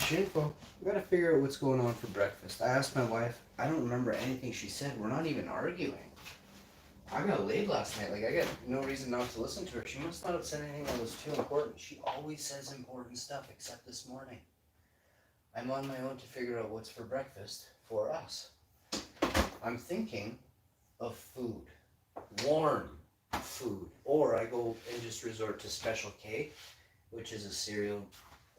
much info. We gotta figure out what's going on for breakfast. I asked my wife. I don't remember anything she said. We're not even arguing. I got laid last night. Like, I got no reason not to listen to her. She must not have said anything that was too important. She always says important stuff, except this morning. I'm on my own to figure out what's for breakfast for us. I'm thinking of food. Warm food. Or I go and just resort to Special K, which is a cereal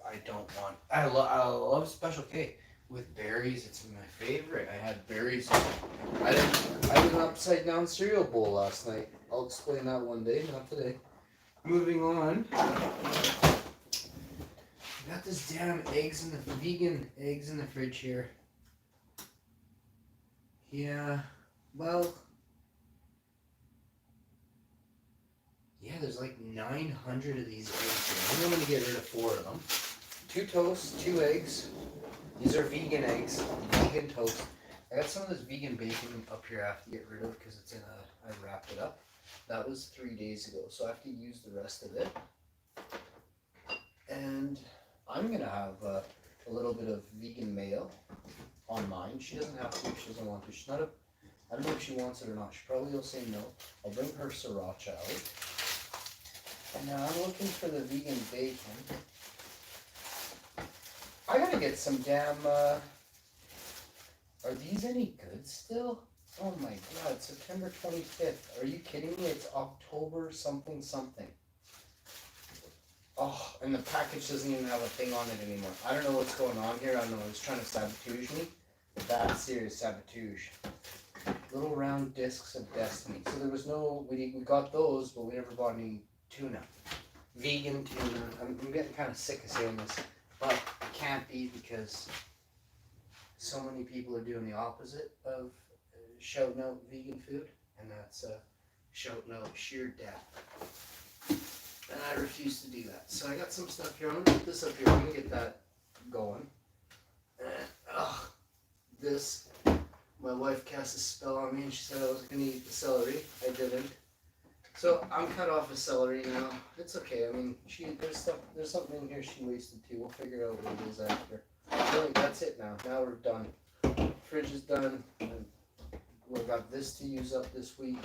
I don't want. I love Special K with berries. It's my favorite. I had berries. I did an upside down cereal bowl last night. I'll explain that one day, not today. Moving on. Got this damn vegan eggs in the fridge here. Yeah, well, yeah, there's like 900 of these eggs here. I think I'm gonna get rid of 4 of them. 2 toasts, 2 eggs. These are vegan eggs, vegan toast. I got some of this vegan bacon up here I have to get rid of because it's I wrapped it up. That was 3 days ago, so I have to use the rest of it. And I'm gonna have a little bit of vegan mayo on mine. She doesn't have to if she doesn't want to. She's not I don't know if she wants it or not. She probably will say no. I'll bring her sriracha out. And now I'm looking for the vegan bacon. I gotta get some damn, are these any good still? Oh my god, September 25th. Are you kidding me? It's October something something. Oh, and the package doesn't even have a thing on it anymore. I don't know what's going on here. I don't know. It's trying to sabotage me. But that's serious sabotage. Little round discs of destiny. So there was no, we got those, but we never bought any tuna. Vegan tuna. I'm getting kind of sick of saying this, but it can't be because so many people are doing the opposite of shouting out vegan food, and that's shouting out sheer death. And I refuse to do that. So I got some stuff here. I'm going to put this up here. I'm going to get that going. And, this, my wife cast a spell on me and she said I was going to eat the celery. I didn't. So I'm cut off of celery now. It's okay. I mean, there's something in here she wasted too. We'll figure out what it is after. Really, that's it now. Now we're done. Fridge is done. And we've got this to use up this week.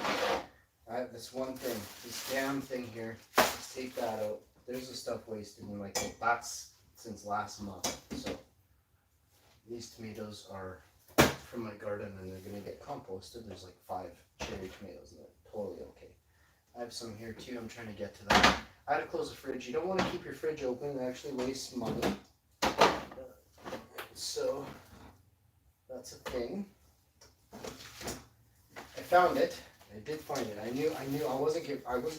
I have this one thing, this damn thing here. Let's take that out. There's the stuff wasted in like that's since last month. So these tomatoes are from my garden and they're gonna get composted. There's like 5 cherry tomatoes and they're totally okay. I have some here too. I'm trying to get to that. I had to close the fridge. You don't want to keep your fridge open. It actually wastes money. So that's a thing. I found it. I did find it. I knew I wasn't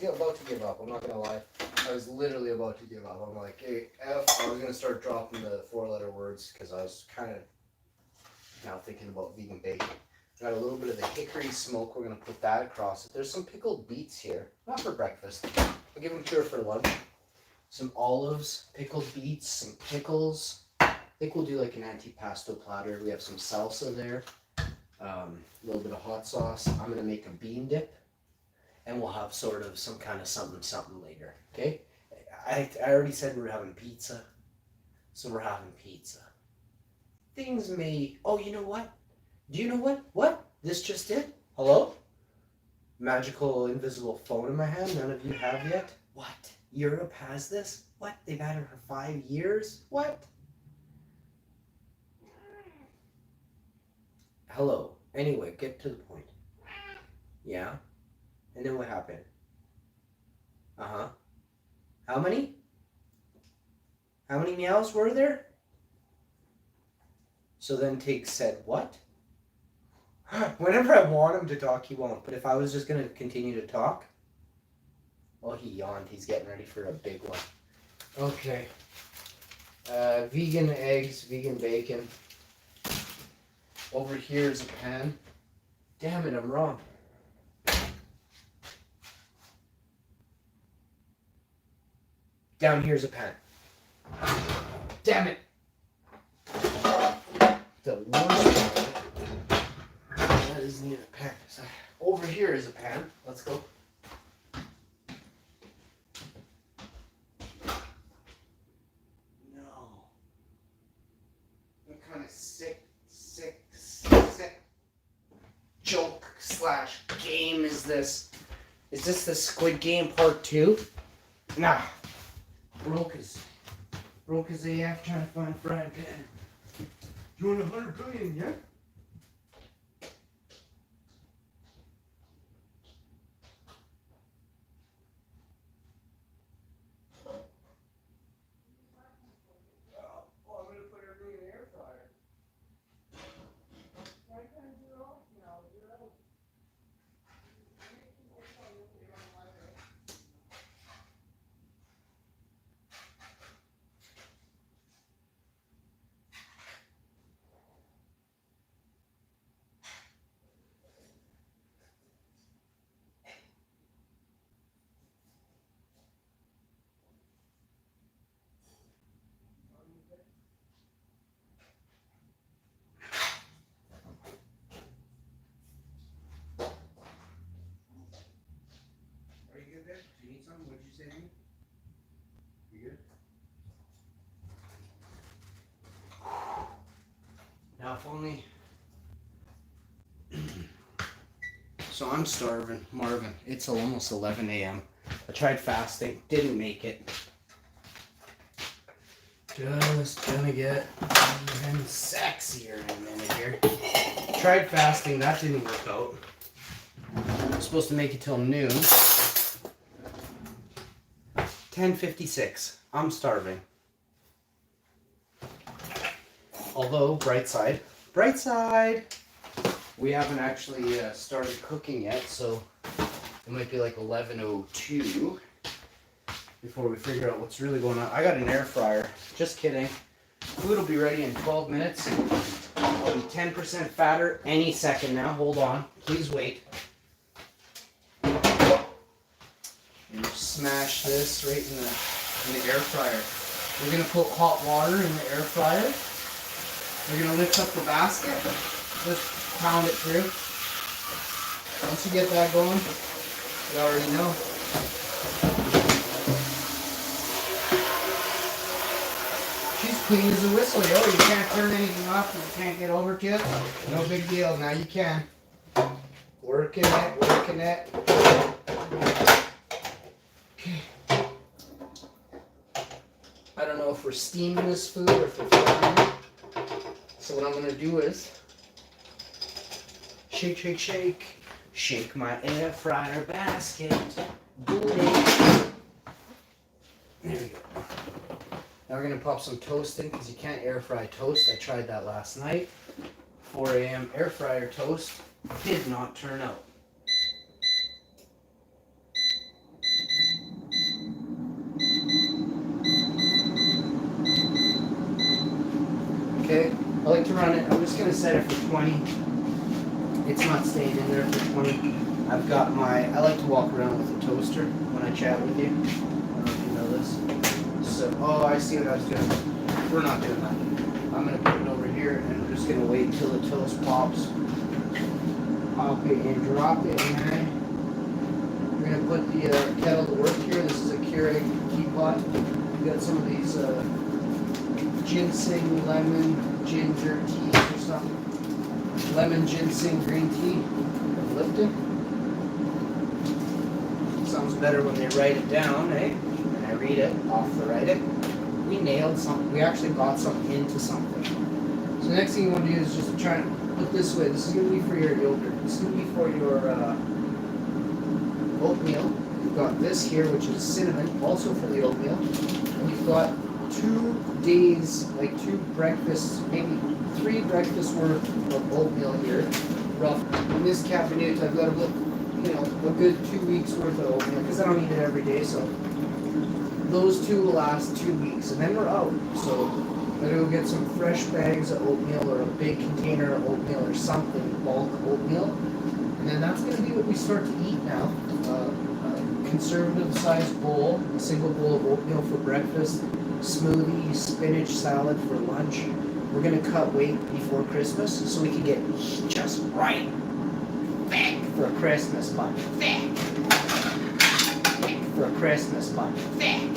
about to give up. I'm not gonna lie. I was literally about to give up. I'm like, hey, I was gonna start dropping the 4-letter words because I was kind of now thinking about vegan bacon. Got a little bit of the hickory smoke. We're gonna put that across it. There's some pickled beets here, not for breakfast. I'll give them to her for lunch. Some olives, pickled beets, some pickles. I think we'll do like an antipasto platter. We have some salsa there. A little bit of hot sauce. I'm gonna make a bean dip, and we'll have sort of some kind of something later. Okay? I already said we're having pizza, so we're having pizza. Things may. Oh, you know what? Do you know what? What? This just did? Hello? Magical invisible phone in my hand. None of you have yet. What? Europe has this? What? They've had it for 5 years? What? Hello. Anyway, get to the point. Yeah? And then what happened? Uh-huh. How many? How many meows were there? So then Tig said, what? Whenever I want him to talk, he won't. But if I was just going to continue to talk, well, he yawned. He's getting ready for a big one. Okay. Vegan eggs, vegan bacon. Over here is a pan. Damn it, I'm wrong. Down here's a pan. Damn it. The worst one. That isn't even a pan. Over here is a pan. Let's go. No. this. Is this the Squid Game Part 2? Nah. Broke as AF trying to find frying pan. You want 100 billion, yeah? Do you need something? What'd you say to me? You good? Now if only... So I'm starving, Marvin. It's almost 11 a.m. I tried fasting, didn't make it. Just gonna get even sexier in a minute here. Tried fasting, that didn't work out. I'm supposed to make it till noon. 10:56. I'm starving. Although, bright side, we haven't actually started cooking yet, so it might be like 11:02 before we figure out what's really going on. I got an air fryer. Just kidding. Food will be ready in 12 minutes. I'll be 10% fatter any second now. Hold on. Please wait. And smash this right in the air fryer. We're going to put hot water in the air fryer. We're going to lift up the basket. Just pound it through. Once you get that going, you already know. She's clean as a whistle, yo. You can't turn anything off and you can't get over to it. No big deal. Now you can. Working it, working it. Okay. I don't know if we're steaming this food or if we're frying it. So what I'm going to do is shake, shake, shake. Shake my air fryer basket. Booty. There we go. Now we're going to pop some toast in because you can't air fry toast. I tried that last night. 4 a.m. air fryer toast did not turn out. Okay, I like to run it. I'm just going to set it for 20. It's not staying in there for 20. I've got I like to walk around with a toaster when I chat with you. I don't know if you know this. So, oh, I see what I was doing. We're not doing that. I'm going to put it over here and we're just going to wait until the toast pops. Pop it and drop it. And we're going to put the kettle to work here. This is a Keurig teapot. We got some of these ginseng, lemon, ginger teas or something. Lemon, ginseng, green tea of Lipton. Sounds better when they write it down, eh? And I read it off the write it. We nailed something. We actually got something into something. So the next thing you want to do is just try and look this way. This is going to be for your yogurt. This is going to be for your oatmeal. We've got this here, which is cinnamon, also for the oatmeal. And we've got 2 days, like 2 breakfasts, maybe 3 breakfasts worth of oatmeal here, rough. In this cabinet, I've got a good 2 weeks worth of oatmeal because I don't eat it every day. So those 2 will last 2 weeks, and then we're out. So I'm gonna go get some fresh bags of oatmeal or a big container of oatmeal or something, bulk oatmeal, and then that's gonna be what we start to eat now. A conservative-sized bowl, a single bowl of oatmeal for breakfast. Smoothie, spinach salad for lunch. We're gonna cut weight before Christmas so we can get just right thick for Christmas, but thick for Christmas, but thick.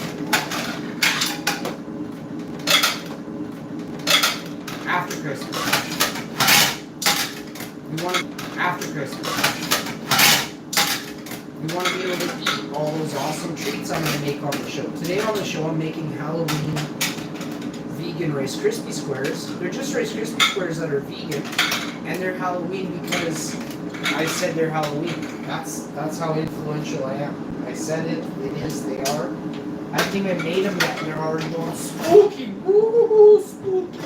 After Christmas. We want it after Christmas. You want to be able to eat all those awesome treats I'm going to make on the show. Today on the show, I'm making Halloween vegan Rice Krispie Squares. They're just Rice Krispie Squares that are vegan, and they're Halloween because I said they're Halloween. That's how influential I am. I said it. It is. They are. I think I made them yet, and they're already going spooky. Woo, spooky.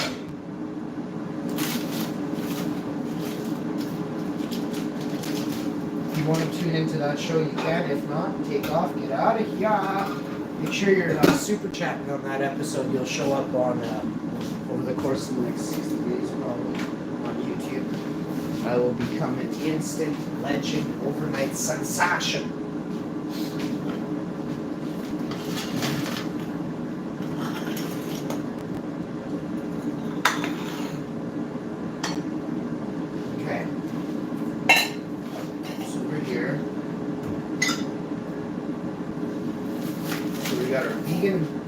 If you want to tune into that show, you can. If not, take off, get out of here. Make sure you're super chatting on that episode. You'll show up on over the course of the next 60 days, probably on YouTube. I will become an instant legend, overnight sensation.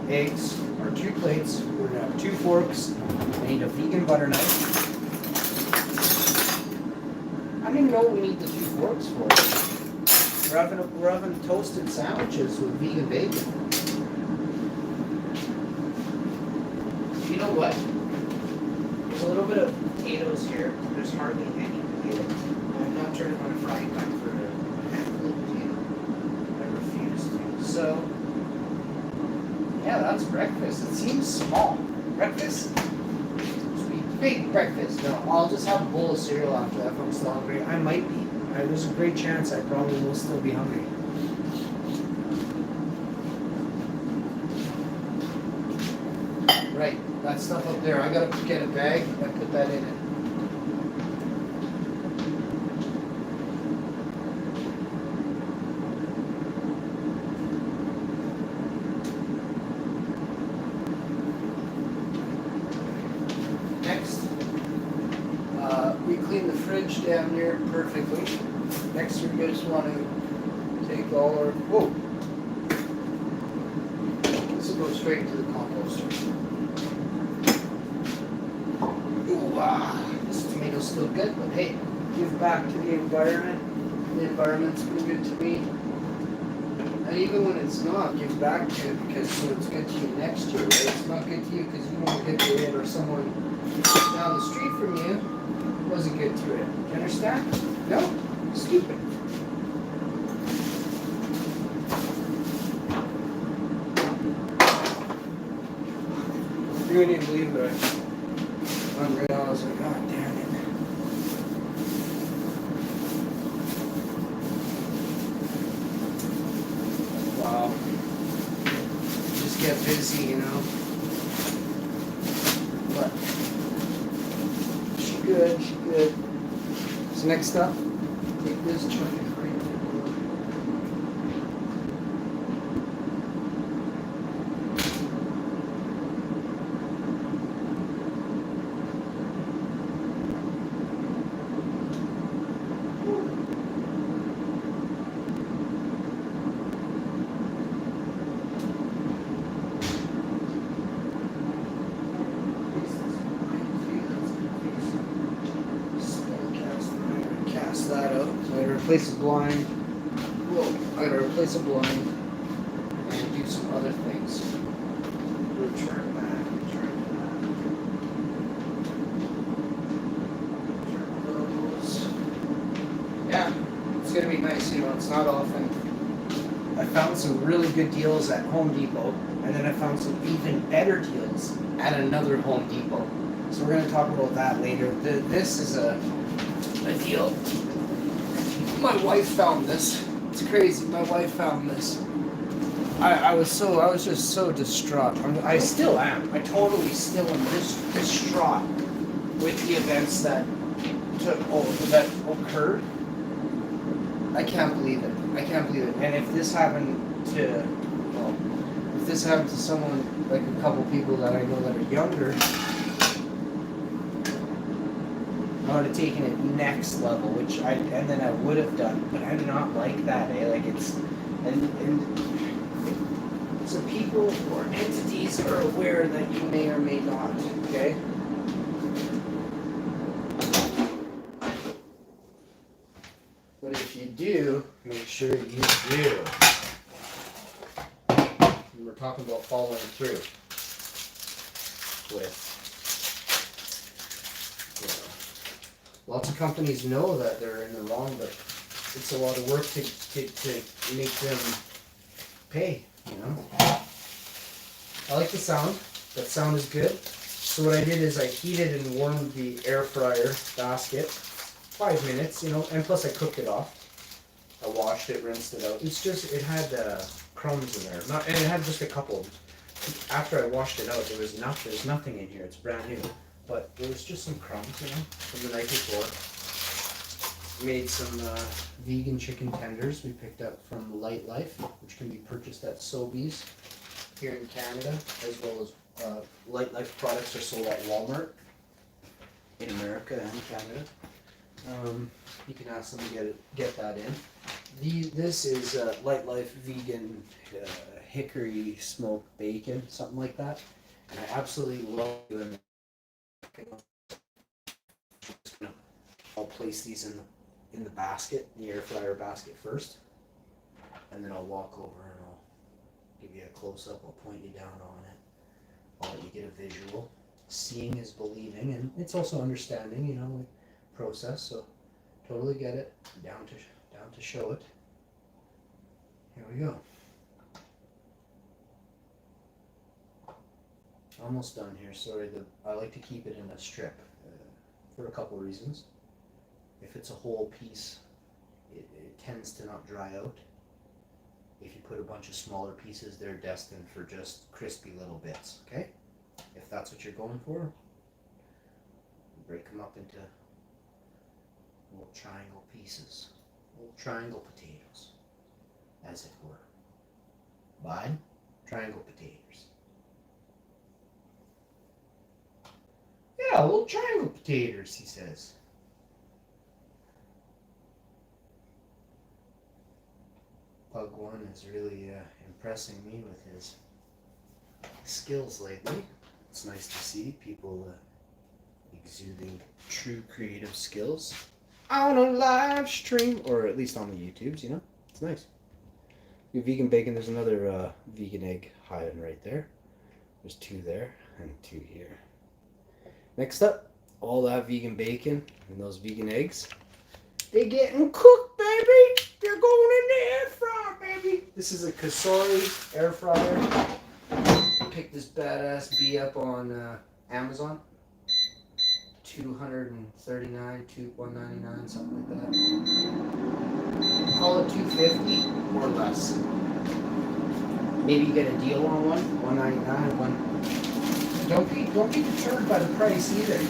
Eggs, or 2 plates. We're going to have 2 forks. I need a vegan butter knife. I don't even know what we need the 2 forks for. We're having toasted sandwiches with vegan bacon. You know what? There's a little bit of potatoes here. There's hardly any potato. I'm not turning on a frying pan for a handful of potato. I refuse to. So, yeah, that's breakfast. It seems small. Breakfast? Sweet. Big breakfast. No, I'll just have a bowl of cereal after that if I'm still hungry. I might be. There's a great chance I probably will still be hungry. Right, that stuff up there. I gotta get a bag and put that in it. Down here perfectly. Next, we just want to take all our. Whoa! This will go straight into the composter. Ooh, this tomato's still good, but hey, give back to the environment. The environment's been good to me. And even when it's not, give back to it because so it's good to you next year, right? It's not good to you because you won't get to it or someone down the street from you wasn't good to it. You understand? No? Stupid. You wouldn't even believe that. Unreal. I was like, God damn it. Wow. Just get busy, you know. But she good. So next up, take this chunk of cream. Replace a blind. Whoa, I gotta replace a blind and do some other things. Return that. Those. Yeah, it's gonna be nice, you know, it's not often. I found some really good deals at Home Depot, and then I found some even better deals at another Home Depot. So we're gonna talk about that later. This is a deal. My wife found this. It's crazy. My wife found this. I was just so distraught. I still am. I totally still am distraught with the events that occurred. I can't believe it. And if this happened to someone like a couple people that I know that are younger, I would have taken it next level, and then I would have done, but I'm not like that, eh? Like and so people or entities are aware that you may or may not, okay? But if you do, make sure you do. And we're talking about following through with, lots of companies know that they're in the wrong, but it's a lot of work to make them pay, I like the sound. That sound is good. So what I did is I heated and warmed the air fryer basket 5 minutes, and plus I cooked it off. I washed it, rinsed it out. It's just, it had crumbs in there. And it had just a couple. After I washed it out, there's nothing in here. It's brand new. But there was just some crumbs, from the night before. Made some vegan chicken tenders we picked up from Light Life, which can be purchased at Sobeys here in Canada, as well as Light Life products are sold at Walmart in America and Canada. You can ask them to get that in. This is Light Life vegan hickory smoked bacon, something like that, and I absolutely love doing it. I'll place these in the basket, the air fryer basket first, and then I'll walk over and I'll give you a close-up. I'll point you down on it. I'll let you get a visual. Seeing is believing, and it's also understanding, like process. So totally get it. Down to show it. Here we go. Almost done here. Sorry, I like to keep it in a strip for a couple reasons. If it's a whole piece, it tends to not dry out. If you put a bunch of smaller pieces, they're destined for just crispy little bits, okay? If that's what you're going for, break them up into little triangle pieces, little triangle potatoes, as it were. Bud, triangle potatoes. Yeah, little triangle potatoes, he says. Pug One is really impressing me with his skills lately. It's nice to see people exuding true creative skills on a live stream, or at least on the YouTubes, It's nice. Your vegan bacon, there's another vegan egg hiding right there. There's 2 there and 2 here. Next up, all that vegan bacon and those vegan eggs. They're getting cooked, baby! They're going in the air fryer, baby! This is a Kasori air fryer. Picked this badass bee up on Amazon. $239, $199, something like that. Call it $250 or less. Maybe you get a deal on one, $199. Don't be deterred by the price either.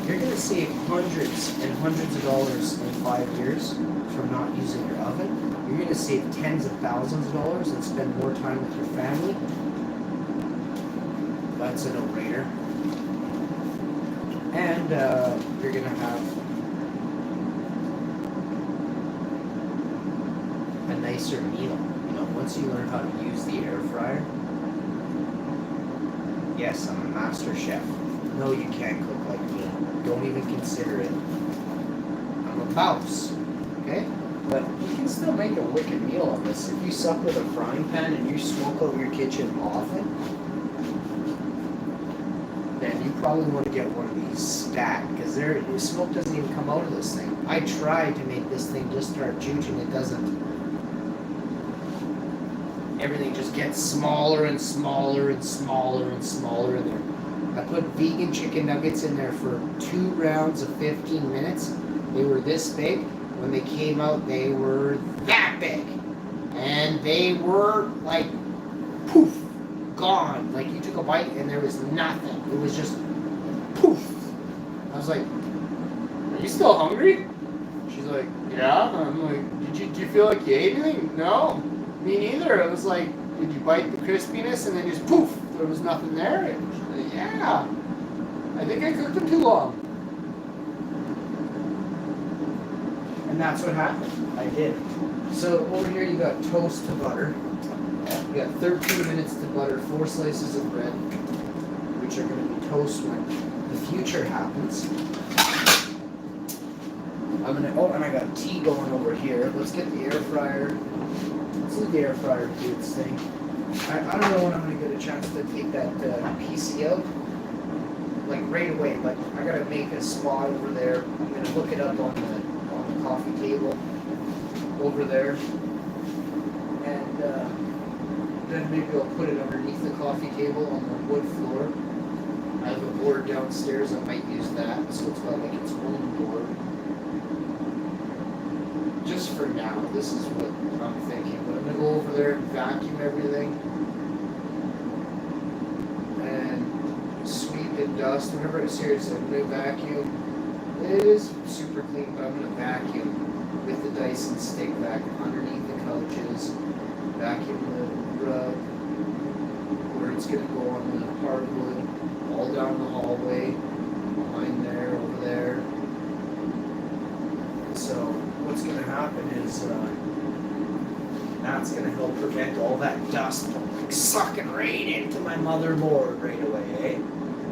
You're gonna save hundreds and hundreds of dollars in 5 years from not using your oven. You're gonna save tens of thousands of dollars and spend more time with your family. That's a no-brainer. And you're gonna have a nicer meal. Once you learn how to use the air fryer. Yes, I'm a master chef. No, you can't cook like me. Don't even consider it. I'm a mouse. Okay? But you can still make a wicked meal on this. If you suck with a frying pan and you smoke out your kitchen often, then you probably want to get one of these stacked, because the smoke doesn't even come out of this thing. I tried to make this thing just start juicing, it doesn't. Everything just gets smaller and smaller and smaller and smaller in there. I put vegan chicken nuggets in there for 2 rounds of 15 minutes. They were this big. When they came out, they were that big. And they were like, poof, gone. Like you took a bite and there was nothing. It was just poof. I was like, are you still hungry? She's like, yeah. I'm like, did you feel like you ate anything? No, me neither. It was like, did you bite the crispiness and then just poof, there was nothing there? And she's like, yeah, I think I cooked them too long. And that's what happened. I did. So over here you got toast to butter. You got 13 minutes to butter 4 slices of bread, which are going to be toast when the future happens. I'm gonna, oh, and I got tea going over here. Let's get the air fryer. Let's let the air fryer do its thing. I don't know when I'm gonna get a chance to take that PC out. Like right away, like I gotta make a spot over there. I'm gonna hook it up on the coffee table over there. And then maybe I'll put it underneath the coffee table on the wood floor. I have a board downstairs, I might use that, so it's got like its own board. Just for now, this is what I'm thinking. But I'm gonna go over there and vacuum everything. And sweep and dust. Whenever it's seriously, I'm gonna vacuum. It is super clean, but I'm gonna vacuum with the Dyson stick vacuum underneath the couches. Vacuum the rug, where it's gonna go on the hardwood, all down the hallway, behind there, over there. So what's gonna happen is that's gonna help prevent all that dust from like sucking right into my motherboard right away, eh?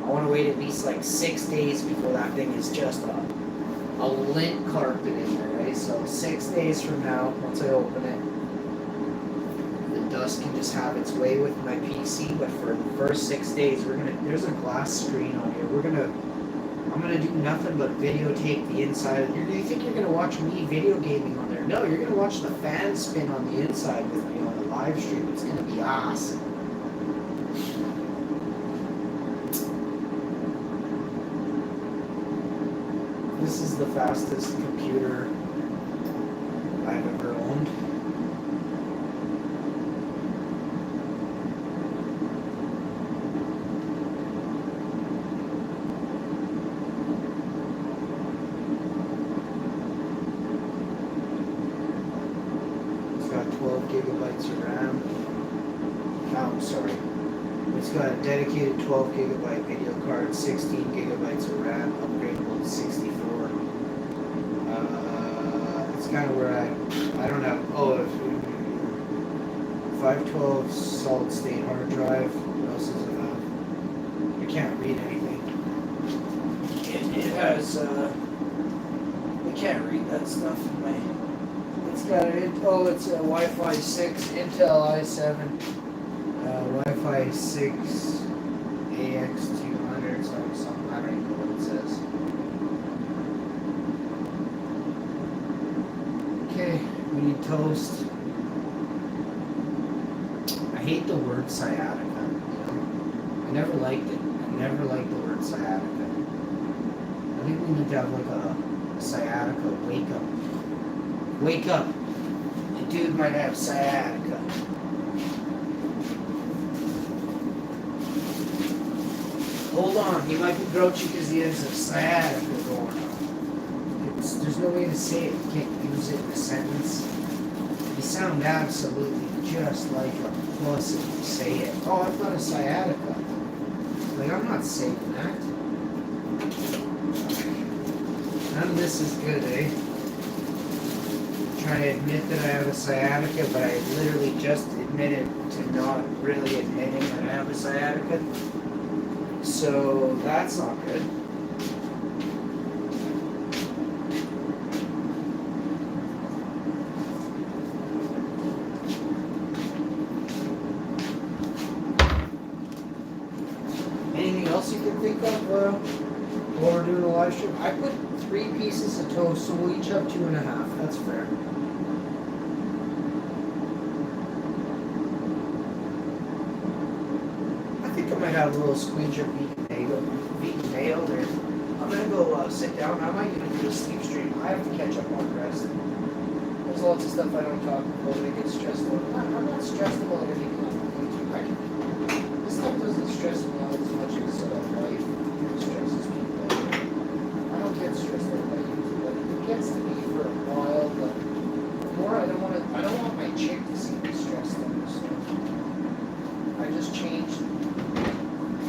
I wanna wait at least like 6 days before that thing is just a lint carpet in there, right? So 6 days from now, once I open it, dust can just have its way with my PC, but for the first 6 days, there's a glass screen on here. I'm gonna do nothing but videotape the inside. Do you think you're gonna watch me video gaming on there? No, you're gonna watch the fan spin on the inside with me on the live stream. It's gonna be awesome. This is the fastest computer I've ever owned. It's got a dedicated 12 gigabyte video card, 16 gigabytes of RAM, upgradable to 64. It's kind of where I don't have, 512 solid state hard drive. What else does it have? I can't read anything. It has, I can't read that stuff in my, it's got it's a Wi-Fi 6 Intel i7. Wi-Fi 6 AX200, something, I don't even know what it says. Okay, we need toast. I hate the word sciatica, I never liked it. I never liked the word sciatica. I think we need to have like a sciatica wake up. Wake up! The dude might have sciatica. Hold on, he might be grouchy because he has a sciatica going on. There's no way to say it. You can't use it in a sentence. You sound absolutely just like a puss if you say it. Oh, I've got a sciatica. Like, I'm not saying that. None of this is good, eh? Trying to admit that I have a sciatica, but I literally just admitted to not really admitting that I have a sciatica. So that's not good. Anything else you can think of while we're doing a live stream? I put 3 pieces of toast, so we'll each have 2.5. That's fair. I think I might have a little squeeze of vegan mayo there. I'm gonna go sit down. I might even do a sleep stream. I have to catch up on rest. There's lots of stuff I don't talk about. I get stressed out. I'm not stressed about anything on YouTube. This stuff doesn't stress me out as much as life stresses me out. I don't get stressed out by YouTube. Like, it gets to me for a while, but more I don't want my chick to see me stressed out. So I just changed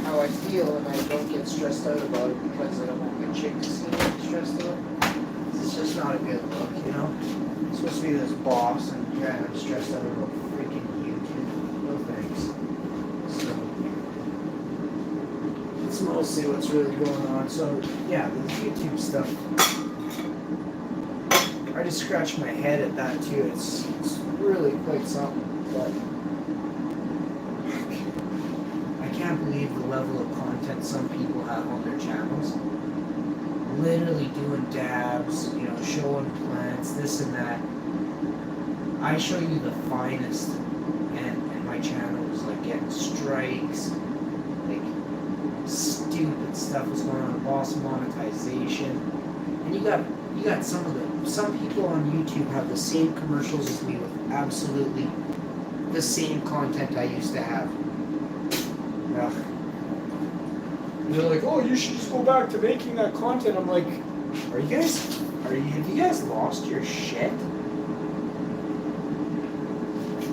how I feel, and I don't get stressed out about it because I don't want my chick to see me stressed out. It's just not a good look, you know? I'm supposed to be this boss, and yeah, I'm stressed out about freaking YouTube. No thanks. So, it's mostly what's really going on. So, yeah, the YouTube stuff. always scratch my head at that too. It's really quite something. But I can't believe the level of content some people have on their channels. Literally doing dabs, you know, showing plants, this and that. I show you the finest, and my channel is like getting strikes, like stupid stuff is going on, lost monetization, and you got some people on YouTube have the same commercials as me with absolutely the same content I used to have. Ugh. They're like, oh, you should just go back to making that content. I'm like, have you guys lost your shit?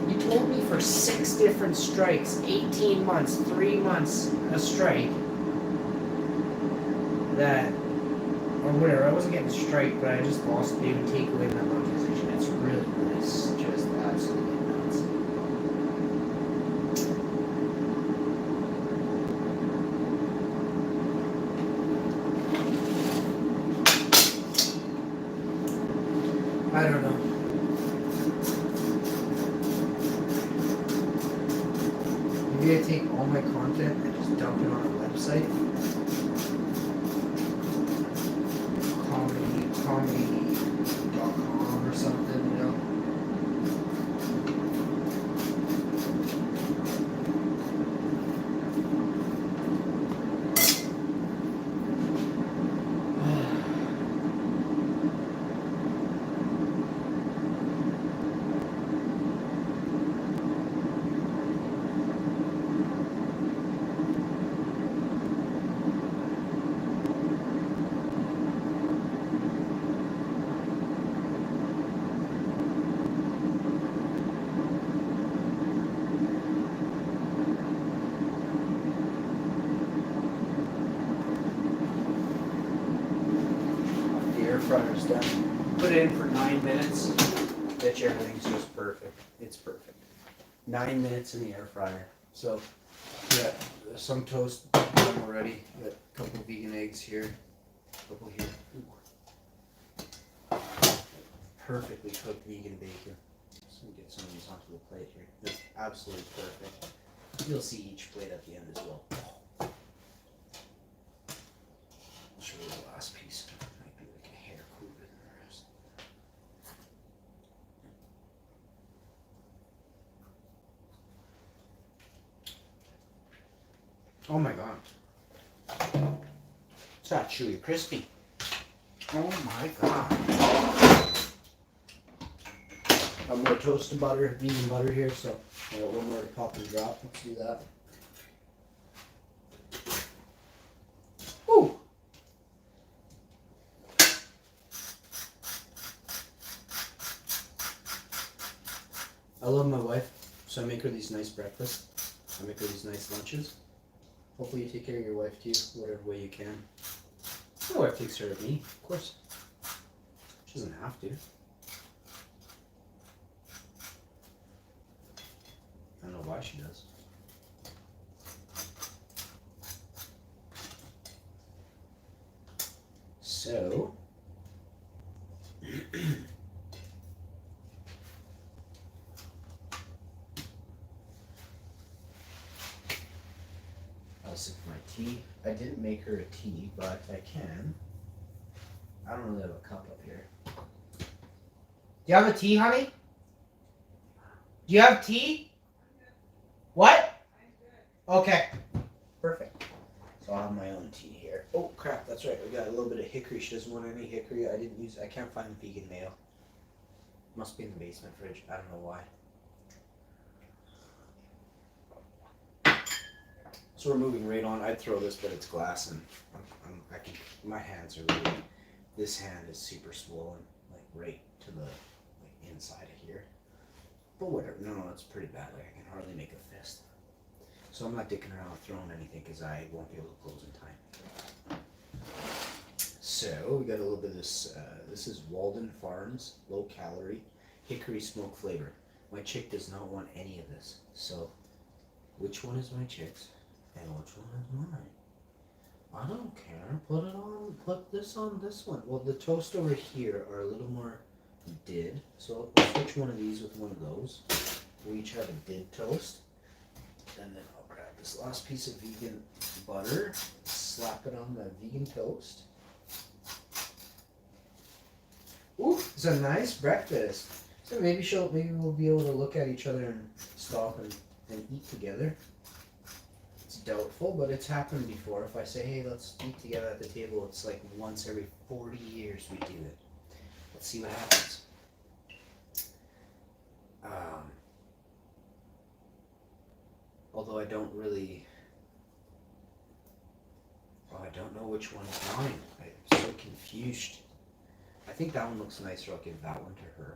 You told me for 6 different strikes, 18 months, 3 months a strike, that, or whatever, I wasn't getting a strike, but I just lost, they would take away my monetization. It's really nice, just absolutely nuts. I don't know. Maybe I take all my content and just dump it on a website. Comedy.com or something, you know. Fryer's done. Put it in for 9 minutes. Bet you everything's just perfect. It's perfect. 9 minutes in the air fryer. So, yeah, some toast done already. Got a couple vegan eggs here. A couple here. Ooh. Perfectly cooked vegan bacon. Just gonna get some of these onto the plate here. It's absolutely perfect. You'll see each plate at the end as well. I'll show you the last piece. Oh my god. It's that chewy crispy. Oh my god. I'm gonna toast the butter, vegan butter here, so I got one more to pop and drop. Let's do that. Woo! I love my wife, so I make her these nice breakfasts. I make her these nice lunches. Hopefully you take care of your wife too, whatever way you can. My wife takes care of me, of course. She doesn't have to. I don't know why she does. So, I'll sip my tea. I didn't make her a tea, but I can. I don't really have a cup up here. Do you have a tea, honey? Do you have tea? What? Okay. Perfect. So I'll have my own tea here. Oh crap, that's right. We got a little bit of hickory. She doesn't want any hickory. I can't find vegan mayo. Must be in the basement fridge. I don't know why. So we're moving right on. I'd throw this, but it's glass, and my hands are really, this hand is super swollen, like right to the inside of here. But whatever. No, it's pretty bad. Like I can hardly make a fist. So I'm not dicking around with throwing anything because I won't be able to close in time. So we got a little bit of this. This is Walden Farms, low calorie, hickory smoke flavor. My chick does not want any of this. So which one is my chick's and which one is mine? I don't care. Put this on this one. Well, the toast over here are a little more did. So we'll switch one of these with one of those. We each have a did toast. And then I'll grab this last piece of vegan butter, slap it on the vegan toast. Ooh, it's a nice breakfast. So maybe we'll be able to look at each other and stop and eat together. It's doubtful, but it's happened before. If I say, hey, let's eat together at the table, it's like once every 40 years we do it. Let's see what happens. Although I don't know which one is mine. I'm so confused. I think that one looks nicer. I'll give that one to her.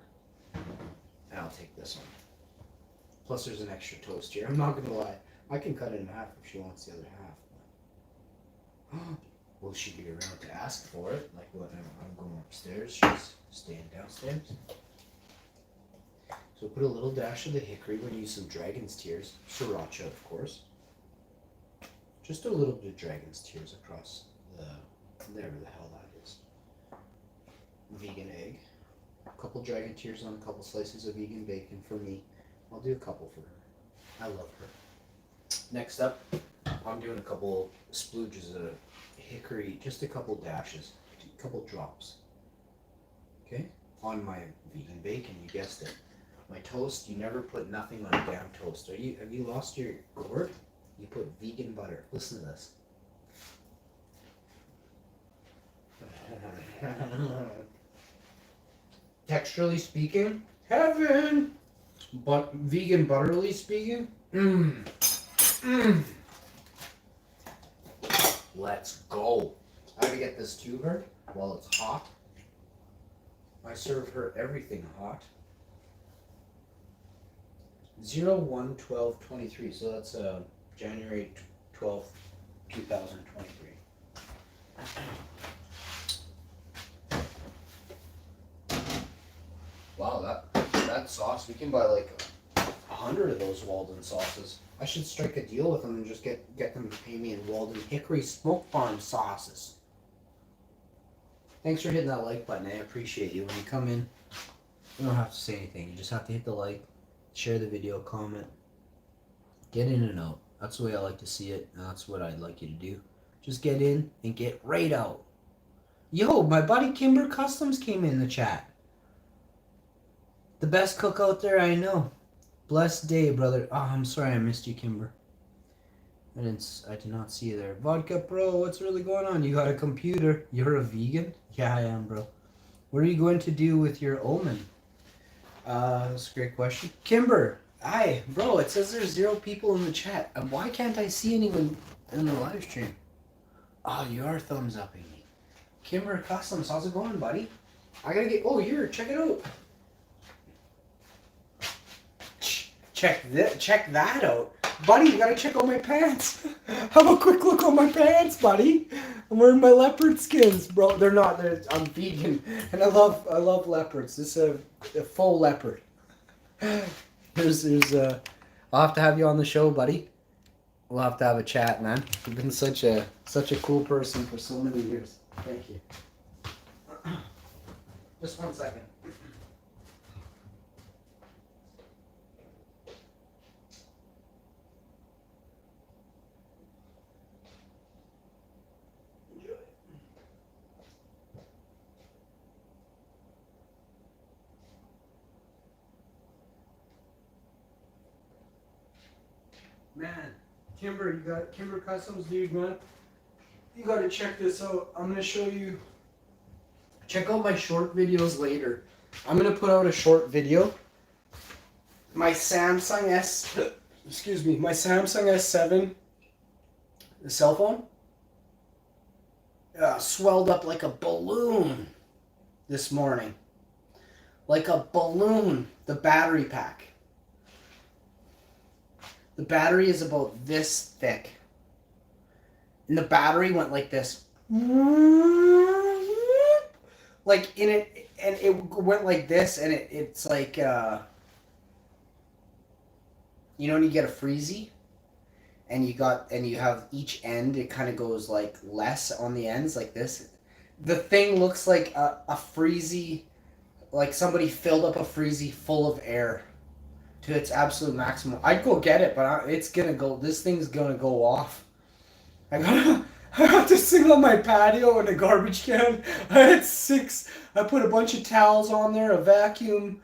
And I'll take this one. Plus there's an extra toast here. I'm not going to lie. I can cut it in half if she wants the other half. Will she be around to ask for it? Like when I'm going upstairs, she's staying downstairs. So put a little dash of the hickory. We're going to use some dragon's tears. Sriracha, of course. Just a little bit of dragon's tears across whatever the hell that is. Vegan egg. A couple dragon tears on a couple slices of vegan bacon for me. I'll do a couple for her. I love her. Next up, I'm doing a couple splooges of hickory, just a couple dashes, a couple drops. Okay? On my vegan bacon, you guessed it. My toast, you never put nothing on a damn toast. Have you lost your gourd? You put vegan butter. Listen to this. Texturally speaking, heaven! But vegan butterly speaking, Let's go. I gotta get this to her while it's hot. I serve her everything hot. 01/12/23, so that's January 12th, 2023. Wow, that sauce, we can buy like 100 of those Walden sauces. I should strike a deal with them and just get them to pay me in Walden Hickory Smoke Farm sauces. Thanks for hitting that like button. I appreciate you. When you come in, you don't have to say anything. You just have to hit the like, share the video, comment, get in and out. That's the way I like to see it, and that's what I'd like you to do. Just get in and get right out. Yo, my buddy Kimber Customs came in the chat. The best cook out there I know. Blessed day, brother. Oh, I'm sorry I missed you, Kimber. I did not see you there. Vodka Pro, what's really going on? You got a computer. You're a vegan? Yeah, I am, bro. What are you going to do with your omen? That's a great question. Kimber, hi, bro. It says there's 0 people in the chat. Why can't I see anyone in the live stream? Oh, you are thumbs upping me. Kimber Customs, how's it going, buddy? I gotta get. Oh, here, check it out. Check that out. Buddy, you gotta check out my pants. Have a quick look on my pants, buddy. I'm wearing my leopard skins, bro. I'm vegan. And I love leopards. This is a faux leopard. I'll have to have you on the show, buddy. We'll have to have a chat, man. You've been such a cool person for so many years. Thank you. Just 1 second. Man, Kimber, you got Kimber Customs, dude, man. You gotta check this out. I'm gonna show you. Check out my short videos later. I'm gonna put out a short video. My Samsung S7, the cell phone, swelled up like a balloon this morning. Like a balloon. The battery pack. The battery is about this thick. And the battery went like this. Like in it, and it went like this, and it's like, you know when you get a freezy? And you have each end, it kind of goes like less on the ends, like this. The thing looks like a freezy like somebody filled up a freezy full of air to its absolute maximum. I'd go get it, but it's gonna go. This thing's gonna go off. I got I got this thing on my patio in a garbage can. I had 6. I put a bunch of towels on there, a vacuum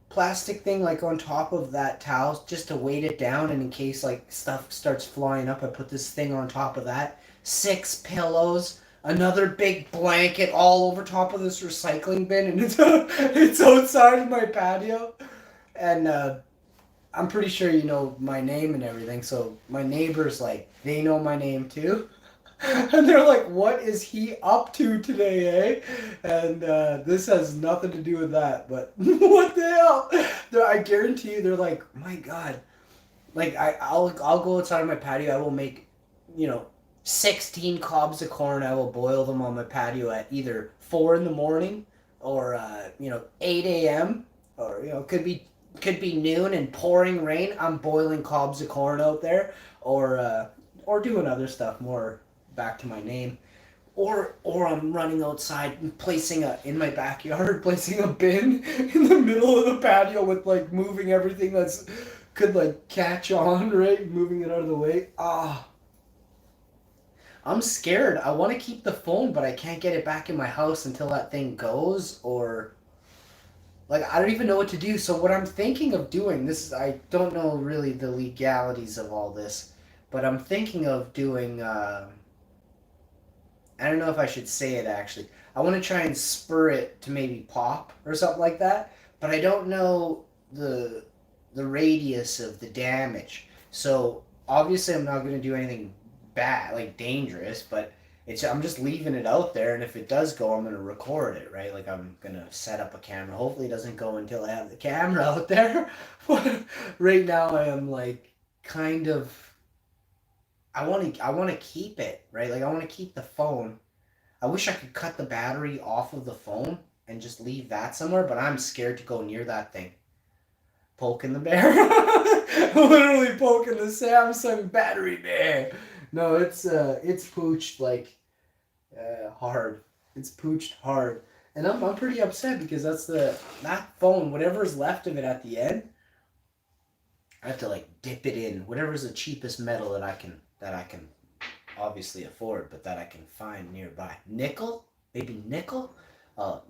plastic thing like on top of that towel just to weight it down, and in case like stuff starts flying up, I put this thing on top of that. 6 pillows, another big blanket all over top of this recycling bin, and it's outside of my patio, and I'm pretty sure you know my name and everything, so my neighbors, like, they know my name too. And they're like, what is he up to today, eh? And this has nothing to do with that, but what the hell? I guarantee you, they're like, my God. Like, I'll go outside of my patio, I will make, 16 cobs of corn, I will boil them on my patio at either 4 in the morning or, 8 a.m. or, could be noon and pouring rain. I'm boiling cobs of corn out there, or doing other stuff more back to my name, or I'm running outside and in my backyard, placing a bin in the middle of the patio with like moving everything could like catch on, right? Moving it out of the way. I'm scared. I want to keep the phone, but I can't get it back in my house until that thing goes, or like, I don't even know what to do. So what I'm thinking of doing, I don't know really the legalities of all this, but I'm thinking of doing, I don't know if I should say it actually. I want to try and spur it to maybe pop or something like that, but I don't know the radius of the damage. So obviously I'm not going to do anything bad, like dangerous, but I'm just leaving it out there, and if it does go, I'm gonna record it, right? Like, I'm gonna set up a camera. Hopefully it doesn't go until I have the camera out there. But right now I am like kind of, I want to keep it, right? Like, I want to keep the phone. I wish I could cut the battery off of the phone and just leave that somewhere, but I'm scared to go near that thing. Poking the bear. Literally poking the Samsung battery bear. No, it's pooched like hard. It's pooched hard, and I'm pretty upset because that phone, whatever's left of it at the end, I have to like dip it in whatever's the cheapest metal that I can obviously afford, but that I can find nearby. Nickel, maybe nickel.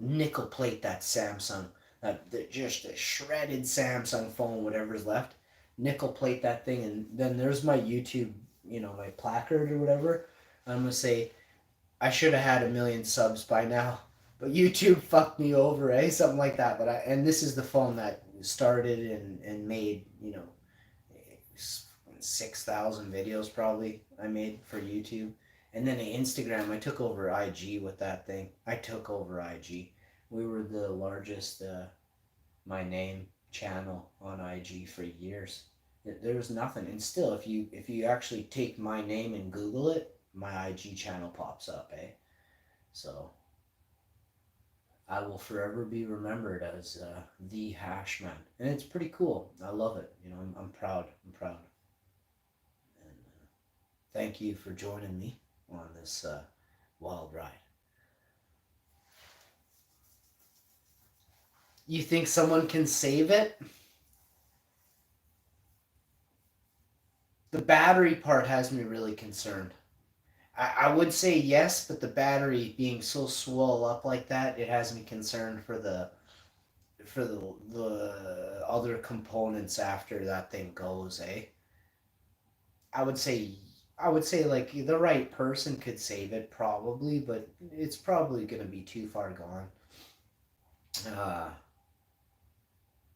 Nickel plate that Samsung, just a shredded Samsung phone, whatever's left. Nickel plate that thing, and then there's my YouTube, my placard or whatever. I'm gonna say I should have had 1 million subs by now, but YouTube fucked me over, eh? Something like that. And this is the phone that started and made 6,000 videos probably I made for YouTube. And then the Instagram, I took over IG with that thing. I took over IG. We were the largest my name channel on IG for years. There was nothing, and still, if you actually take my name and Google it, my IG channel pops up, eh? So I will forever be remembered as the Hashman, and it's pretty cool. I love it. I'm proud. I'm proud. And thank you for joining me on this wild ride. You think someone can save it? The battery part has me really concerned. I would say yes, but the battery being so swole up like that, it has me concerned for the other components after that thing goes, eh? I would say like the right person could save it probably, but it's probably gonna be too far gone.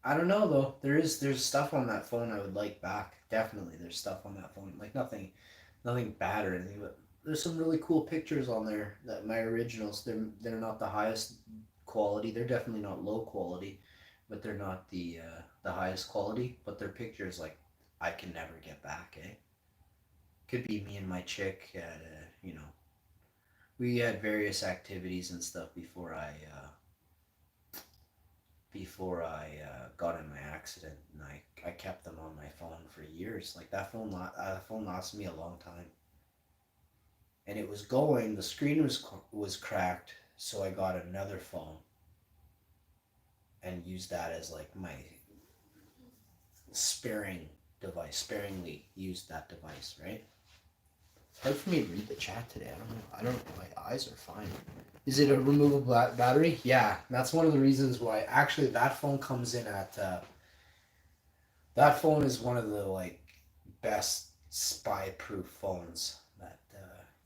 I don't know though. There's stuff on that phone I would like back. Definitely, there's stuff on that phone. Like nothing bad or anything, but there's some really cool pictures on there that my originals. They're not the highest quality. They're definitely not low quality, but they're not the highest quality. But they're pictures like I can never get back. Eh? Could be me and my chick at we had various activities and stuff before I got in my accident, and I kept them on my phone for years. Like that phone lasted me a long time, and it was going. The screen was cracked, so I got another phone and used that as like my sparingly used that device, right? It's hard for me to read the chat today. I don't know. My eyes are fine. Is it a removable battery? Yeah, that's one of the reasons why. Actually, that phone comes in at. That phone is one of the like best spy-proof phones that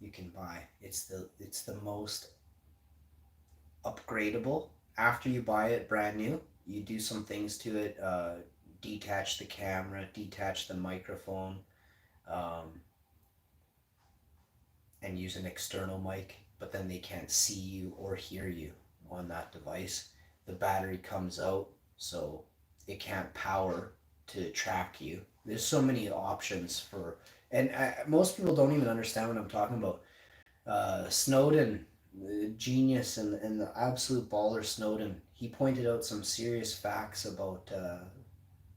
you can buy. It's the most upgradable. After you buy it brand new, you do some things to it. Detach the camera, detach the microphone. Um, and use an external mic, but then they can't see you or hear you on that device. The battery comes out, so it can't power to track you. There's so many options for, and most people don't even understand what I'm talking about. Snowden, the genius and the absolute baller Snowden, he pointed out some serious facts about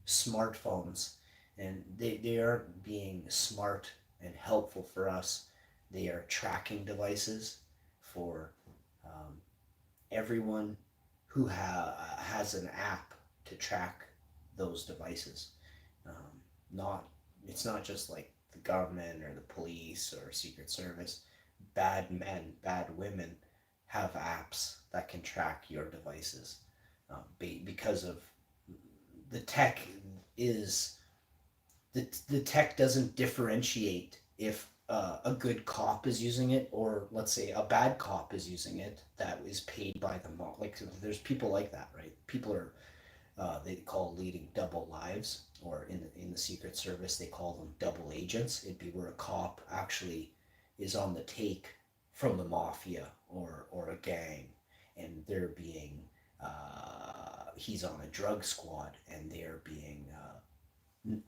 smartphones, and they aren't being smart and helpful for us. They are tracking devices for um, everyone who has an app to track those devices. Not It's not just like the government or the police or Secret Service. Bad men, bad women have apps that can track your devices because of the tech is the tech doesn't differentiate if a good cop is using it or let's say a bad cop is using it that is paid by the mob. Like there's people like that, right? People are they call leading double lives, or in the Secret Service they call them double agents. It'd be where a cop actually is on the take from the mafia or a gang, and they're being he's on a drug squad and they're being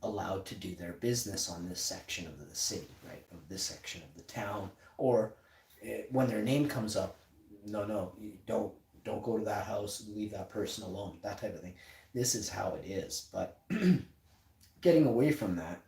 allowed to do their business on this section of the city, right? Of this section of the town, or when their name comes up, no, you don't go to that house, leave that person alone, that type of thing. This is how it is, but getting away from that,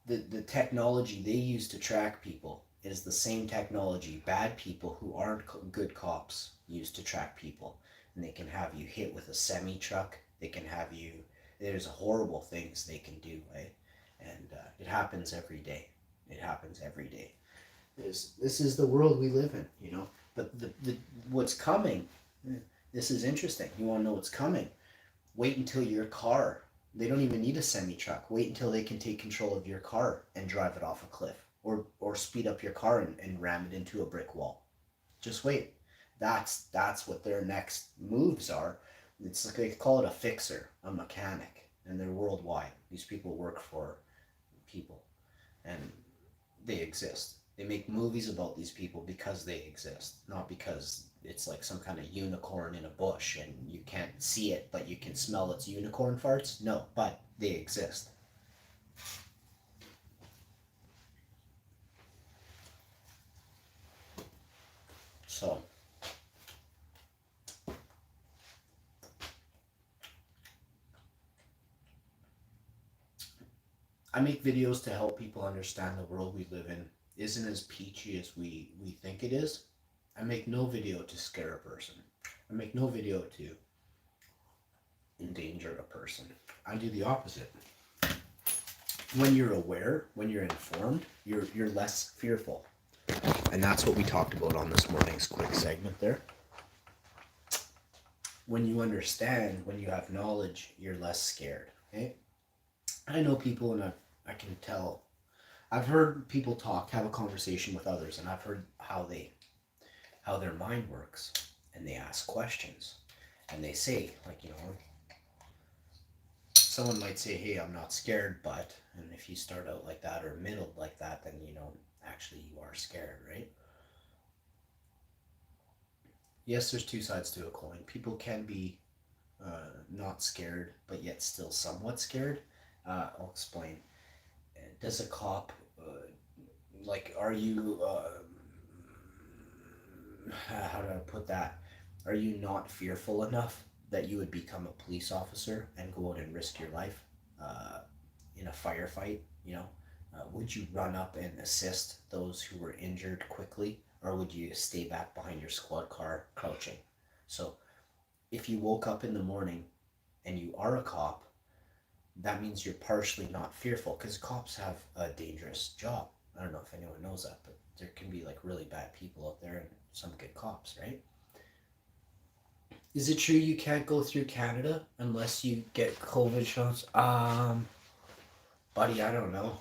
the technology they use to track people is the same technology bad people who aren't good cops use to track people. And they can have you hit with a semi truck. They can have you. There's horrible things they can do, right? And it happens every day. It happens every day. This is the world we live in, you know. But the what's coming. This is interesting. You want to know what's coming? Wait until your car. They don't even need a semi truck. Wait until they can take control of your car and drive it off a cliff, or speed up your car and ram it into a brick wall. Just wait. That's what their next moves are. It's like they call it a fixer, a mechanic, and they're worldwide. These people work for people, and they exist. They make movies about these people because they exist, not because it's like some kind of unicorn in a bush and you can't see it, but you can smell its unicorn farts. No, but they exist. So, I make videos to help people understand the world we live in isn't as peachy as we think it is. I make no video to scare a person. I make no video to endanger a person. I do the opposite. When you're aware, when you're informed, you're less fearful. And that's what we talked about on this morning's quick segment there. When you understand, when you have knowledge, you're less scared. Okay? I know people, and I can tell. I've heard people talk, have a conversation with others, and I've heard how their mind works, and they ask questions, and they say, like, you know, someone might say, hey, I'm not scared, but, and if you start out like that or middle like that, then, you know, actually you are scared, right? Yes, there's two sides to a coin. People can be not scared, but yet still somewhat scared. I'll explain. Does a cop, are you, how do I put that? Are you not fearful enough that you would become a police officer and go out and risk your life in a firefight? You know, would you run up and assist those who were injured quickly, or would you stay back behind your squad car crouching? So if you woke up in the morning and you are a cop, that means you're partially not fearful, because cops have a dangerous job. I don't know if anyone knows that, but there can be like really bad people out there and some good cops, right? Is it true you can't go through Canada unless you get COVID shots? Buddy, I don't know.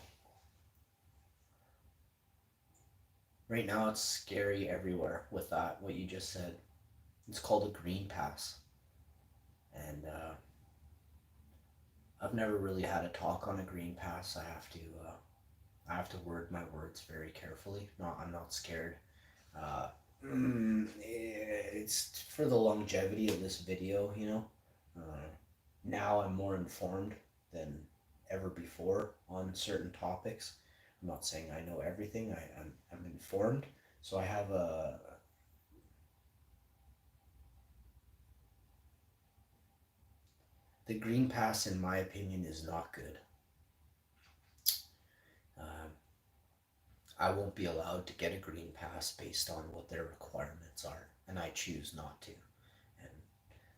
Right now it's scary everywhere with that, what you just said. It's called a green pass. And I've never really had a talk on a green pass. I have to word my words very carefully. No, I'm not scared. Uh, it's for the longevity of this video, you know. Now I'm more informed than ever before on certain topics. I'm not saying I know everything. I'm informed, so I have a. The green pass, in my opinion, is not good. Um, I won't be allowed to get a green pass based on what their requirements are, and I choose not to, and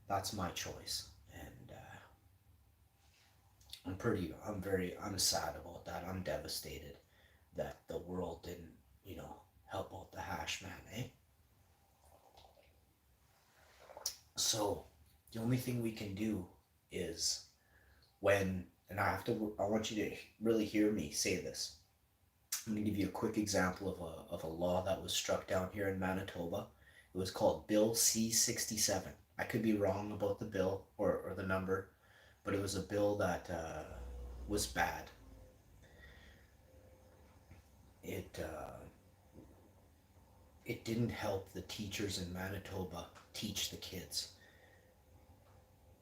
that's my choice. And I'm sad about that. I'm devastated that the world didn't, help out the hash man, eh? So the only thing we can do is I want you to really hear me say this. I'm going to give you a quick example of a law that was struck down here in Manitoba. It was called Bill C-67. I could be wrong about the bill or the number, but it was a bill that was bad. It didn't help the teachers in Manitoba teach the kids.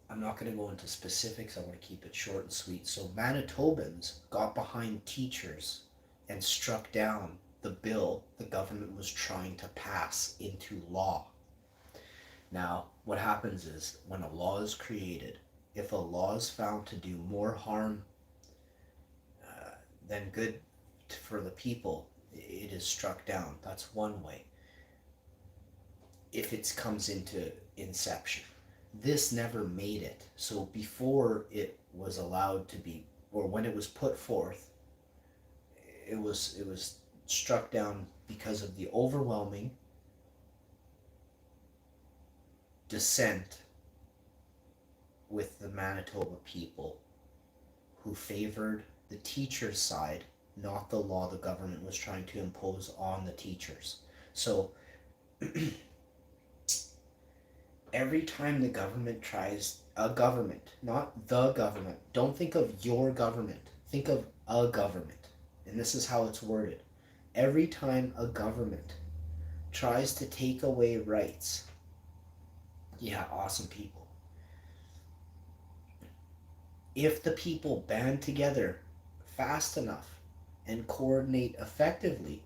I'm not going to go into specifics. I want to keep it short and sweet. So Manitobans got behind teachers and struck down the bill the government was trying to pass into law. Now, what happens is when a law is created, if a law is found to do more harm than good for the people, it is struck down. That's one way. If it comes into inception. This never made it. So before it was allowed to be, or when it was put forth, it was struck down because of the overwhelming dissent with the Manitoba people, who favored the teacher's side, not the law the government was trying to impose on the teachers. So every time the government tries, a government, not the government, don't think of your government, think of a government. And this is how it's worded. Every time a government tries to take away rights, yeah, awesome people. If the people band together fast enough and coordinate effectively,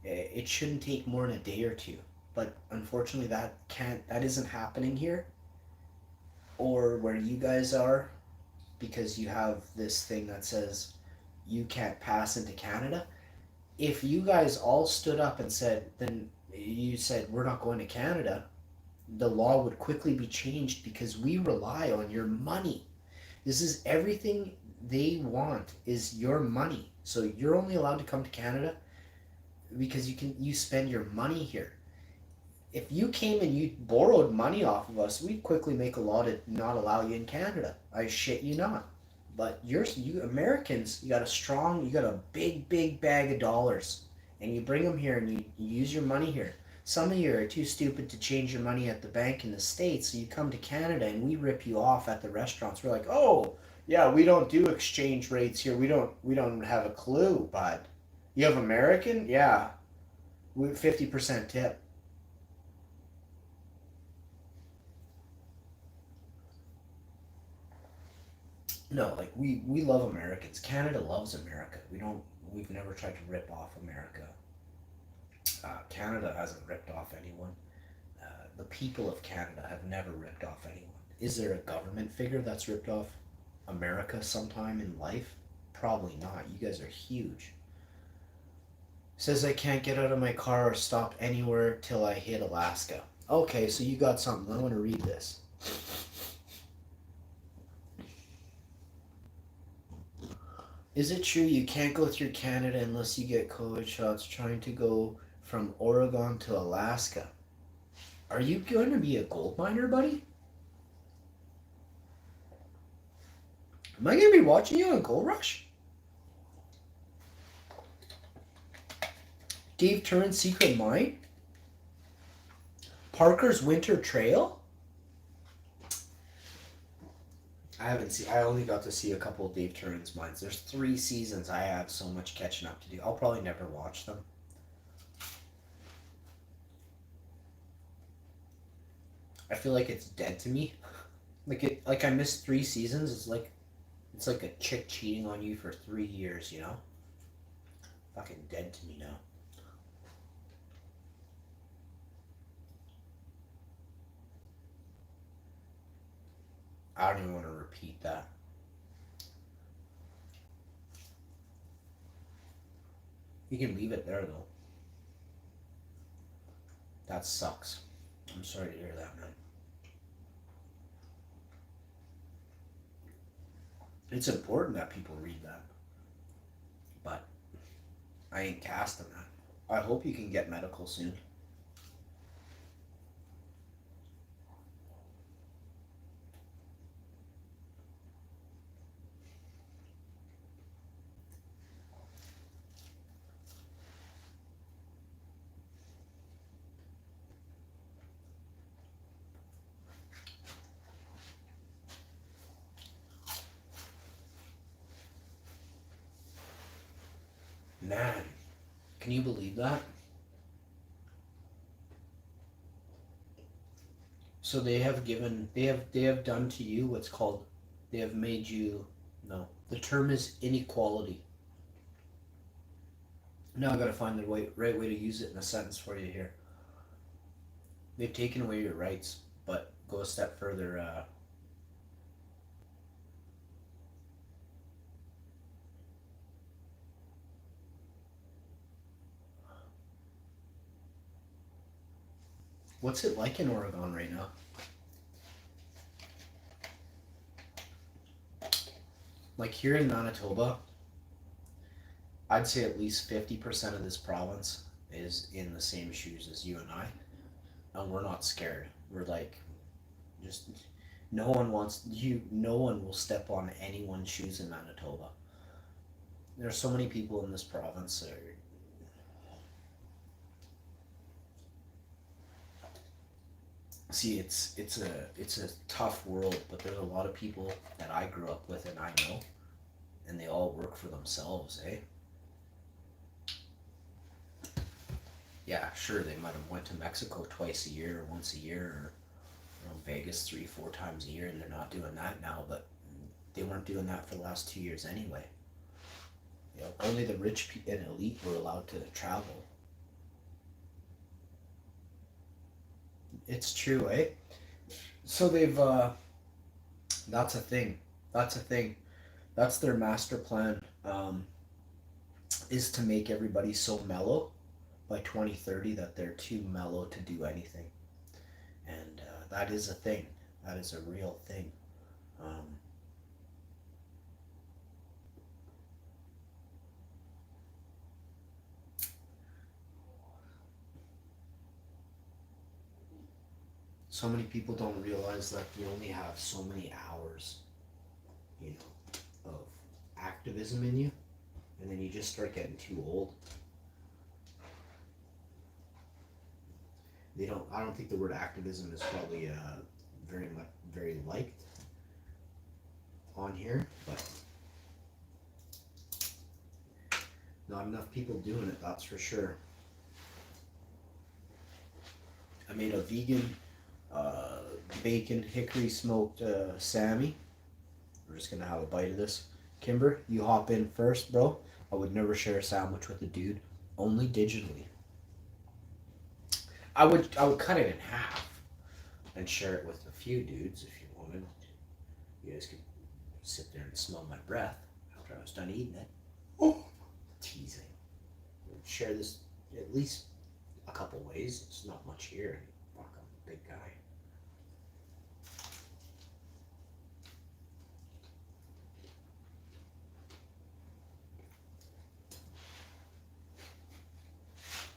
it shouldn't take more than a day or two. But unfortunately that isn't happening here or where you guys are, because you have this thing that says you can't pass into Canada. If you guys all stood up and said, then you said, we're not going to Canada, the law would quickly be changed, because we rely on your money. This is everything they want is your money. So you're only allowed to come to Canada because you spend your money here. If you came and you borrowed money off of us, we'd quickly make a law to not allow you in Canada. I shit you not. But you Americans, you got a big bag of dollars, and you bring them here and you use your money here. Some of you are too stupid to change your money at the bank in the States, so you come to Canada and we rip you off at the restaurants. We're like, oh, yeah, we don't do exchange rates here. We don't have a clue, bud. You have American? Yeah. 50% tip. No, like we love Americans. Canada loves America. We've never tried to rip off America. Canada hasn't ripped off anyone. The people of Canada have never ripped off anyone. Is there a government figure that's ripped off America sometime in life? Probably not. You guys are huge. Says I can't get out of my car or stop anywhere till I hit Alaska. Okay, so you got something. I want to read this. Is it true you can't go through Canada unless you get COVID shots trying to go from Oregon to Alaska? Are you going to be a gold miner, buddy? Am I going to be watching you on Gold Rush? Dave Turin's Secret Mine? Parker's Winter Trail? I only got to see a couple of Dave Turin's mines. There's 3 seasons. I have so much catching up to do. I'll probably never watch them. I feel like it's dead to me. Like I missed 3 seasons. It's like a chick cheating on you for 3 years, you know? Fucking dead to me now. I don't even want to repeat that. You can leave it there though. That sucks. I'm sorry to hear that, man. It's important that people read that. But I ain't casting that. I hope you can get medical soon. Man, can you believe that? So they have done to you what's called, they have made you, no, the term is inequality. Now I gotta find the right way to use it in a sentence for you here. They've taken away your rights, but go a step further. What's it like in Oregon right now? Like here in Manitoba, I'd say at least 50% of this province is in the same shoes as you and I. And we're not scared. We're like, just no one will step on anyone's shoes in Manitoba. There's so many people in this province that are, see, it's a tough world, but there's a lot of people that I grew up with and I know, and they all work for themselves, eh? Yeah, sure, they might have went to Mexico twice a year or once a year, or Vegas 3-4 times a year, and they're not doing that now, but they weren't doing that for the last 2 years anyway. You know, only the rich and elite were allowed to travel. It's true, eh? So they've that's a thing. That's a thing. That's their master plan. Is to make everybody so mellow by 2030 that they're too mellow to do anything, and that is a thing. That is a real thing. Um, so many people don't realize that you only have so many hours, you know, of activism in you, and then you just start getting too old. I don't think the word activism is probably very liked on here, but not enough people doing it, that's for sure. I made a vegan bacon hickory smoked Sammy. We're just gonna have a bite of this. Kimber, you hop in first, bro. I would never share a sandwich with a dude, only digitally. I would cut it in half and share it with a few dudes if you wanted. You guys could sit there and smell my breath after I was done eating it. Oh, teasing. share this at least a couple ways. It's not much here. Fuck, I'm a big guy.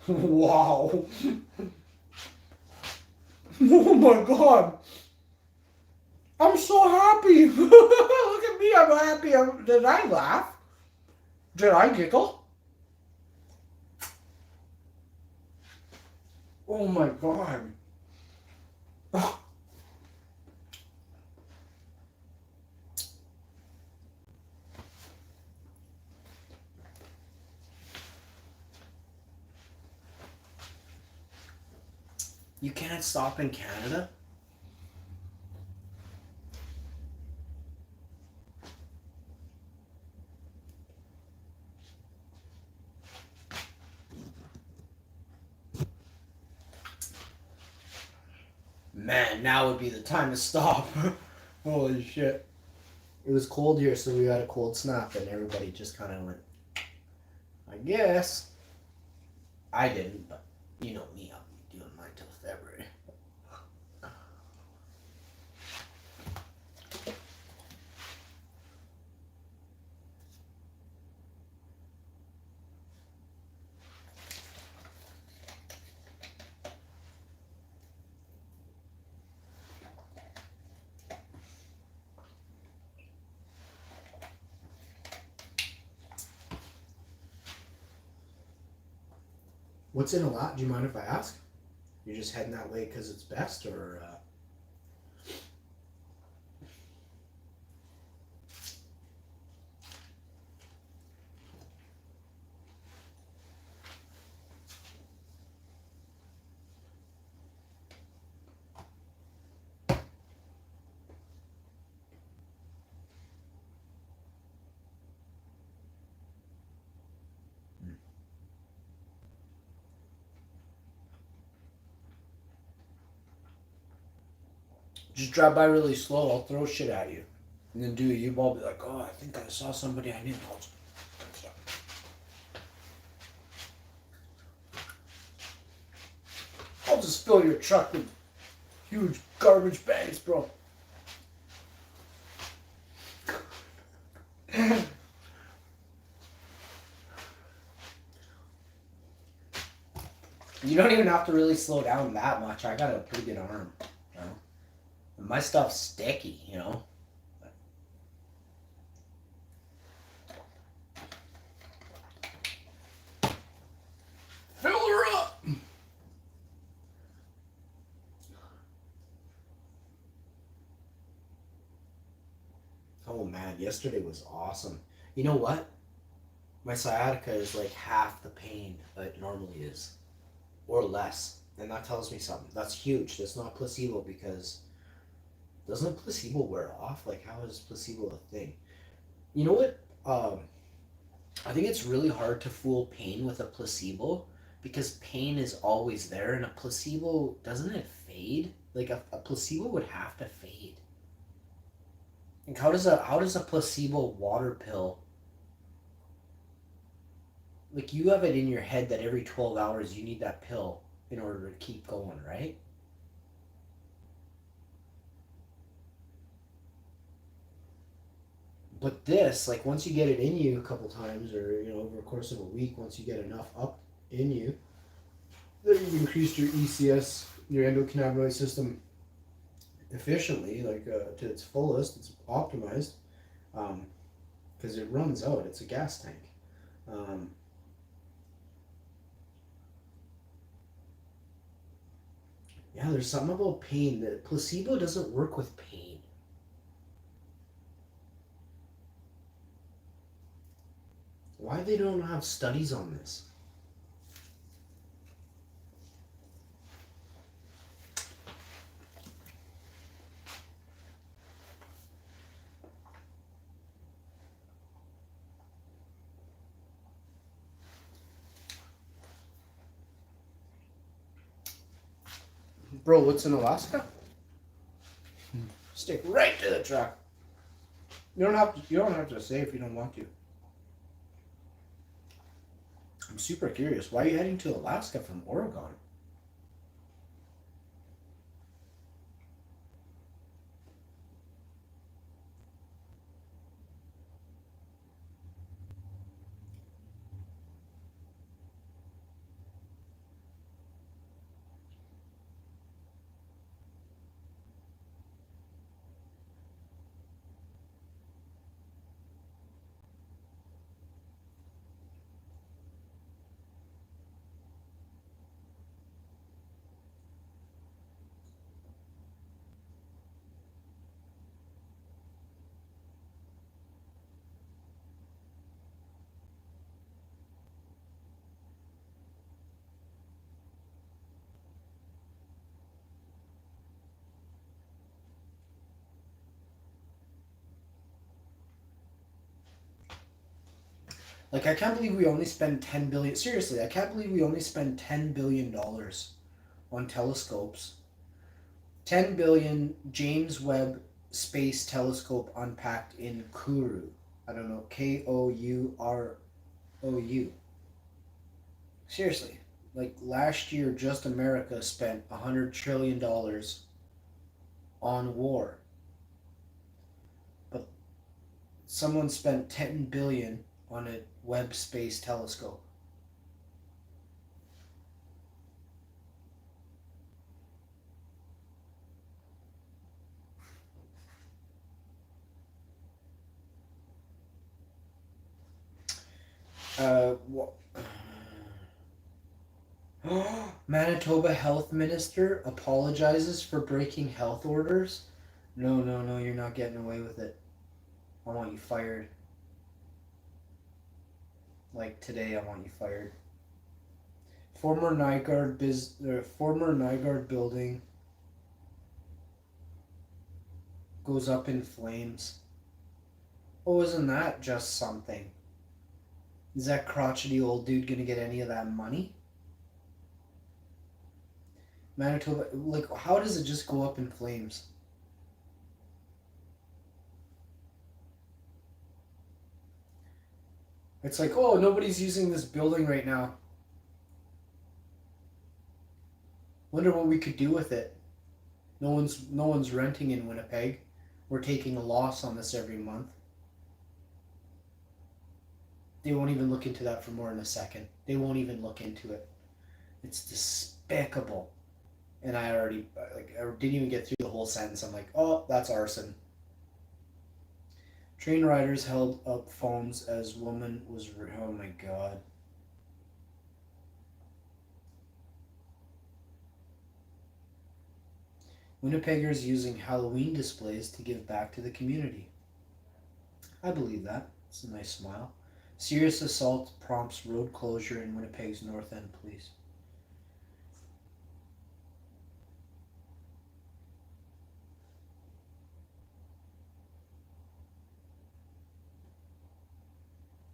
Wow. Oh my god. I'm so happy. Look at me. I'm happy. Did I laugh? Did I giggle? Oh my god. You can't stop in Canada? Man, now would be the time to stop. Holy shit. It was cold here, so we had a cold snap, and everybody just kind of went, I guess. I didn't, but you know me, I'll be doing mine till February. What's in a lot? Do you mind if I ask? You're just heading that way because it's best, or? Just drive by really slow, I'll throw shit at you. And then do a U-ball, be like, oh, I think I saw somebody I knew. I'll just fill your truck with huge garbage bags, bro. You don't even have to really slow down that much. I got a pretty good arm, you know? And my stuff's sticky, you know? Fill her up! Oh man, yesterday was awesome. You know what? My sciatica is like half the pain it normally is. Or less. And that tells me something. That's huge. That's not placebo, because doesn't placebo wear off? Like, how is placebo a thing? You know what? I think it's really hard to fool pain with a placebo, because pain is always there, and a placebo, doesn't it fade? Like a placebo would have to fade. Like how does a placebo water pill, like, you have it in your head that every 12 hours you need that pill in order to keep going, right? But this, like, once you get it in you a couple times, or, you know, over the course of a week, once you get enough up in you, then you've increased your ECS, your endocannabinoid system, efficiently, like, to its fullest. It's optimized, because it runs out. It's a gas tank. Yeah, there's something about pain. That placebo doesn't work with pain. Why they don't have studies on this? Bro, what's in Alaska? Stick right to the truck. You don't have to say if you don't want to. I'm super curious. Why are you heading to Alaska from Oregon? Like, I can't believe we only spend 10 billion. Seriously, I can't believe we only spend $10 billion on telescopes. 10 billion James Webb Space Telescope unpacked in Kourou. I don't know, Kourou. Seriously, like last year, just America spent $100 trillion on war. But someone spent 10 billion on a Webb Space Telescope. What? Manitoba Health Minister apologizes for breaking health orders. No, you're not getting away with it. I want you fired. Like today, I want you fired. Former Nygaard building goes up in flames. Oh, isn't that just something? Is that crotchety old dude gonna get any of that money? Manitoba, like, how does it just go up in flames? It's like, oh, nobody's using this building right now. Wonder what we could do with it. No one's renting in Winnipeg. We're taking a loss on this every month. They won't even look into that for more than a second. They won't even look into it. It's despicable. And I didn't even get through the whole sentence. I'm like, oh, that's arson. Train riders held up phones as woman was... Oh my god. Winnipeggers using Halloween displays to give back to the community. I believe that. It's a nice smile. Serious assault prompts road closure in Winnipeg's North End Police.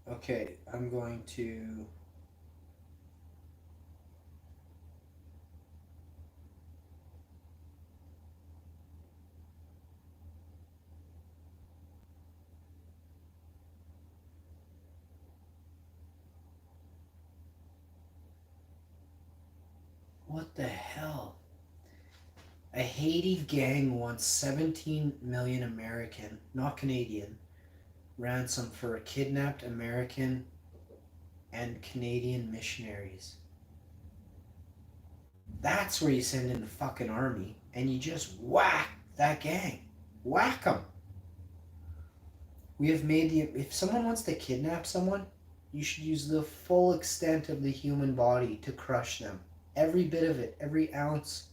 Okay, I'm going to... What the hell? A Haiti gang wants 17 million American, not Canadian, ransom for kidnapped American and Canadian missionaries. That's where you send in the fucking army and you just whack that gang. Whack them. We have made the... If someone wants to kidnap someone, you should use the full extent of the human body to crush them. Every bit of it, every ounce.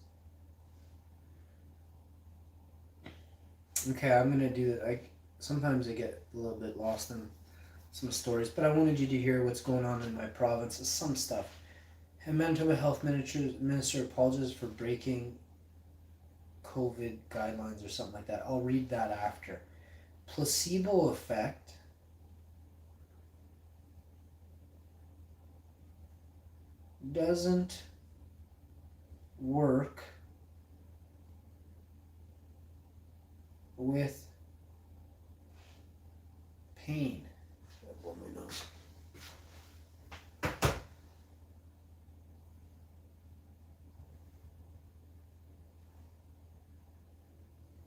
Okay, I'm gonna do it. Sometimes I get a little bit lost in some stories, but I wanted you to hear what's going on in my province. Some stuff. A Manitoba Health Minister apologizes for breaking COVID guidelines or something like that. I'll read that after. Placebo effect doesn't work with pain. Blow my nose.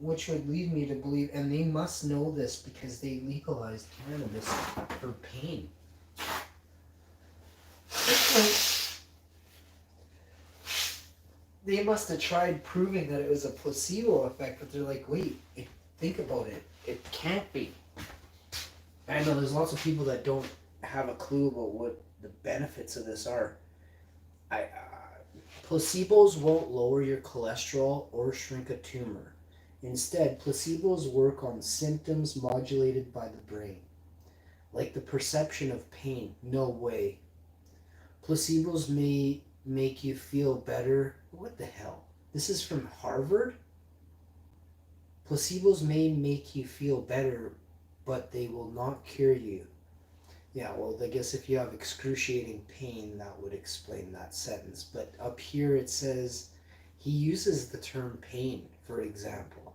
which would lead me to believe, and they must know this because they legalized cannabis for pain. They must have tried proving that it was a placebo effect, but they're like, wait, think about it. It can't be. I know there's lots of people that don't have a clue about what the benefits of this are. Placebos won't lower your cholesterol or shrink a tumor. Instead, placebos work on symptoms modulated by the brain, like the perception of pain. No way. Placebos may make you feel better. What the hell? This is from Harvard? Placebos may make you feel better, but they will not cure you. Yeah, well, I guess if you have excruciating pain, that would explain that sentence. But up here it says, he uses the term pain, for example.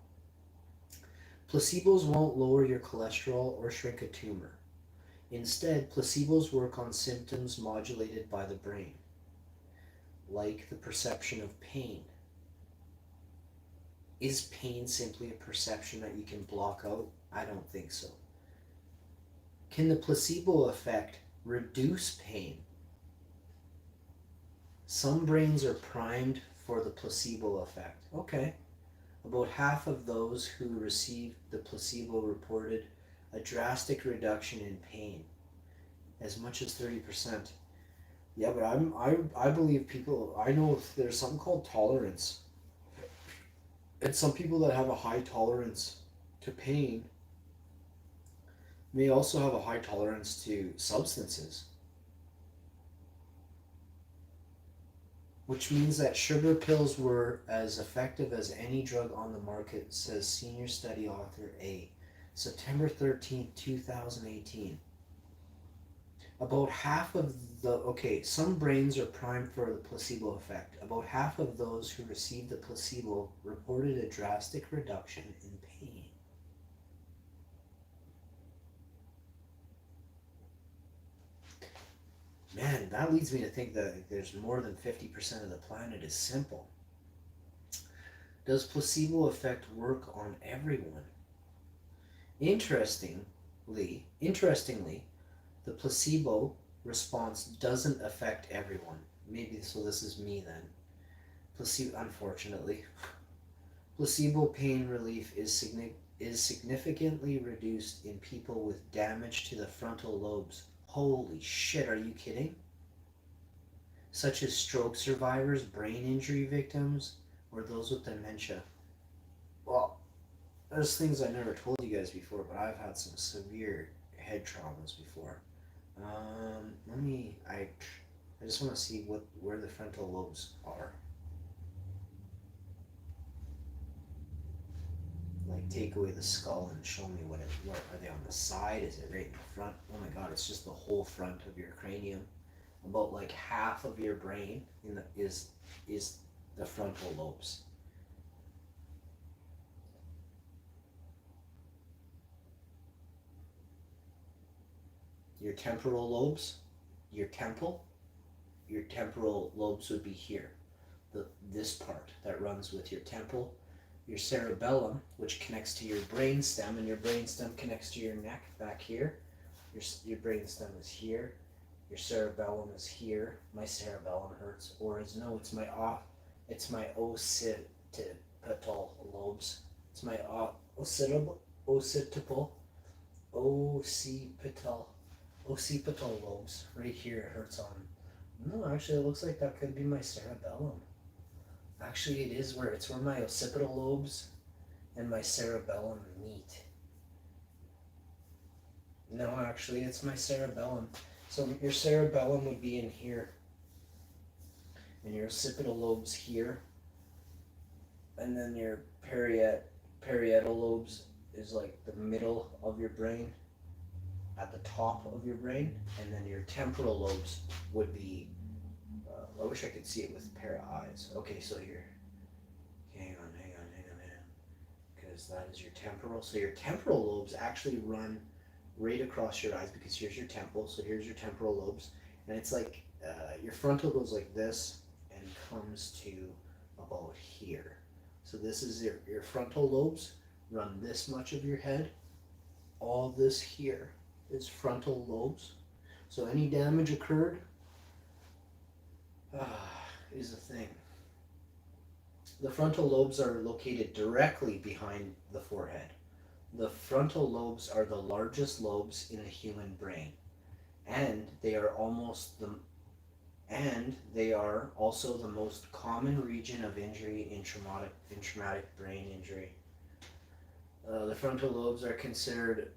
Placebos won't lower your cholesterol or shrink a tumor. Instead, placebos work on symptoms modulated by the brain, like the perception of pain. Is pain simply a perception that you can block out? I don't think so. Can the placebo effect reduce pain? Some brains are primed for the placebo effect. Okay. About half of those who received the placebo reported a drastic reduction in pain, as much as 30%. Yeah, but I believe people, I know there's something called tolerance. And some people that have a high tolerance to pain may also have a high tolerance to substances. Which means that sugar pills were as effective as any drug on the market, says senior study author A. September 13th, 2018. About half of some brains are primed for the placebo effect. About half of those who received the placebo reported a drastic reduction in pain. Man, that leads me to think that there's more than 50% of the planet is simple. Does placebo effect work on everyone? Interestingly, the placebo response doesn't affect everyone. Maybe so. This is me then. Unfortunately, placebo pain relief is significantly reduced in people with damage to the frontal lobes. Holy shit! Are you kidding? Such as stroke survivors, brain injury victims, or those with dementia. Well, there's things I never told you guys before, but I've had some severe head traumas before. I just want to see where the frontal lobes are. Like, take away the skull and show me what are they on the side? Is it right in the front? Oh my god, it's just the whole front of your cranium. About like half of your brain is the frontal lobes. Your temporal lobes, your temporal lobes would be here. This part that runs with your temple, your cerebellum, which connects to your brainstem, and your brainstem connects to your neck back here. Your brainstem is here. Your cerebellum is here. My cerebellum hurts, it's my occipital lobes. It's my occipital lobes right here. It hurts on. No, actually, it looks like that could be my cerebellum. Actually, it's where my occipital lobes and my cerebellum meet. No, actually, it's my cerebellum. So your cerebellum would be in here, and your occipital lobes here, and then your parietal lobes is like the middle of your brain, at the top of your brain, and then your temporal lobes would be, I wish I could see it with a pair of eyes. Okay, so here, hang on, because that is your temporal. So your temporal lobes actually run right across your eyes, because here's your temple, so here's your temporal lobes, and it's like your frontal goes like this and comes to about here. So this is your frontal lobes, run this much of your head. All this here is frontal lobes. So any damage occurred is a thing. The frontal lobes are located directly behind the forehead. The frontal lobes are the largest lobes in a human brain, and they are also the most common region of injury in traumatic brain injury. The frontal lobes are considered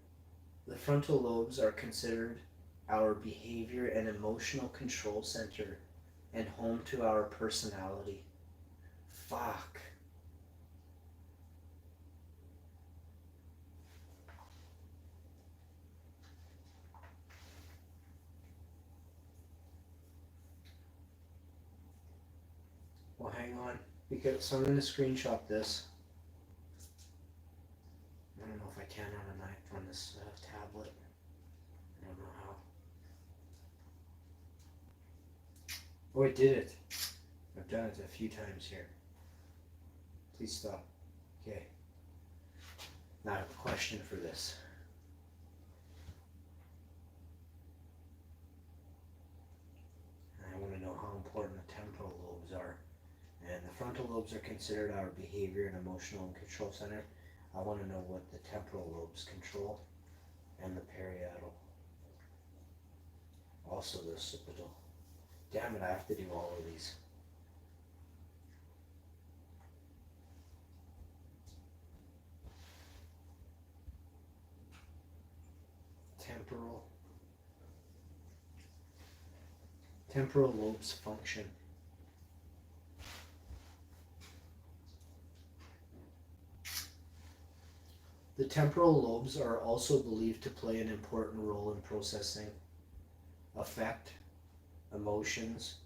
our behavior and emotional control center and home to our personality. Fuck. Well, hang on, because I'm going to screenshot this. I don't know if I can on this tablet. I don't know how. Oh, I did it. I've done it a few times here. Please stop. Okay. Now I have a question for this. I want to know how important the temporal lobes are. And the frontal lobes are considered our behavior and emotional and control center. I want to know what the temporal lobes control, and the parietal. Also the occipital. Damn it, I have to do all of these. Temporal lobes function. The temporal lobes are also believed to play an important role in processing affect, emotions,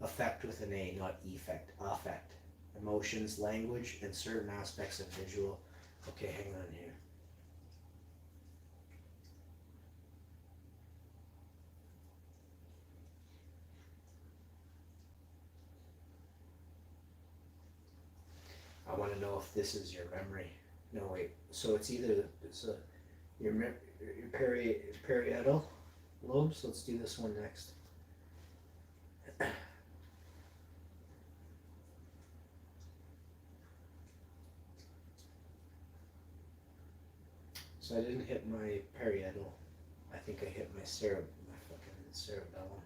affect with an A, not effect, affect, emotions, language, and certain aspects of visual. Okay, hang on here. I want to know if this is your memory. No, wait. So it's either your parietal lobes. Let's do this one next. So I didn't hit my parietal. I think I hit my fucking cerebellum.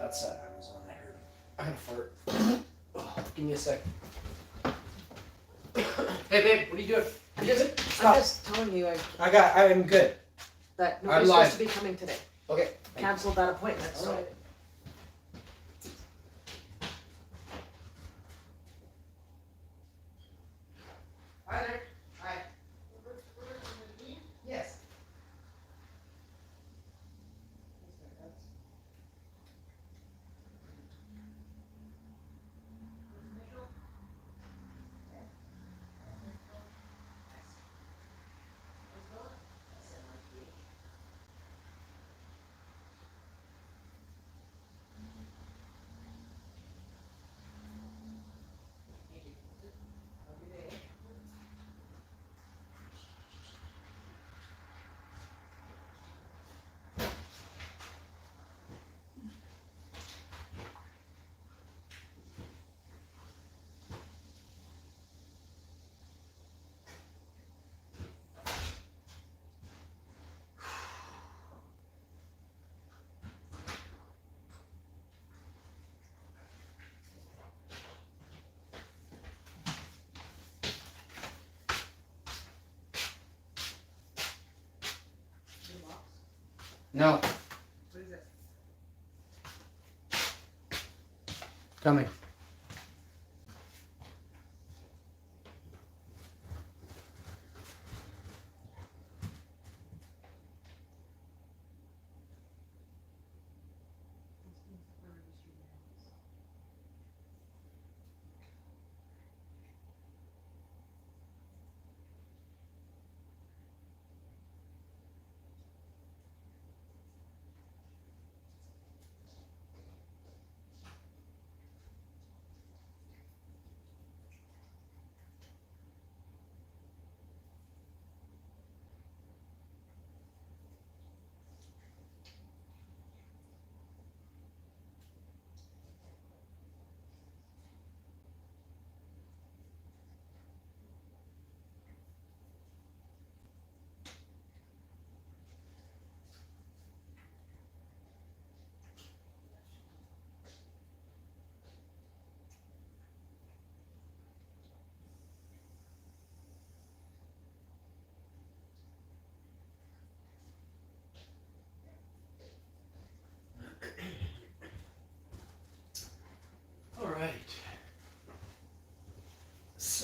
That's Amazon. I had a fart. Oh, give me a sec. Hey babe, what are you doing? I'm just telling you I'm good. that nobody's supposed to be coming today. Okay. Canceled that appointment, so. Alright. Hi there. Hi. Yes. No. What is it? Coming.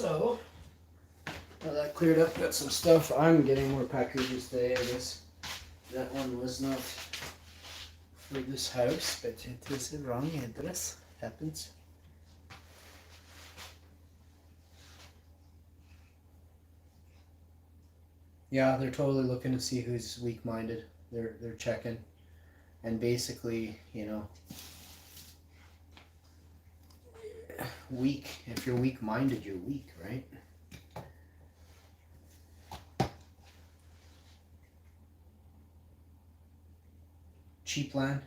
So, now that cleared up, got some stuff. I'm getting more packages today, I guess. That one was not for this house, but it is the wrong address. Happens. Yeah, they're totally looking to see who's weak-minded. They're checking, and basically, you know, weak. If you're weak-minded, you're weak, right? Cheap land.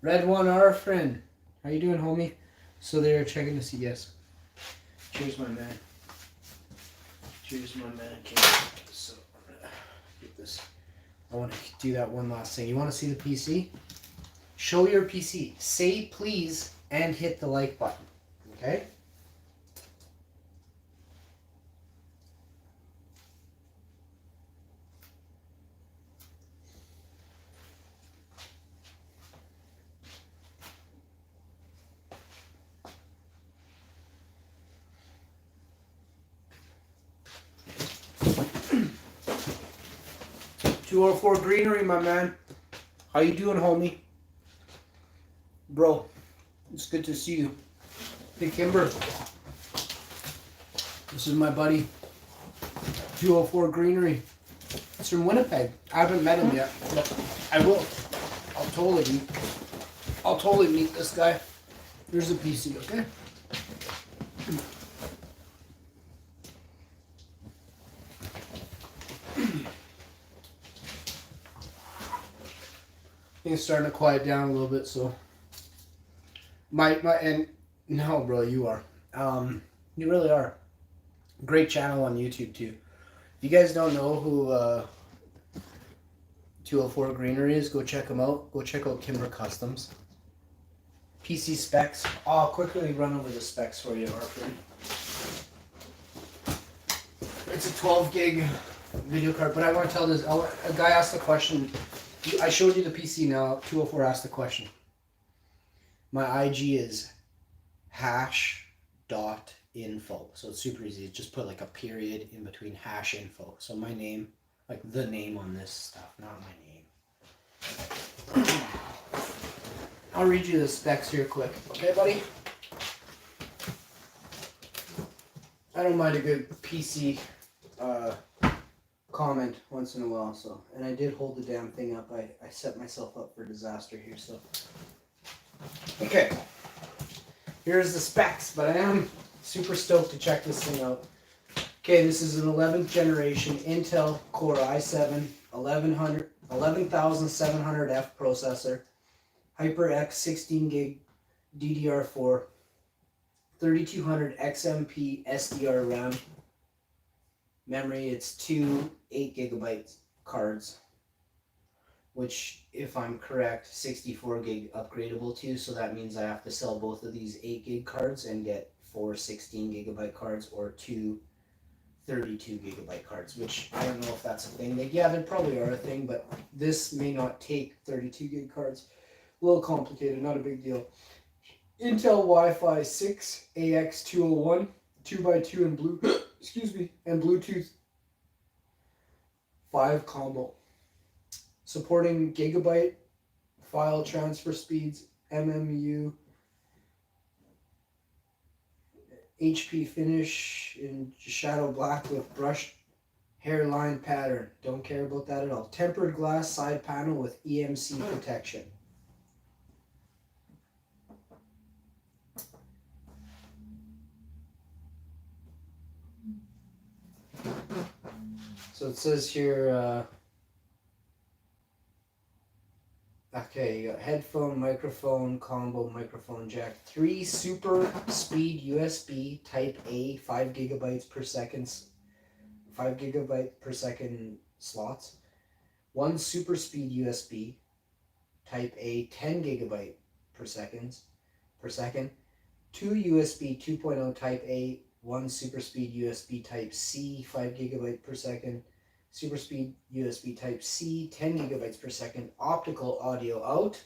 Red one, our friend. How you doing, homie? So they're checking to see. Yes. Cheers, my man. Cheers, my man. Okay. So I'm gonna get this. I want to do that one last thing. You want to see the PC? Show your PC. Say please and hit the like button. Okay? $204 Greenery, my man. How you doing, homie? Bro, it's good to see you. Hey, Kimber. This is my buddy. 204 Greenery. It's from Winnipeg. I haven't met him yet, but I will. I'll totally meet this guy. Here's a PC, okay? Things starting to quiet down a little bit, so and no, bro, you are. You really are. Great channel on YouTube too. If you guys don't know who 204 Greenery is, go check them out. Go check out Kimber Customs. PC specs. I'll quickly run over the specs for you, Arthur. It's a 12 gig video card, but I want to tell this. A guy asked the question. I showed you the PC now. 204 asked the question. My IG is #.info. So it's super easy. Just put like a period in between #info. So my name, like the name on this stuff, not my name. I'll read you the specs here quick. Okay, buddy? I don't mind a good PC comment once in a while, so. And I did hold the damn thing up. I set myself up for disaster here, so. Okay. Here's the specs, but I am super stoked to check this thing out. Okay, this is an 11th generation Intel Core i7 11700F processor, HyperX 16 gig DDR4, 3200 XMP SDR RAM. Memory, it's two 8 gigabyte cards, which, if I'm correct, 64 gig upgradable to, so that means I have to sell both of these 8 gig cards and get 4 16 gigabyte cards or 2 32 gigabyte cards, which I don't know if that's a thing. Yeah, there probably are a thing, but this may not take 32 gig cards. A little complicated, not a big deal. Intel Wi-Fi 6 AX201, 2x2 and blue, excuse me, and Bluetooth 5 combo. Supporting gigabyte file transfer speeds, MMU, HP finish in shadow black with brushed hairline pattern. Don't care about that at all. Tempered glass side panel with EMC protection. So it says here, okay, you got headphone, microphone, combo, microphone jack, 3 super speed USB Type A 5 gigabytes per second, 5 gigabyte per second slots, 1 super speed USB Type A 10 gigabyte per second, 2 USB 2.0 Type A, 1 super speed USB Type C 5 gigabyte per second, super speed USB Type C, 10 gigabytes per second, optical audio out,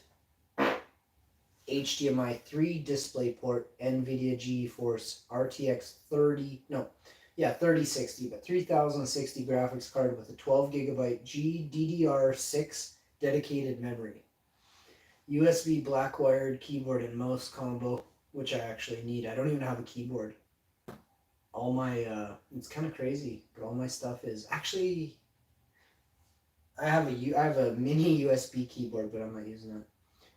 HDMI 3 DisplayPort, NVIDIA GeForce RTX 3060, but 3060 graphics card with a 12 gigabyte GDDR6 dedicated memory. USB black wired keyboard and mouse combo, which I actually need. I don't even have a keyboard. All my, it's kind of crazy, but all my stuff is actually, I have a mini USB keyboard, but I'm not using it.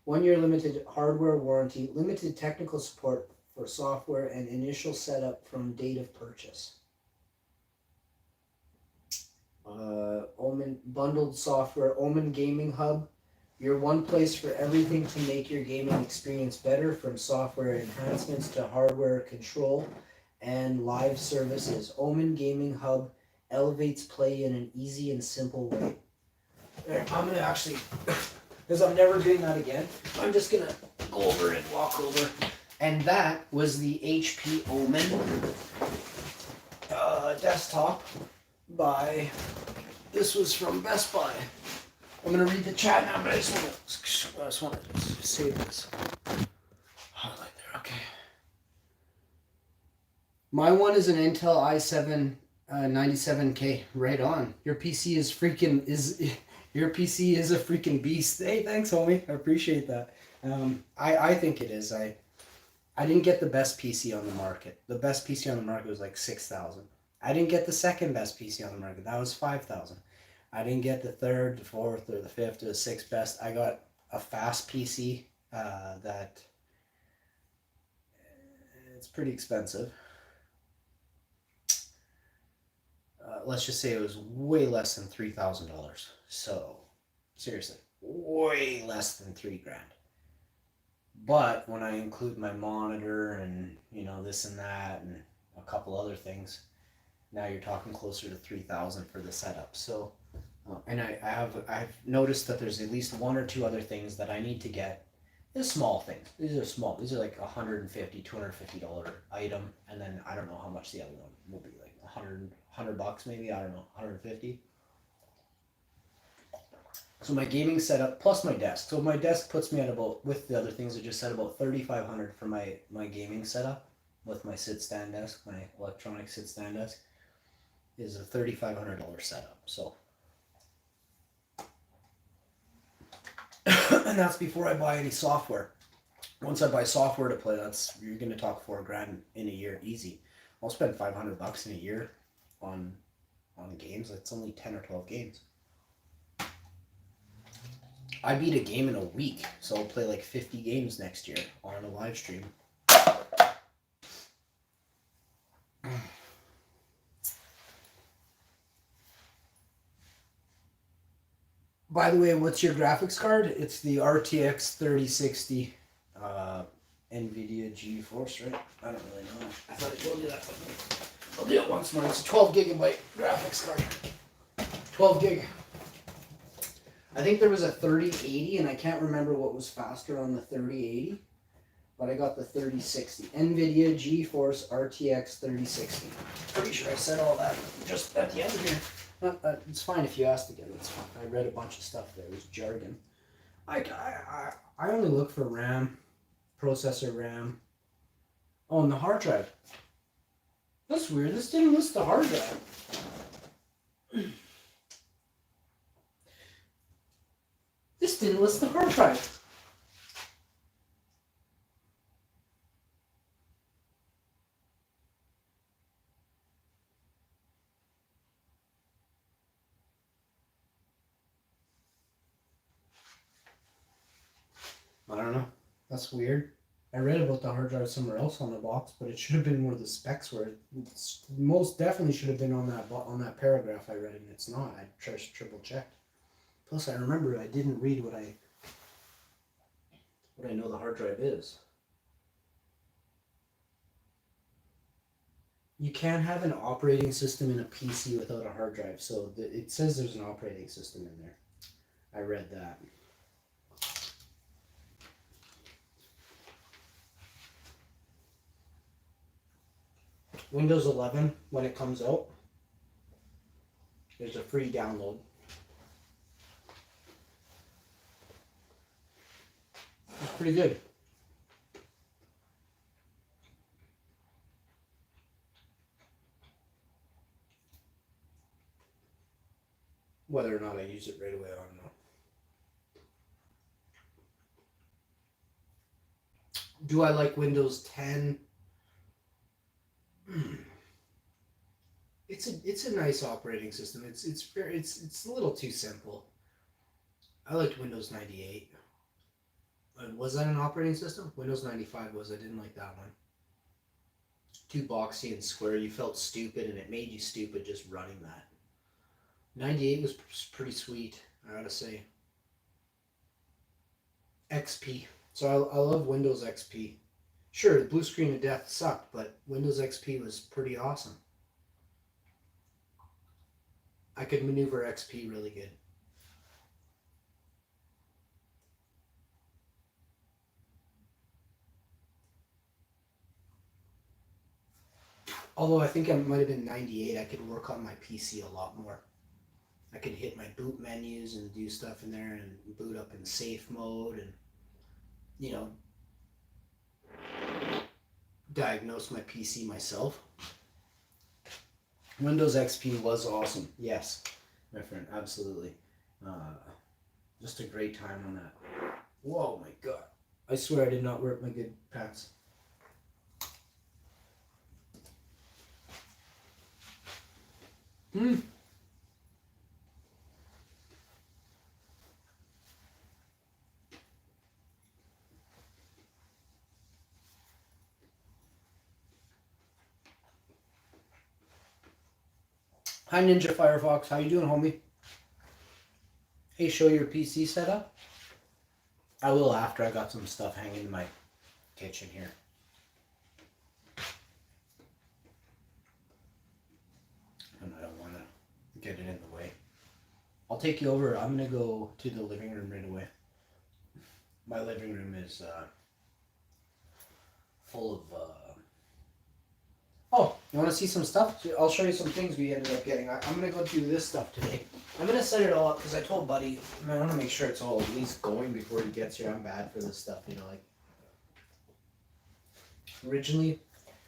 1 year limited hardware warranty, limited technical support for software, and initial setup from date of purchase. Omen bundled software, Omen Gaming Hub, your one place for everything to make your gaming experience better, from software enhancements to hardware control and live services. Omen Gaming Hub elevates play in an easy and simple way. There, I'm gonna actually, because I'm never doing that again, I'm just gonna go over and walk over. And that was the HP Omen desktop this was from Best Buy. I'm gonna read the chat now, but I just want to save this. Highlight there, okay. My one is an Intel i7 97K. Right on. Your PC is a freaking beast. Hey, thanks, homie. I appreciate that. I think it is. I didn't get the best PC on the market. The best PC on the market was like 6,000. I didn't get the second best PC on the market. That was 5,000. I didn't get the third, the fourth, or the fifth, or the sixth best. I got a fast PC that it's pretty expensive. Let's just say it was way less than $3,000. So, seriously, way less than $3,000. But when I include my monitor and, you know, this and that and a couple other things, now you're talking closer to $3,000 for the setup. So, and I've noticed that there's at least one or two other things that I need to get. They're small things. These are small. These are like $150, $250 item, and then I don't know how much the other one will be, like $100 maybe. I don't know, 150. So my gaming setup plus my desk. So my desk puts me at about, with the other things I just said, about $3,500 for my gaming setup with my sit-stand desk, my electronic sit-stand desk, is a $3,500 setup. So, and that's before I buy any software. Once I buy software to play, you're gonna talk $4,000 in a year, easy. I'll spend $500 in a year on games. It's only 10 or 12 games. I beat a game in a week, so I'll play like 50 games next year on a live stream. By the way, what's your graphics card? It's the RTX 3060 NVIDIA GeForce, right? I don't really know. I thought I told you that. I'll do it once more. It's a 12 gigabyte graphics card. 12 gig. I think there was a 3080, and I can't remember what was faster on the 3080, but I got the 3060. NVIDIA GeForce RTX 3060. Pretty sure I said all that just at the end of here. It's fine if you asked again. It's fine. I read a bunch of stuff there. It was jargon. I only look for RAM, processor RAM. Oh, and the hard drive. That's weird. This didn't list the hard drive. This didn't list the hard drive. I don't know. That's weird. I read about the hard drive somewhere else on the box, but it should have been where the specs were. It's most definitely should have been on that paragraph I read, and it's not. I triple checked. Plus, I remember I didn't read what I know the hard drive is. You can't have an operating system in a PC without a hard drive. So it says there's an operating system in there. I read that. Windows 11, when it comes out, There's a free download. It's pretty good. Whether or not I use it right away, I don't know. Do I like Windows 10? It's a nice operating system. It's a little too simple. I liked Windows 98. Was that an operating system? Windows 95 was. I didn't like that one. Too boxy and square. You felt stupid, and it made you stupid just running that. 98 was pretty sweet, I gotta say. XP. So I love Windows XP. Sure, the blue screen of death sucked, but Windows XP was pretty awesome. I could maneuver XP really good. Although I think it might have been 98, I could work on my PC a lot more. I could hit my boot menus and do stuff in there and boot up in safe mode and, you know, diagnose my PC myself. Windows XP was awesome. Yes, my friend, absolutely. Just a great time on that. Whoa, my God. I swear I did not wear my good pants. Hi Ninja Firefox, how you doing, homie? Hey, show your PC setup. I will after I got some stuff hanging in my kitchen here. And I don't want to get it in the way. I'll take you over. I'm going to go to the living room right away. My living room is full of... Oh, you want to see some stuff? I'll show you some things we ended up getting. I'm going to go do this stuff today. I'm going to set it all up because I told Buddy, I want to make sure it's all at least going before he gets here. I'm bad for this stuff, you know, like... Originally,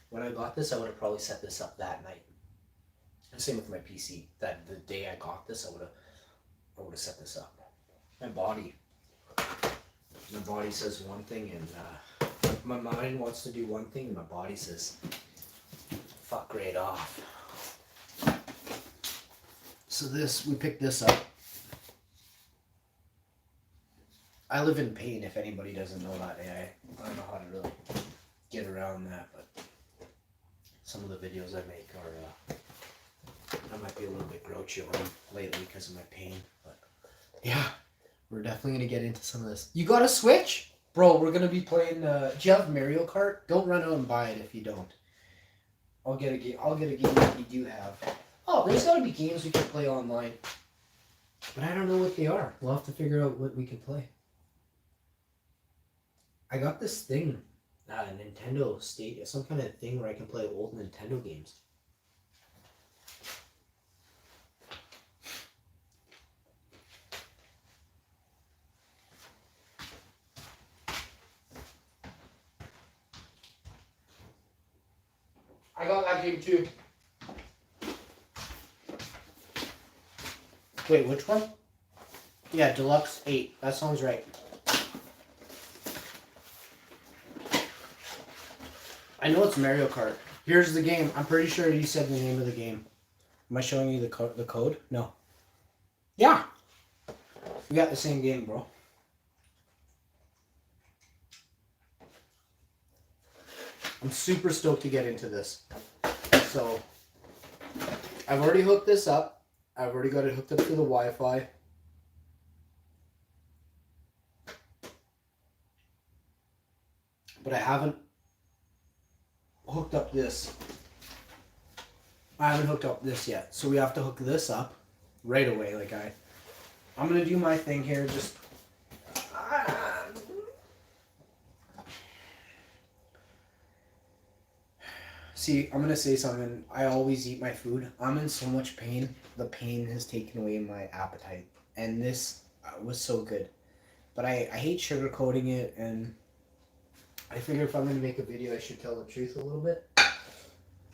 when I got this, I would have probably set this up that night. Same with my PC. That the day I got this, I would have set this up. My body says one thing, and my mind wants to do one thing, and my body says, "Fuck right off." So we picked this up. I live in pain. If anybody doesn't know that, I don't know how to really get around that, but some of the videos I make are. I might be a little bit grouchy on them lately because of my pain, but yeah, we're definitely going to get into some of this. You got a Switch? Bro, we're going to be playing, do you have Mario Kart? Don't run out and buy it if you don't. I'll get a game that you do have. Oh, there's got to be games we can play online. But I don't know what they are. We'll have to figure out what we can play. I got this thing, Nintendo Stadia, some kind of thing where I can play old Nintendo games. I got that game too. Wait, which one? Yeah, Deluxe 8. That sounds right. I know it's Mario Kart. Here's the game. I'm pretty sure you said the name of the game. Am I showing you the code? No. Yeah. We got the same game, bro. I'm super stoked to get into this. So, I've already hooked this up. I've already got it hooked up to the Wi-Fi. But I haven't hooked up this. I haven't hooked up this yet. So we have to hook this up right away. Like I'm going to do my thing here. Just... See, I'm gonna say something. I always eat my food. I'm in so much pain. The pain has taken away my appetite. And this was so good. But I hate sugarcoating it, and I figure if I'm gonna make a video, I should tell the truth a little bit.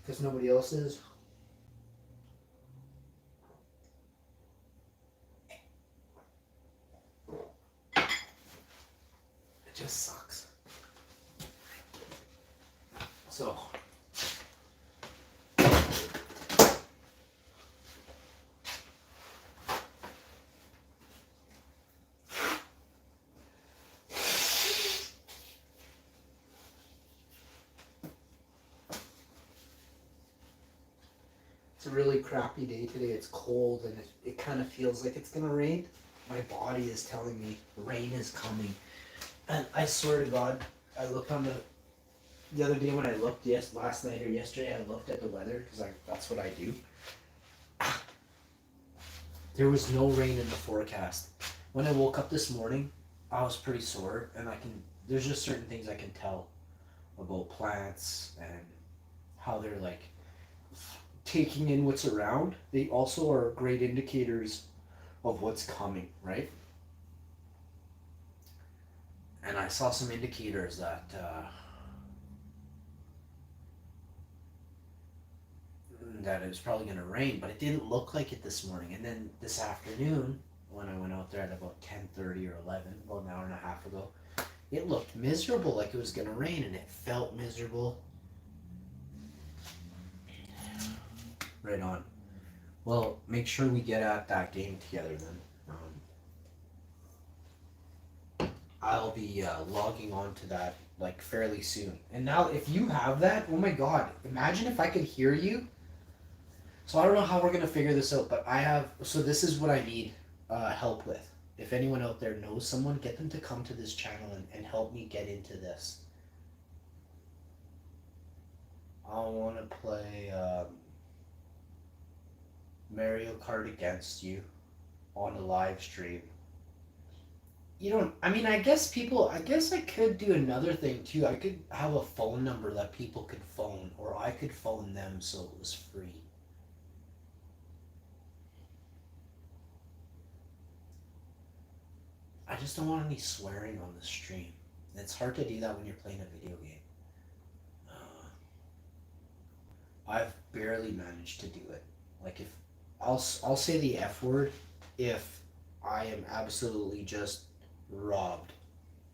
Because nobody else is. It just sucks. So. It's a really crappy day today. It's cold and it kind of feels like it's gonna rain. My body is telling me rain is coming. And I swear to God, I looked on the other day when I looked, last night or yesterday, I looked at the weather because that's what I do. There was no rain in the forecast. When I woke up this morning, I was pretty sore, and there's just certain things I can tell about plants and how they're like taking in what's around. They also are great indicators of what's coming, right? And I saw some indicators that that it was probably going to rain, but it didn't look like it this morning. And then this afternoon, when I went out there at about 10:30 or 11, about an hour and a half ago, it looked miserable, like it was going to rain, and it felt miserable. Right on. Well, make sure we get at that game together then. I'll be logging on to that like fairly soon. And now if you have that, oh my God, imagine if I could hear you. So I don't know how we're going to figure this out, but so this is what I need help with. If anyone out there knows someone, get them to come to this channel and help me get into this. I want to play Mario Kart against you on a live stream. I guess I could do another thing too. I could have a phone number that people could phone, or I could phone them so it was free. I just don't want any swearing on the stream. And it's hard to do that when you're playing a video game. I've barely managed to do it. Like if I'll say the F word if I am absolutely just robbed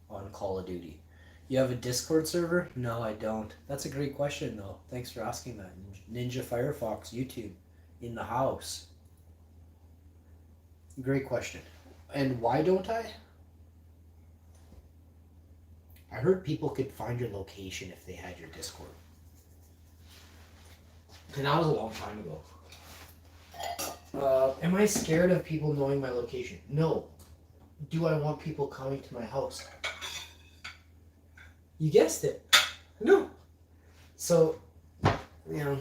on Call of Duty. You have a Discord server? No, I don't. That's a great question though. Thanks for asking that. Ninja Firefox YouTube in the house. Great question. And why don't I? I heard people could find your location if they had your Discord. And that was a long time ago. Am I scared of people knowing my location? No. Do I want people coming to my house? You guessed it. No. So, and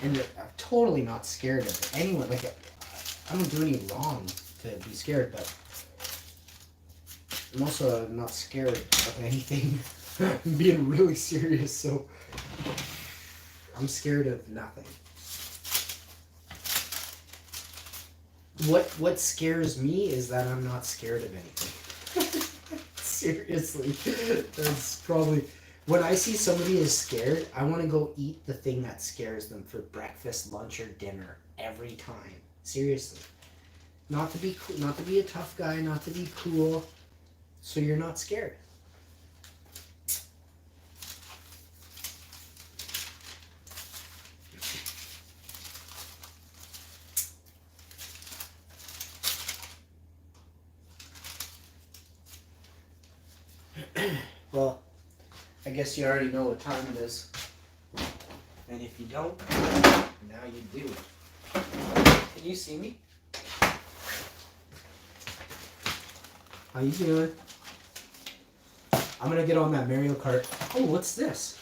I'm totally not scared of anyone. Like, I don't do any wrong to be scared, but I'm also not scared of anything. I'm being really serious, so I'm scared of nothing. What scares me is that I'm not scared of anything. Seriously. That's probably... When I see somebody is scared, I want to go eat the thing that scares them for breakfast, lunch, or dinner every time. Seriously. Not to be a tough guy, not to be cool, so you're not scared. Well, I guess you already know what time it is. And if you don't, now you do. Can you see me? How you doing? I'm gonna get on that Mario Kart. Oh, what's this?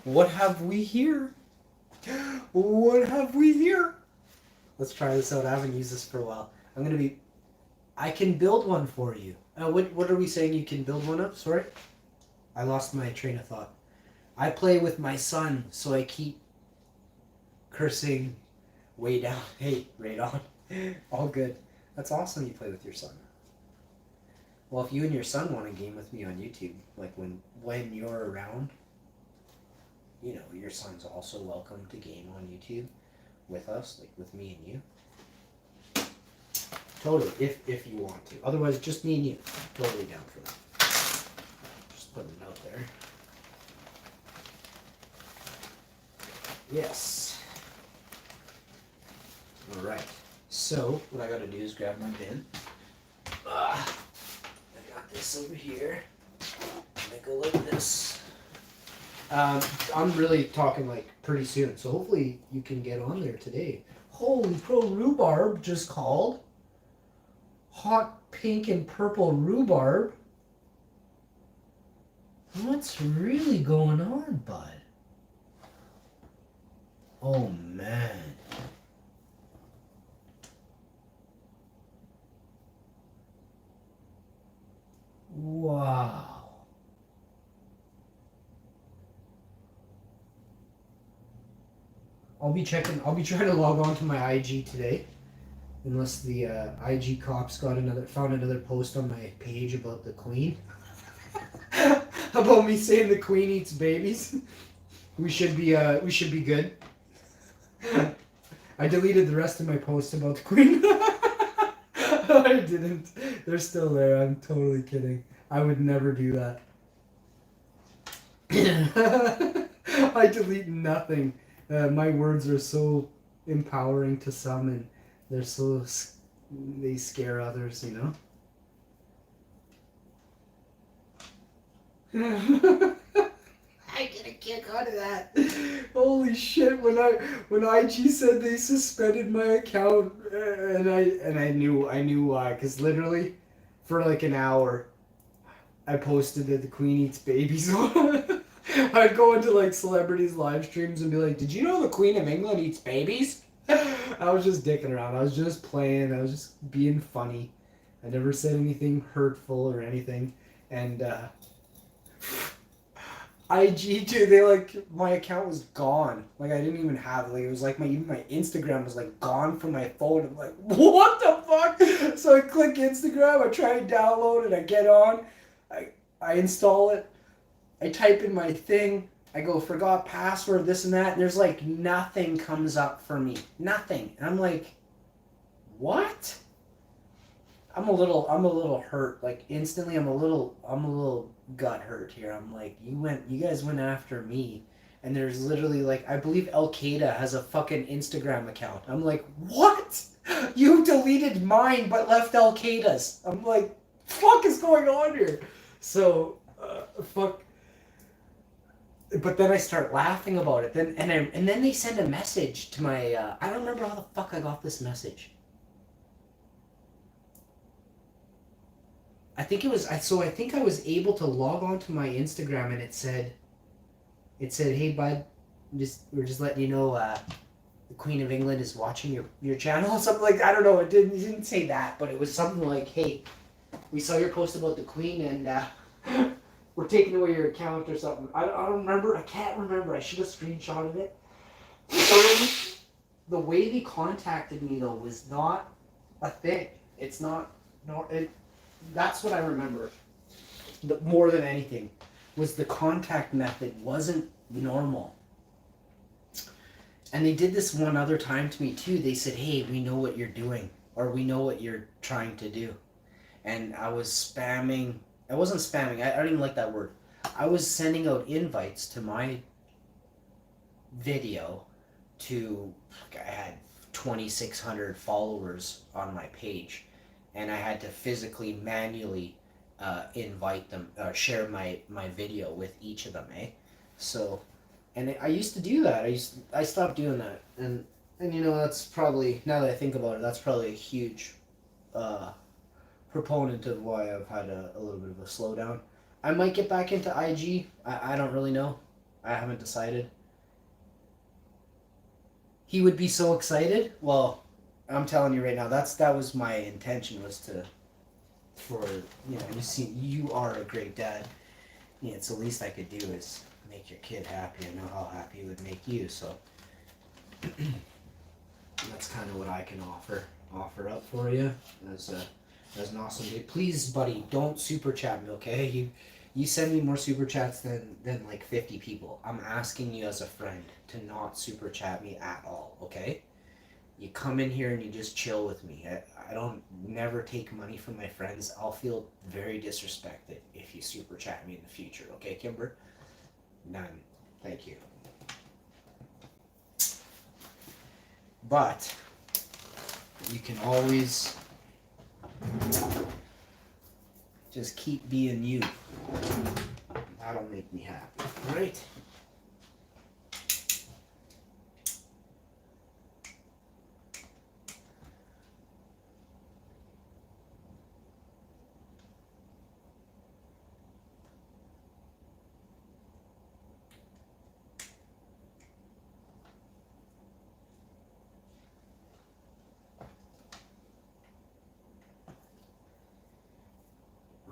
What have we here? What have we here? Let's try this out. I haven't used this for a while. I can build one for you. What are we saying? You can build one up? Sorry? I lost my train of thought. I play with my son, so I keep cursing way down. Hey, right on. All good. That's awesome you play with your son. Well, if you and your son want to game with me on YouTube, like when you're around, you know, your son's also welcome to game on YouTube with us, like with me and you. Totally, if you want to. Otherwise, just me and you. Totally down for that. Just putting it out there. Yes. Alright. So, what I gotta do is grab my bin. I got this over here. I go like this. I'm really talking like pretty soon, so hopefully you can get on there today. Holy crow, rhubarb just called. Hot pink and purple rhubarb. What's really going on, bud? Oh man. Wow. I'll be trying to log on to my IG today. Unless the IG cops found another post on my page about the Queen. About me saying the Queen eats babies. We should be good. I deleted the rest of my posts about the Queen. I didn't. They're still there. I'm totally kidding. I would never do that. I delete nothing. My words are so empowering to some, and they scare others, you know. I get a kick out of that. Holy shit! When IG said they suspended my account, and I knew why, because literally, for like an hour, I posted that the Queen eats babies. I'd go into like celebrities' live streams and be like, "Did you know the Queen of England eats babies?" I was just dicking around. I was just playing. I was just being funny. I never said anything hurtful or anything. And IG too. My account was gone. Like I didn't even have it. Like it was like even my Instagram was like gone from my phone. I'm like, what the fuck? So I click Instagram. I try to download it. I get on. I install it. I type in my thing. I go, forgot password, this and that. And there's like nothing comes up for me. Nothing. And I'm like, what? I'm a little hurt. Like instantly I'm a little gut hurt here. I'm like, you guys went after me. And there's literally like, I believe Al-Qaeda has a fucking Instagram account. I'm like, what? You deleted mine but left Al-Qaeda's. I'm like, fuck is going on here? So, fuck. But then I start laughing about it. And then they send a message to my. I don't remember how the fuck I got this message. I think I was able to log on to my Instagram and it said, "Hey bud, we're just letting you know the Queen of England is watching your channel." Something like, I don't know. It didn't say that, but it was something like, "Hey, we saw your post about the Queen and we're taking away your account," or something. I don't remember. I can't remember. I should have screenshotted it. The way they contacted me though was not a thing. It's not. No. That's what I remember. More than anything, was the contact method wasn't normal. And they did this one other time to me too. They said, "Hey, we know what you're doing, or we know what you're trying to do," and I was spamming. I wasn't spamming. I don't even like that word. I was sending out invites to my video to, I had 2,600 followers on my page, and I had to physically, manually invite them, share my video with each of them, eh? So, and I used to do that. I stopped doing that, and you know, that's probably, now that I think about it, that's probably a huge proponent of why I've had a little bit of a slowdown. I might get back into IG. I don't really know. I haven't decided. He would be so excited. Well, I'm telling you right now, that was my intention, was you know, you are a great dad. Yeah, it's the least I could do is make your kid happy. I know how happy it would make you, so that's kind of what I can offer up for you as an awesome day. Please, buddy, don't super chat me, okay? You send me more super chats than like 50 people. I'm asking you as a friend to not super chat me at all, okay? You come in here and you just chill with me. I don't never take money from my friends. I'll feel very disrespected if you super chat me in the future, okay, Kimber? None. Thank you. But you can always just keep being you. That'll make me happy, right?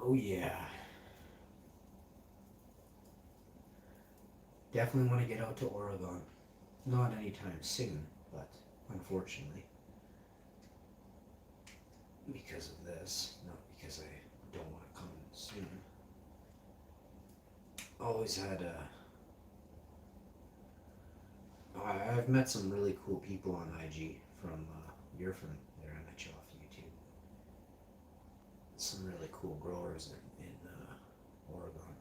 Oh yeah. Definitely want to get out to Oregon. Not anytime soon, but unfortunately. Because of this, not because I don't want to come soon. Always had I've met some really cool people on IG from, you're from there, I met you off YouTube. Some really cool growers in Oregon.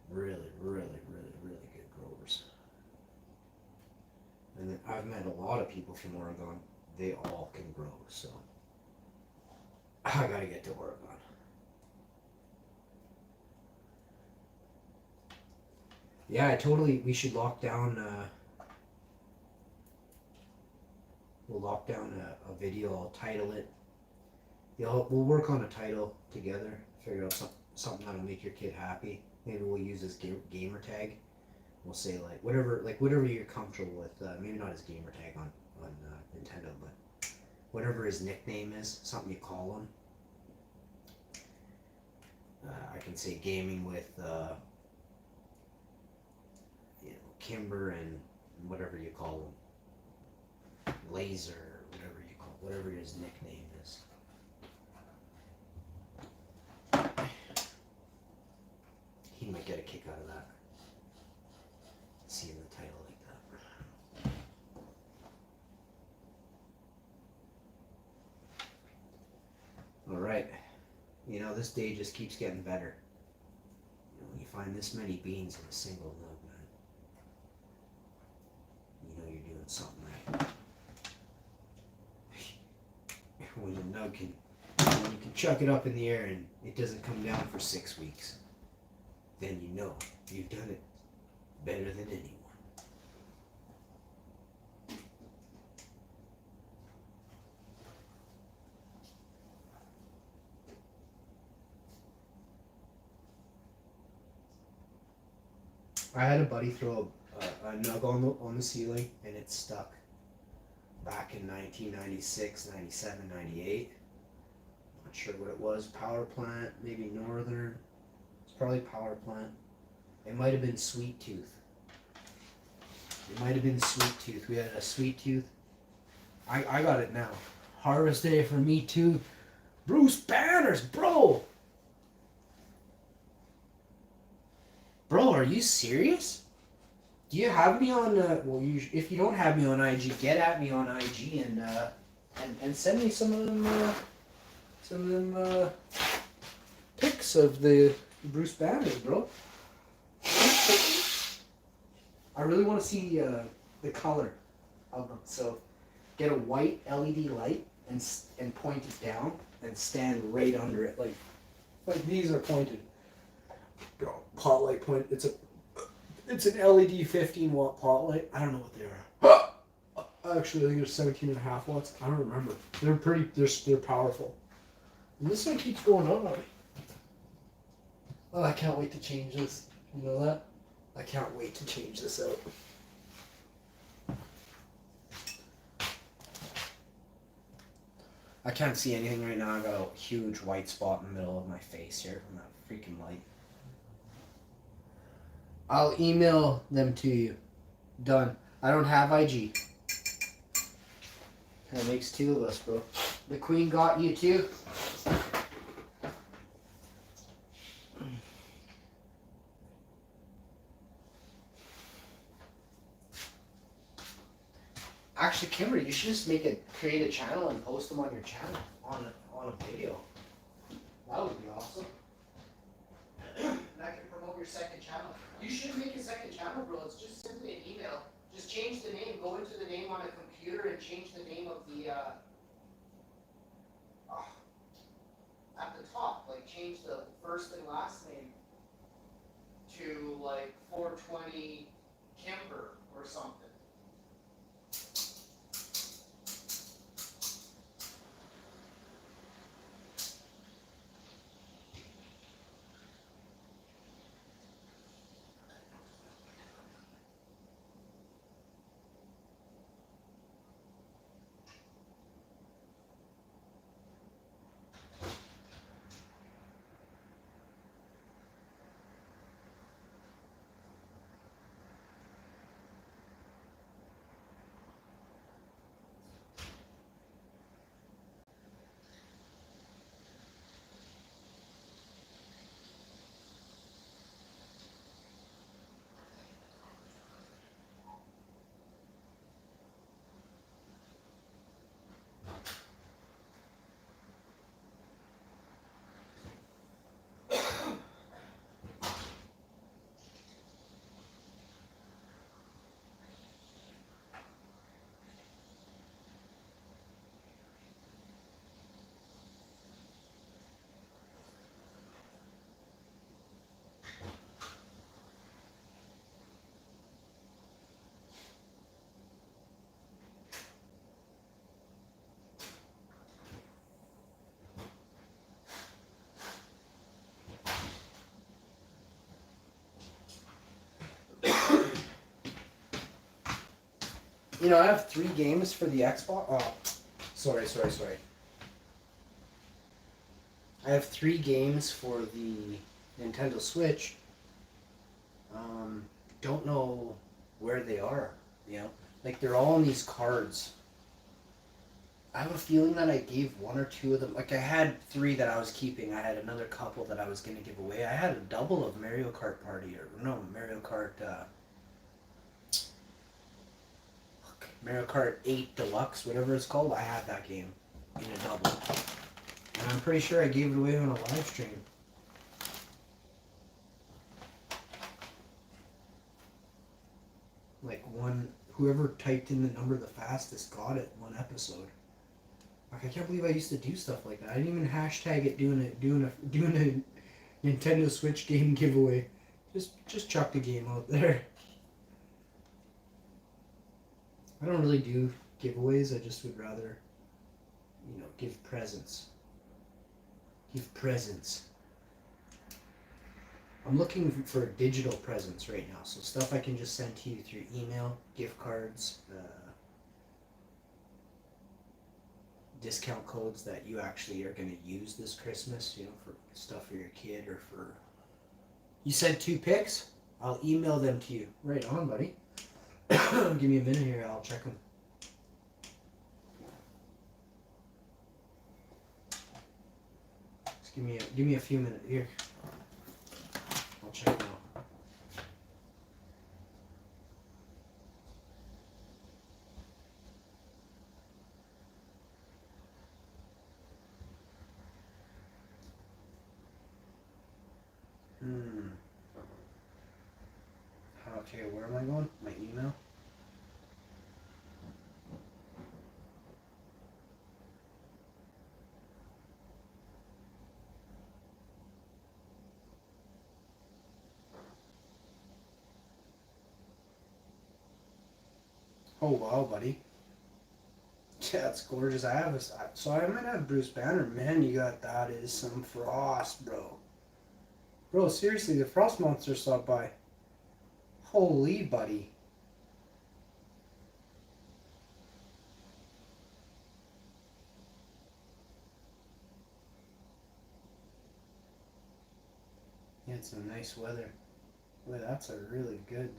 Really, really, really, really good growers. And then I've met a lot of people from Oregon. They all can grow, so I gotta get to Oregon. Yeah, we should lock down, we'll lock down a video, I'll title it. We'll work on a title together, figure out something that'll make your kid happy. Maybe we'll use his gamer tag. We'll say whatever you're comfortable with. Maybe not his gamer tag on Nintendo, but whatever his nickname is, something you call him. I can say gaming with Kimber and whatever you call him, Laser, whatever his nickname is. He might get a kick out of that. Seeing the title like that. Alright. This day just keeps getting better. When you find this many beans in a single nug, man, you're doing something right. When you can chuck it up in the air and it doesn't come down for 6 weeks, then you've done it better than anyone. I had a buddy throw a nug on the ceiling and it stuck back in 1996, 97, 98. Not sure what it was. Power plant, maybe Northern. It's probably power plant. It might have been Sweet Tooth. We had a Sweet Tooth. I got it now. Harvest day for me too. Bruce Banners, bro! Bro, are you serious? Do you have me on, if you don't have me on IG, get at me on IG and send me some of them pics of the Bruce Banners, bro. I really want to see the color of them. So get a white LED light and point it down and stand right under it, like these are pointed. Pot light point. It's an LED 15 watt pot light. I don't know what they are. Actually, I think it's 17.5 watts. I don't remember. They're powerful. And this one keeps going on me. Oh, I can't wait to change this. You know that? I can't wait to change this out. I can't see anything right now. I got a huge white spot in the middle of my face here from that freaking light. I'll email them to you. Done. I don't have IG. That makes two of us, bro. The queen got you too. Actually, Kimberly, you should just create a channel and post them on your channel on a video. That would be awesome. That can promote your second channel. You should make a second channel, bro. It's just simply an email. Just change the name. Go into the name on a computer and change the name of the at the top. Like change the first and last name to like 420 Kimber or something. You know, I have 3 games for the Xbox. Oh, sorry. I have 3 games for the Nintendo Switch. Don't know where they are, you know? Like, they're all in these cards. I have a feeling that I gave 1 or 2 of them. Like, I had 3 that I was keeping. I had another couple that I was going to give away. I had a double of Mario Kart Party, Mario Kart 8 Deluxe, whatever it's called. I had that game in a double. And I'm pretty sure I gave it away on a live stream. Like whoever typed in the number the fastest got it one episode. Like, I can't believe I used to do stuff like that. I didn't even hashtag it doing a Nintendo Switch game giveaway. Just chuck the game out there. I don't really do giveaways. I just would rather, give presents. Give presents. I'm looking for digital presents right now, so stuff I can just send to you through email, gift cards, discount codes that you actually are going to use this Christmas, for stuff for your kid or for... You said 2 picks? I'll email them to you. Right on, buddy. Give me a minute here, I'll check them. Just give me a few minutes here. I'll check them out. Okay, where am I going? My email? Oh wow, buddy. Yeah, it's gorgeous. I might have Bruce Banner. Man, that is some frost, bro. Bro, seriously, the frost monster stopped by. Holy buddy. Yeah, it's some nice weather. Boy, that's a really good.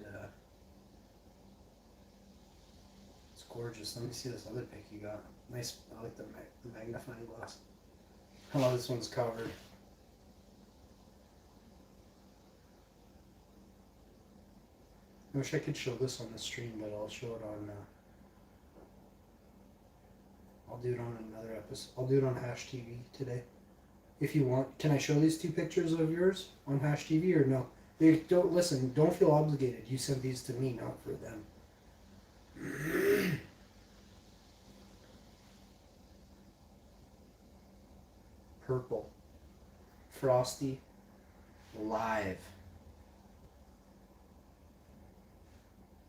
It's gorgeous. Let me see this other pic you got. Nice. I like the magnifying glass. Oh, this one's covered. I wish I could show this on the stream, but I'll show it on. I'll do it on another episode. I'll do it on Hash TV today. If you want, can I show these two pictures of yours on Hash TV or no? They don't listen. Don't feel obligated. You sent these to me, not for them. Purple, frosty, live.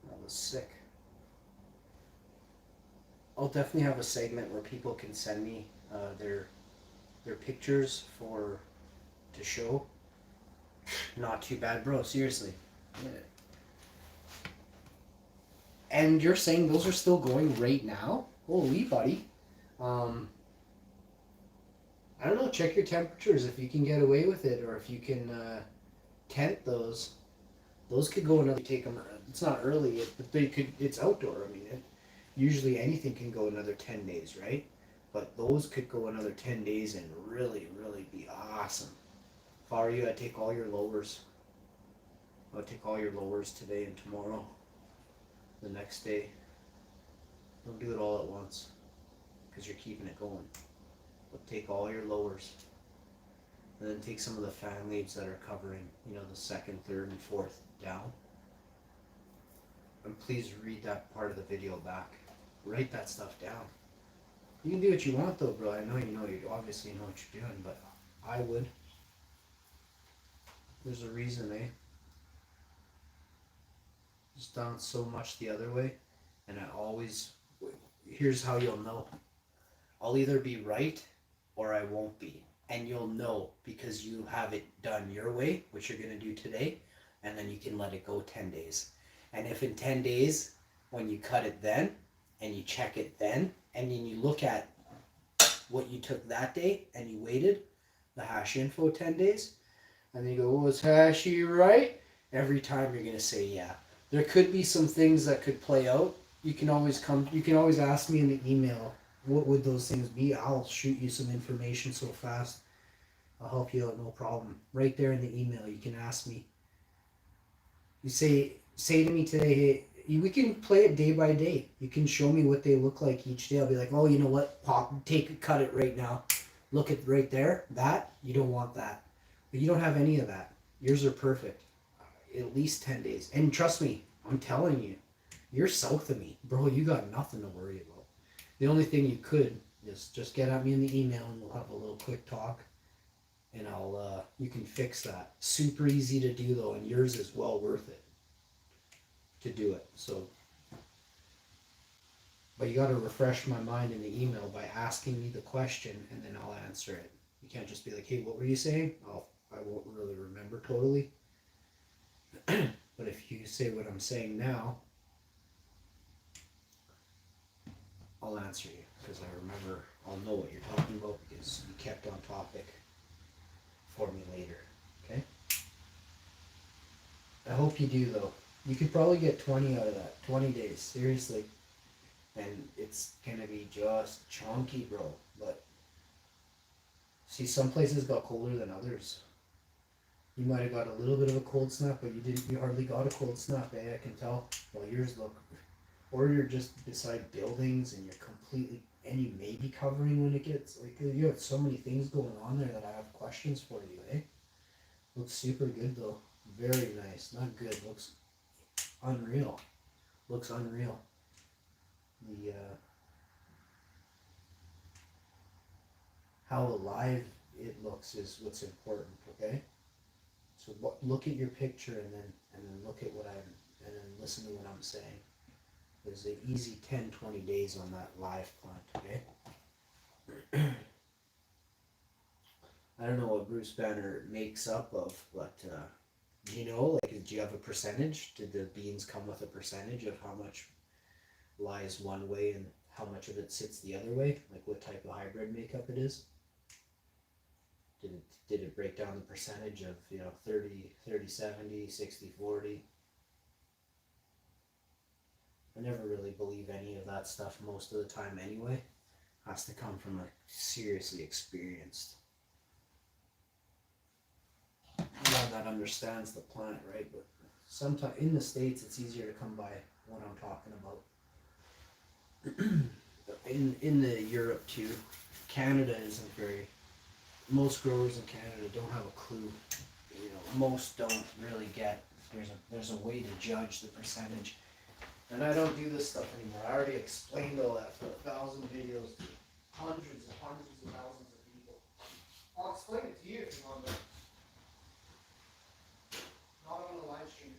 That was sick. I'll definitely have a segment where people can send me their pictures to show. Not too bad, bro. Seriously. Yeah. And you're saying those are still going right now? Holy buddy. I don't know. Check your temperatures if you can get away with it, or if you can tent those. Those could go another. Take them. It's not early, but they could. It's outdoor. I mean, usually anything can go another 10 days, right? But those could go another 10 days and really, really be awesome. If I were you, I'd take all your lowers. I'd take all your lowers today and tomorrow. The next day. Don't do it all at once, because you're keeping it going. But take all your lowers. And then take some of the fan leaves that are covering, the second, third, and fourth down. And please read that part of the video back. Write that stuff down. You can do what you want though, bro. I know you obviously know what you're doing, but I would. There's a reason, eh? Just done it so much the other way, and here's how you'll know. I'll either be right or I won't be. And you'll know because you have it done your way, which you're going to do today, and then you can let it go 10 days. And if in 10 days, when you cut it then, and you check it then, and then you look at what you took that day, and you waited, the hash info 10 days, and then you go, was Hashy right? Every time you're going to say yeah. There could be some things that could play out. You can always ask me in the email, what would those things be? I'll shoot you some information so fast. I'll help you out, no problem. Right there in the email, you can ask me. You say to me today, hey, we can play it day by day. You can show me what they look like each day. I'll be like, oh, you know what? Cut it right now. Look at right there. That, you don't want that. But you don't have any of that. Yours are perfect. At least 10 days. And trust me, I'm telling you, you're south of me. Bro, you got nothing to worry about. The only thing you could is just get at me in the email and we'll have a little quick talk. And you can fix that. Super easy to do though, and yours is well worth it to do it. So, but you got to refresh my mind in the email by asking me the question, and then I'll answer it. You can't just be like, hey, what were you saying? I won't really remember totally. But if you say what I'm saying now, I'll answer you, because I remember, I'll know what you're talking about because you kept on topic for me later, okay? I hope you do though. You could probably get 20 out of that, 20 days, seriously. And it's gonna be just chunky, bro. But see, some places got colder than others. You might have got a little bit of a cold snap, but you hardly got a cold snap, eh? I can tell. Well, yours look, or you're just beside buildings and you're completely, and you may be covering when it gets, like, you have so many things going on there that I have questions for you, eh? Looks super good though. Very nice. Not good, looks unreal. Looks unreal. The, how alive it looks is what's important, okay? So look at your picture and then look at and then listen to what I'm saying. There's an easy 10-20 days on that live plant, okay? I don't know what Bruce Banner makes up of, but do you know, like, do you have a percentage? Did the beans come with a percentage of how much lies one way and how much of it sits the other way? Like what type of hybrid makeup it is? did it break down the percentage of, 30, 70, 60, 40? I never really believe any of that stuff most of the time anyway. Has to come from a seriously experienced one that understands the plant, right? But sometimes in the States it's easier to come by what I'm talking about. In the Europe too, Canada isn't very, most growers in Canada don't have a clue. Most don't really get, there's a way to judge the percentage. And I don't do this stuff anymore. I already explained all that for 1,000 videos to hundreds and hundreds of thousands of people. I'll explain it to you if you want, but not on the live stream.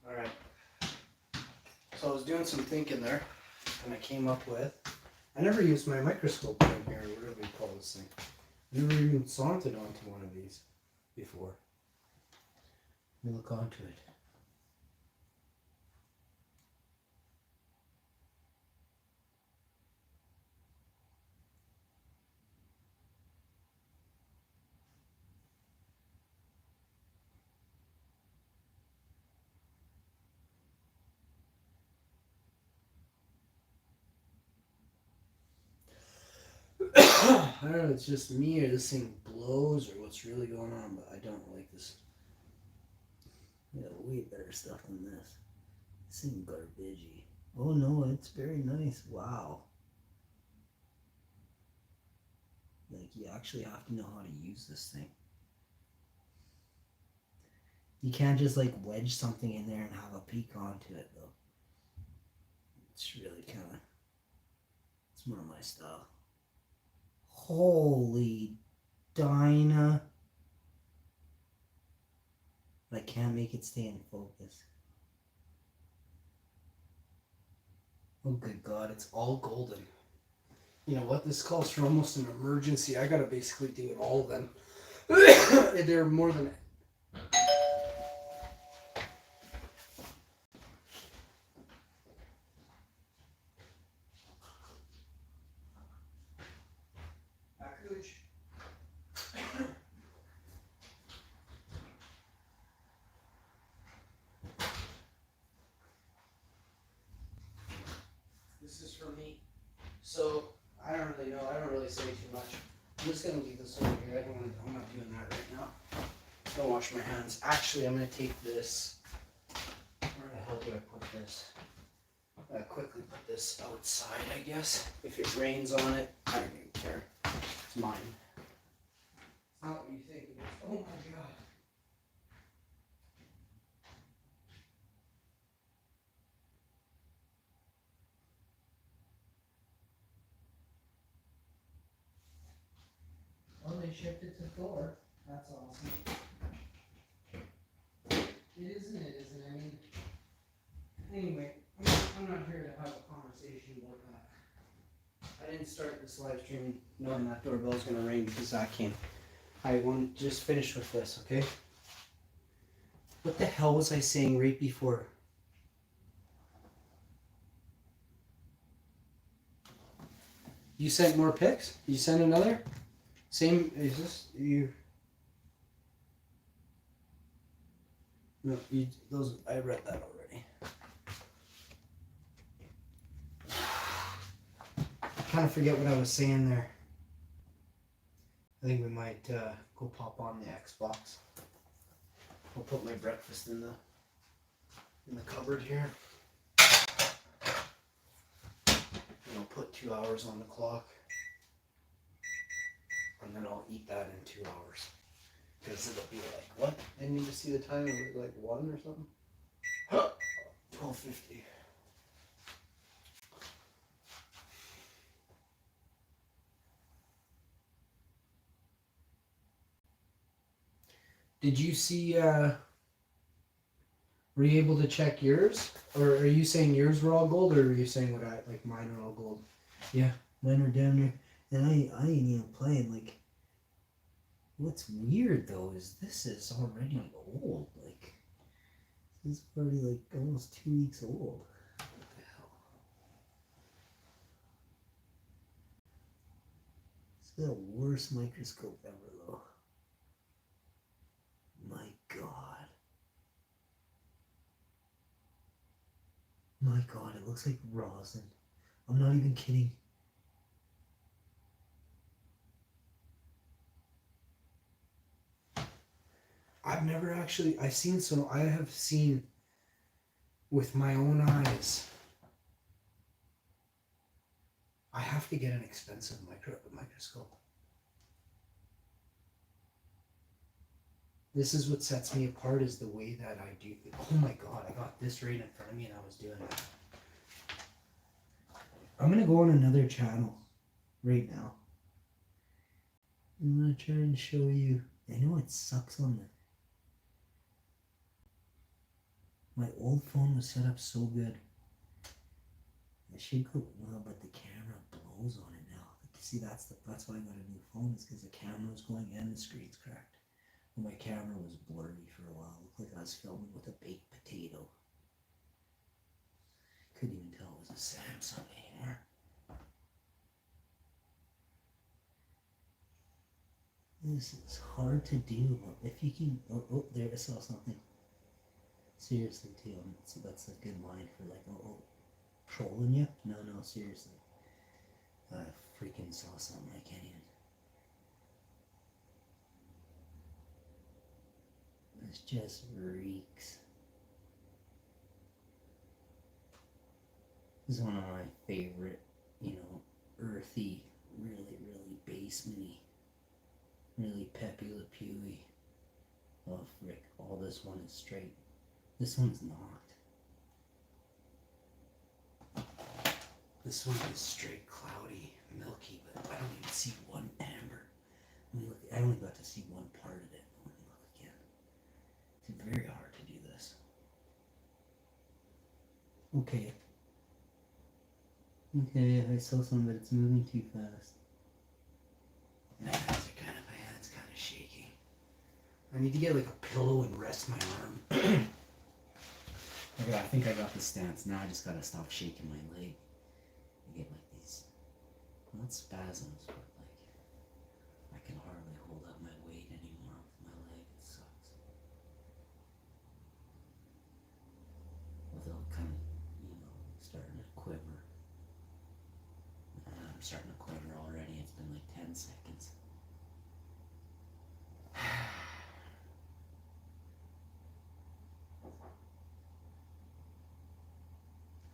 Alright. So I was doing some thinking there, and I came up with, I never used my microscope down here, or whatever you call this thing. I never even saunted onto one of these before. Let me look onto it. I don't know if it's just me or this thing blows or what's really going on, but I don't like this. Yeah, way better stuff than this. This thing garbagey. Oh no, it's very nice. Wow. Like, you actually have to know how to use this thing. You can't just like wedge something in there and have a peek onto it though. It's really kind of, it's more my style. Holy Dinah. But I can't make it stay in focus. Oh good God, it's all golden. You know what, this calls for almost an emergency. I gotta basically do it all then. They're more than... This is for me. So, I don't really know. I don't really say too much. I'm just going to leave this over here. I'm not doing that right now. Don't wash my hands. Actually, I'm going to take this. Where the hell do I put this? I quickly put this outside, I guess. If it rains on it, I don't even care. It's mine. Not what you think it is. Oh my god. Well, they shipped it to Thor. That's awesome. It isn't, I mean, anyway, I'm not here to have a conversation about that. I didn't start this live stream knowing that doorbell's gonna ring because Zach came. I want to just finish with this, okay? What the hell was I saying right before? You sent more pics? You sent another? Same, is this, you? No, you, those, I read that already. I kind of forget what I was saying there. I think we might go pop on the Xbox. I'll put my breakfast in the cupboard here. And I'll put 2 hours on the clock. And then I'll eat that in 2 hours. Because it'll be like, what? Didn't you just see the time? It was like 1 or something? 12:50. Did you see, were you able to check yours? Or are you saying yours were all gold, or are you saying what like mine are all gold? Yeah, mine are down there. And I ain't even playing, like, what's weird though is this is already old, like, this is already like almost 2 weeks old. What the hell? It's the worst microscope ever though. My god. My god, it looks like rosin. I'm not even kidding. I've never actually, I have seen with my own eyes. I have to get an expensive microscope. This is what sets me apart, is the way that I do. Oh my god, I got this right in front of me and I was doing it. I'm gonna go on another channel right now. I'm gonna try and show you. I know it sucks on the. My old phone was set up so good. I should go, well, but the camera blows on it now. See, that's why I got a new phone, is because the camera was going and the screen's cracked. And my camera was blurry for a while. It looked like I was filming with a baked potato. Couldn't even tell it was a Samsung anymore. This is hard to do. If you can, oh, there, I saw something. Seriously, too. So that's a good line for like, trolling you? No, seriously. I freaking saw something I can't even. This just reeks. This is one of my favorite, earthy, really, really basementy, really Pepe Le Pewy. Oh, frick. All this one is straight. This one's not. This one is straight cloudy, milky, but I don't even see one amber. I only got to see one part of it. Let me look again. It's very hard to do this. Okay. Okay, I saw something, but it's moving too fast. My hands are kind of shaking. I need to get like a pillow and rest my arm. Okay, I think I got the stance. Now I just gotta stop shaking my leg. I get like these, not spasms, but like, I can hardly hold up my weight anymore with my leg. It sucks. Without kind of, starting to quiver. I'm starting to quiver already. It's been like 10 seconds.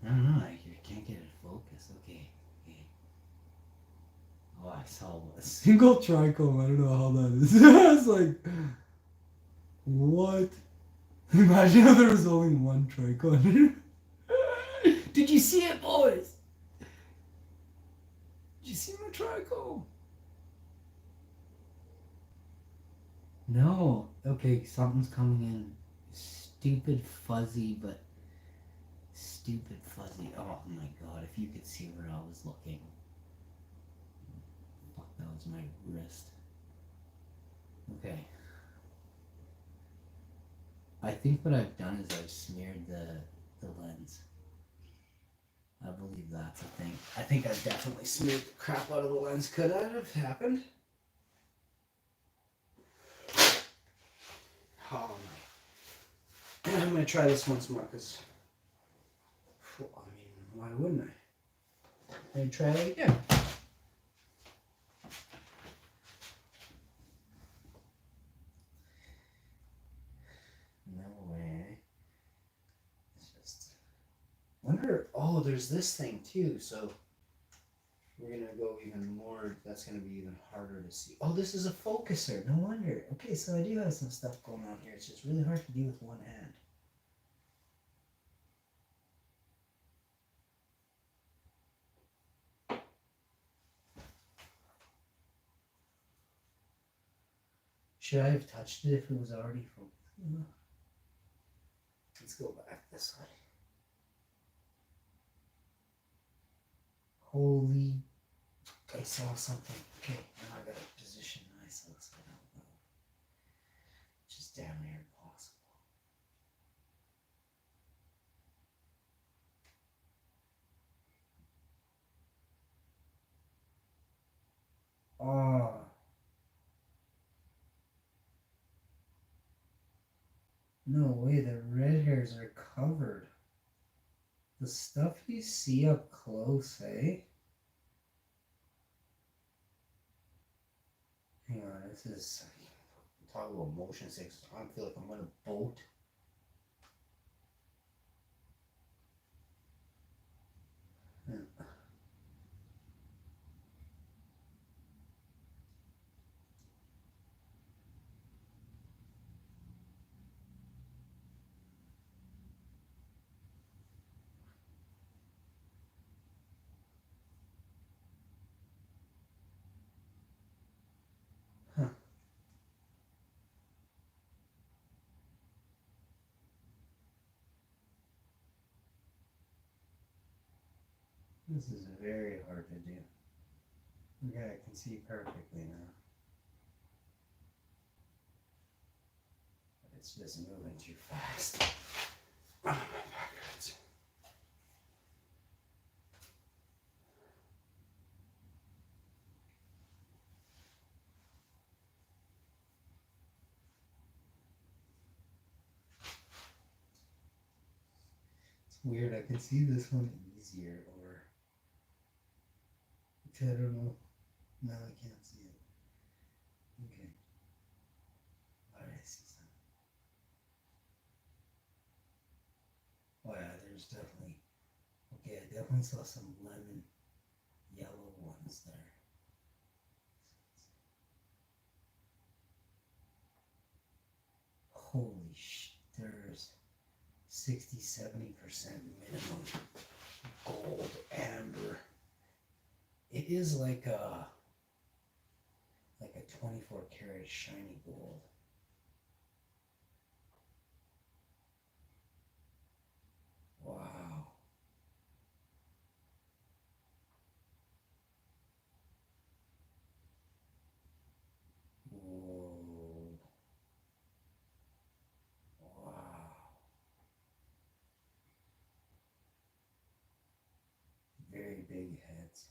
I don't know, I can't get it focused. Okay. Oh, I I saw a single trichome. I don't know how that is. I was like, what? Imagine if there was only one trichome. Did you see it, boys? Did you see my trichome? No. Okay, something's coming in. Stupid fuzzy, but stupid fuzzy. Oh my god, if you could see where I was looking. Fuck, that was my wrist. Okay. I think what I've done is I've smeared the lens. I believe that's a thing. I think I've definitely smeared the crap out of the lens. Could that have happened? Oh no. I'm gonna try this once more because, I mean, why wouldn't I? I'm gonna try it again. No way. It's just. Wonder. Oh, there's this thing too. So we're gonna go even more. That's gonna be even harder to see. Oh, this is a focuser. No wonder. Okay, so I do have some stuff going on here. It's just really hard to do with one hand. Should I have touched it if it was already focused? Let's go back this way. Holy, I saw something. Okay, now I gotta position myself so I don't know. Just damn near impossible. Oh. No way, the red hairs are covered. The stuff you see up close, eh? Hang on, this is talk about motion sickness. I feel like I'm on a boat. Huh. This is very hard to do. Okay, I can see perfectly now. But it's just moving too fast. Oh, my back hurts. It's weird, I can see this one easier, or I don't know. No, I can't see it. Okay. Alright, I see something. Oh yeah, there's definitely. Okay, I definitely saw some lemon yellow ones there. Holy sh! There's 60-70% minimum gold amber. It is like a 24 karat shiny gold. Wow. Whoa. Wow. Very big heads.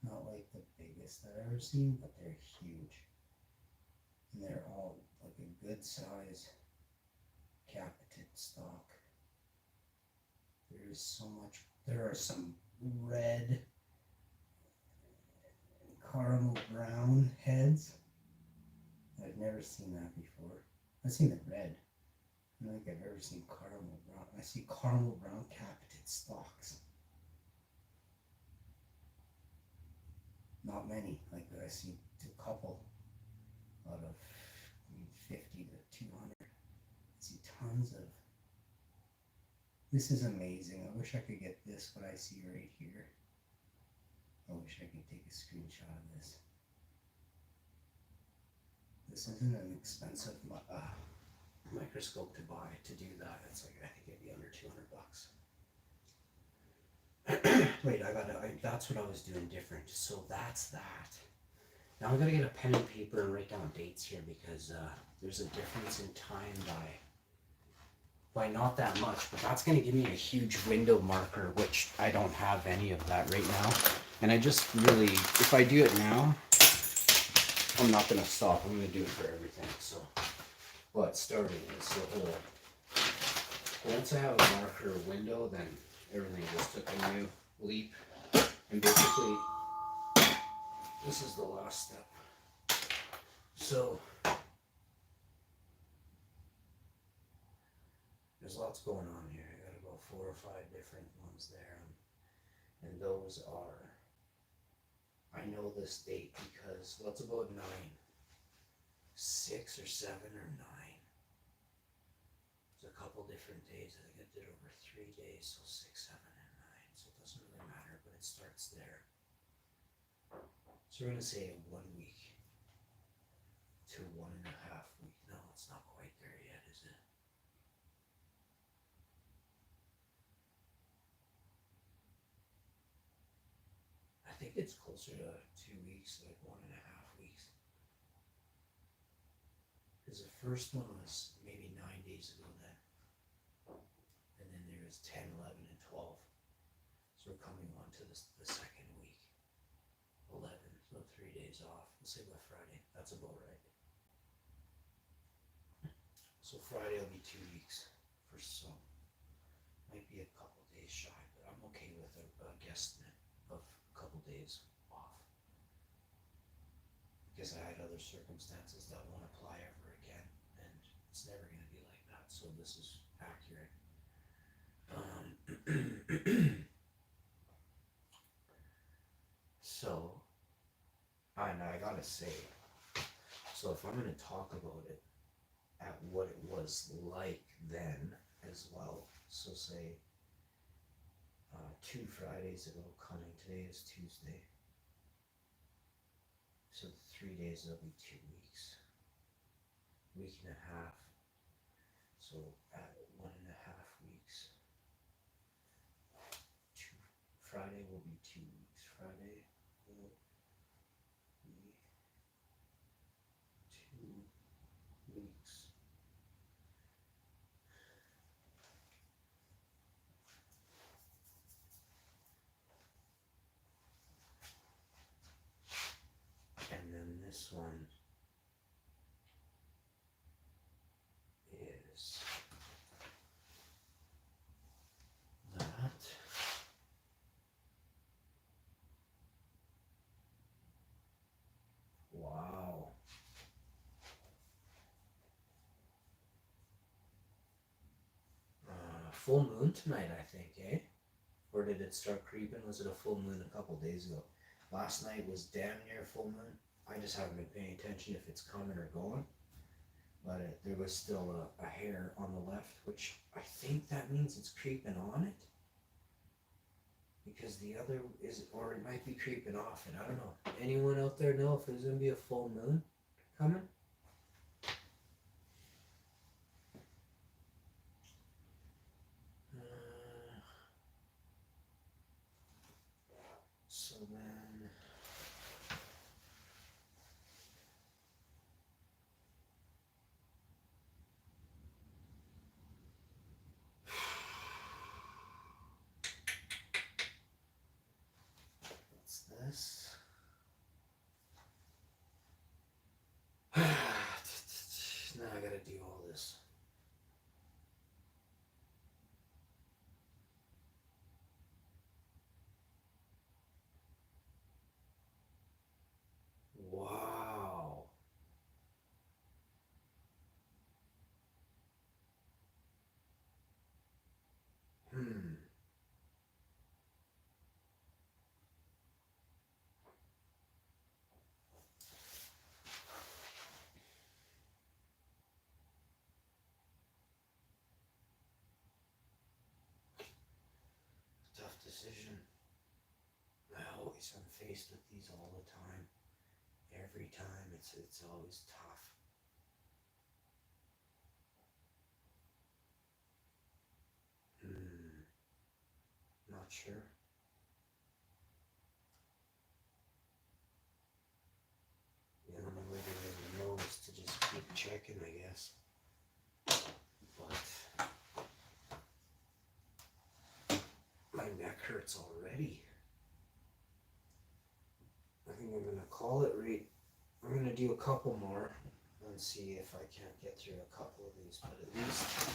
Not like the biggest I've ever seen, but they're huge. And they're all like a good size capitate stock. There is so much. There are some red, caramel brown heads. I've never seen that before. I've seen the red. I don't think I've ever seen caramel brown. I see caramel brown capitate stalks. not many. Like I see a couple out of 50 to 200. I see tons of. This is amazing. I wish I could get this, what I see right here. I wish I could take a screenshot of this. This isn't an expensive microscope to buy to do that. It's like, I think it'd be under $200. Wait, that's what I was doing different. So that's that. Now I'm gonna get a pen and paper and write down dates here because there's a difference in time by not that much, but that's gonna give me a huge window marker, which I don't have any of that right now. And I just really, if I do it now, I'm not gonna stop. I'm gonna do it for everything. So, but starting is the whole. Once I have a marker window, then everything just took a new leap. And basically, this is the last step. So, there's lots going on here. I got about 4 or 5 different ones there. And those are, I know this date because, what's about 9? 6 or 7 or 9. There's a couple different days. I think I did over 3 days, so 6, 7, and 9. So it doesn't really matter, but it starts there. So we're going to say 1 week to 1.5 weeks. No, it's not quite there yet, is it? I think it's closer to 2 weeks, like 1.5 weeks. Because the first one was maybe 9 days ago then. And then there was 10, 11, and 12. So we're coming on to the second week. 11, so 3 days off. We'll say by Friday. That's about right. So Friday will be 2 weeks for some. Might be a couple days shy, but I'm okay with a guesstimate of a couple days off. Because I had other circumstances that won't apply ever again, and it's never going to be like that. So this is accurate. So, and I gotta say, so if I'm going to talk about it at what it was like then as well, so say 2 Fridays ago coming, today is Tuesday, so 3 days will be 2 weeks, week and a half, so at 1.5 weeks, Friday will be 2 weeks, Friday will be 2 weeks. And then this one is that. Wow. Full moon tonight, I think, eh? Or did it start creeping? Was it a full moon a couple days ago? Last night was damn near full moon. I just haven't been paying attention if it's coming or going. But there was still a hair on the left, which I think that means it's creeping on it. Because the other is, or it might be creeping off it. I don't know. Anyone out there know if there's going to be a full moon coming? So then, what's this? Now I gotta do all this. Wow. decision. I always am faced with these all the time. Every time it's always tough. Not sure. The only way to really know is to just keep checking, I guess. But my neck hurts already. I think I'm gonna call it right. I'm gonna do a couple more and see if I can't get through a couple of these, but at least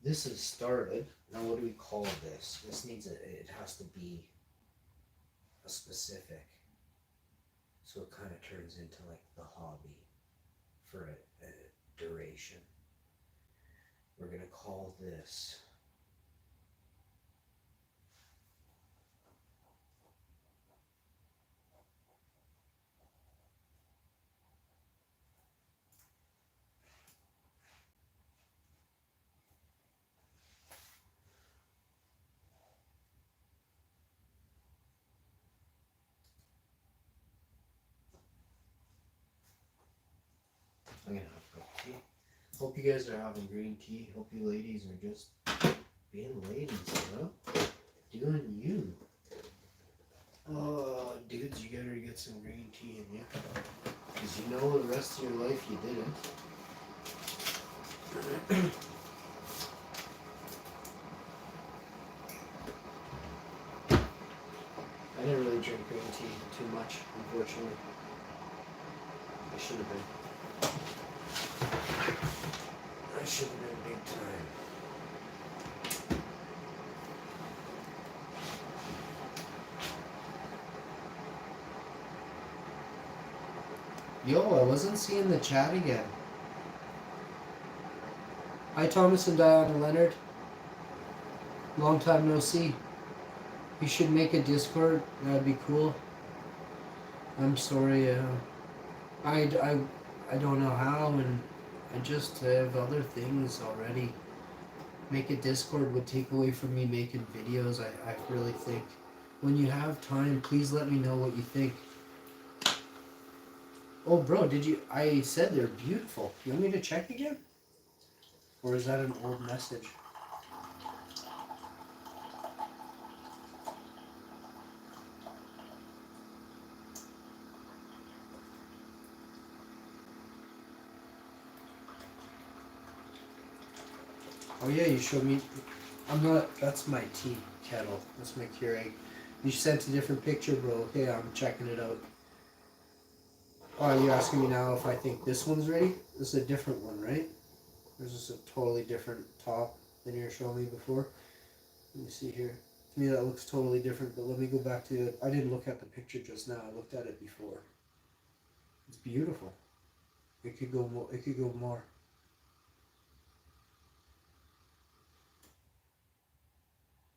this has started. Now what do we call this? This needs it has to be a specific. So it kind of turns into like the hobby for a duration. We're gonna call this I'm gonna have a cup of tea. Hope you guys are having green tea. Hope you ladies are just being ladies, you know? Doing you. Oh, dudes, you gotta get some green tea in you. Because you know the rest of your life you didn't. I didn't really drink green tea too much, unfortunately. I should have been. I should have been big time. Yo, I wasn't seeing the chat again. Hi, Thomas and Diana Leonard. Long time no see. You should make a Discord. That'd be cool. I'm sorry. I don't know how, and I just have other things already. Make a Discord would take away from me making videos. I really think. When you have time, please let me know what you think. Oh, bro, I said they're beautiful. You want me to check again? Or is that an old message? Oh yeah, you showed me. That's my tea kettle. That's my Keurig. You sent a different picture, bro. Okay, I'm checking it out. Oh, you're asking me now if I think this one's ready? This is a different one, right? This is a totally different top than you were showing me before. Let me see here. To me that looks totally different, but let me go back to it. I didn't look at the picture just now. I looked at it before. It's beautiful. It could go more. It could go more.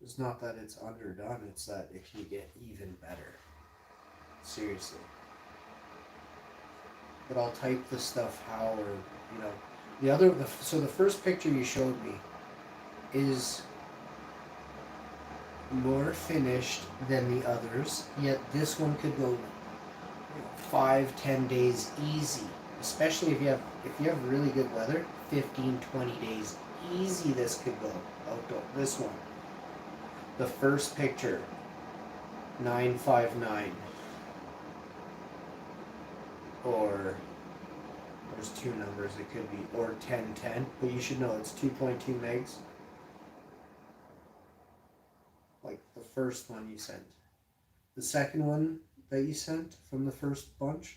It's not that it's underdone, it's that it can get even better. Seriously. But I'll type the stuff how, or, you know. So the first picture you showed me is more finished than the others, yet this one could go 5-10 days easy. Especially if you have really good weather, 15-20 days easy this could go outdoor. This one. The first picture, 959, or there's two numbers it could be, or 1010, but you should know it's 2.2 megs. Like the first one you sent. The second one that you sent from the first bunch,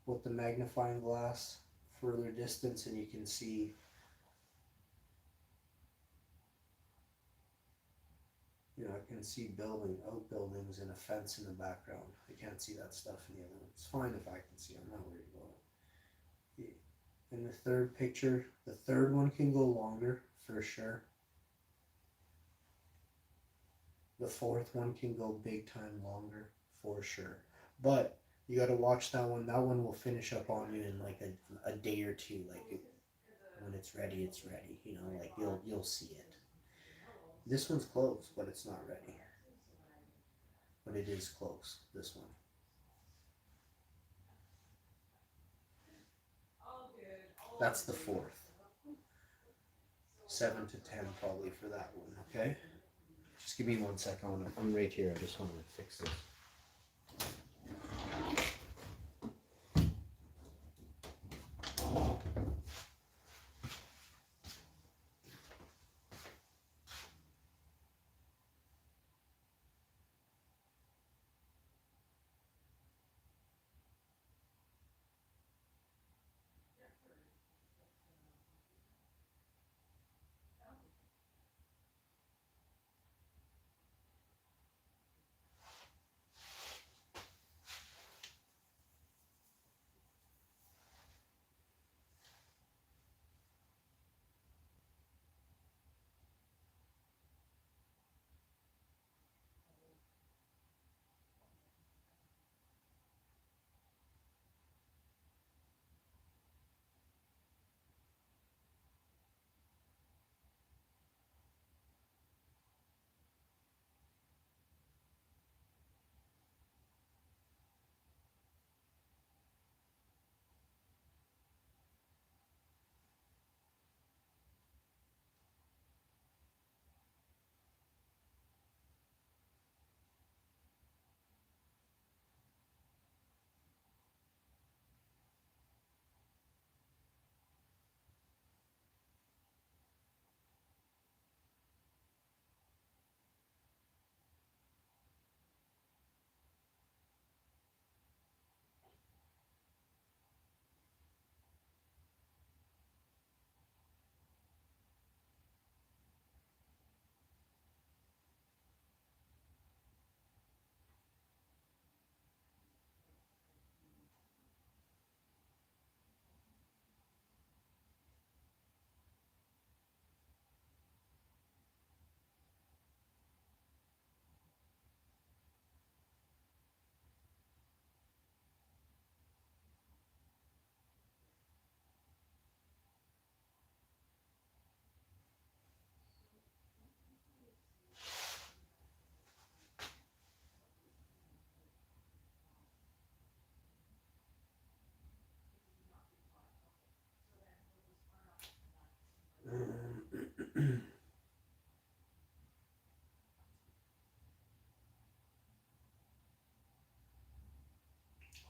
with the magnifying glass further distance, and you can see. You know, I can see outbuildings and a fence in the background. I can't see that stuff in the other one. It's fine if I can see. I'm not worried about it. In the third picture, the third one can go longer for sure. The fourth one can go big time longer for sure. But you got to watch that one. That one will finish up on you in like a day or two. Like when it's ready, it's ready. You know, like you'll see it. This one's closed, but it's not ready. but it is close, this one. That's the 4th. 7 to 10 probably for that one, okay? Just give me 1 second. I'm right here. I just want to fix this.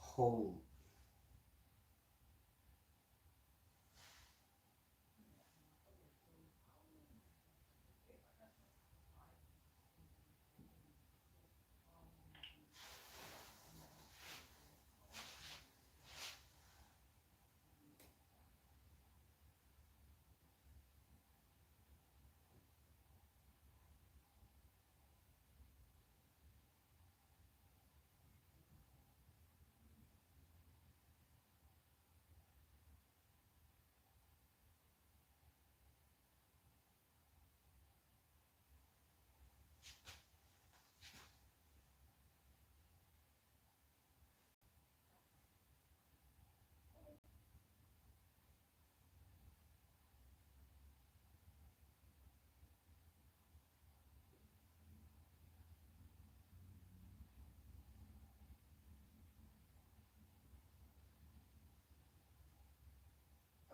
Hold.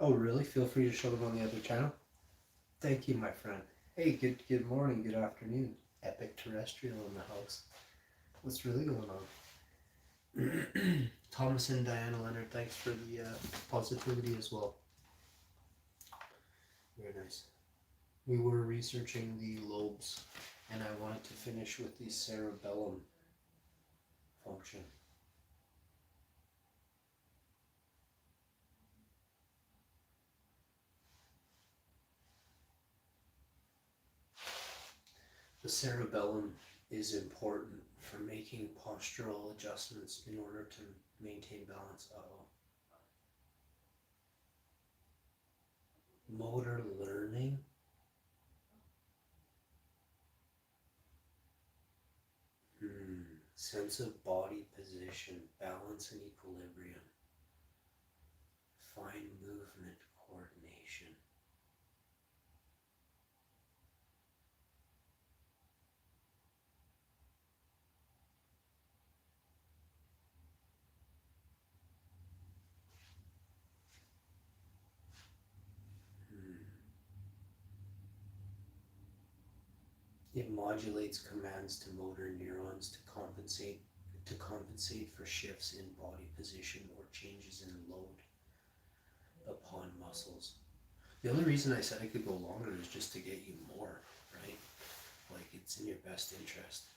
Oh, really? Feel free to show them on the other channel. Thank you, my friend. Hey, good morning, good afternoon. Epic terrestrial in the house. What's really going on? Thomas and Diana Leonard, thanks for the positivity as well. Very nice. We were researching the lobes, and I wanted to finish with the cerebellum function. The cerebellum is important for making postural adjustments in order to maintain balance. Motor learning. Sense of body position, balance and equilibrium. Fine movement coordination. It modulates commands to motor neurons to compensate for shifts in body position or changes in load upon muscles. The only reason I said I could go longer is just to get you more, right? Like, it's in your best interest.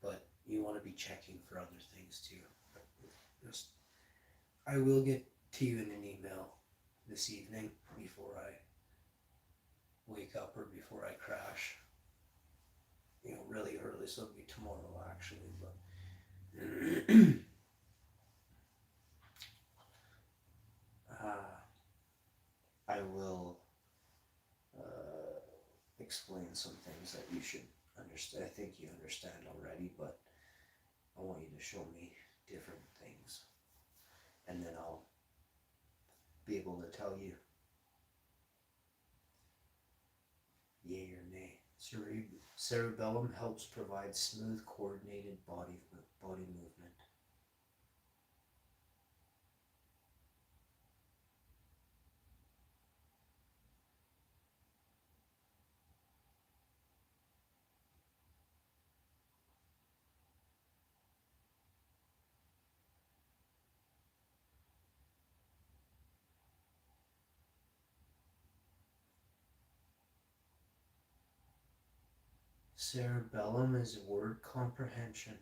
But you want to be checking for other things too. I will get to you in an email this evening before I wake up or before I crash. Really early, so it'll be tomorrow actually, but I will explain some things that you should understand. I think you understand already, but I want you to show me different things, and then I'll be able to tell you yay or nay. Cerebellum helps provide smooth, coordinated body movement. Cerebellum is word comprehension.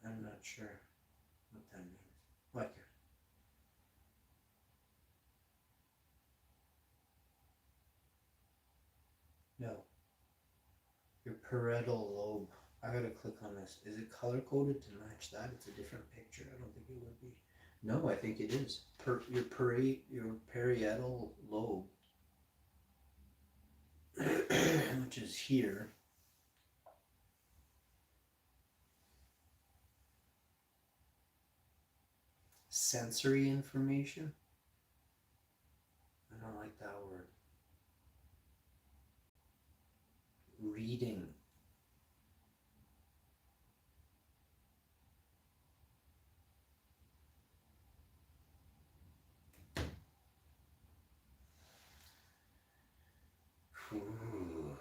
I'm not sure what that means. Like, no. Your parietal lobe. I gotta click on this. Is it color coded to match that? It's a different picture. I don't think it would be. No, I think it is. Your parietal lobe, which is here. Sensory information. I don't like that word. Reading. Ooh.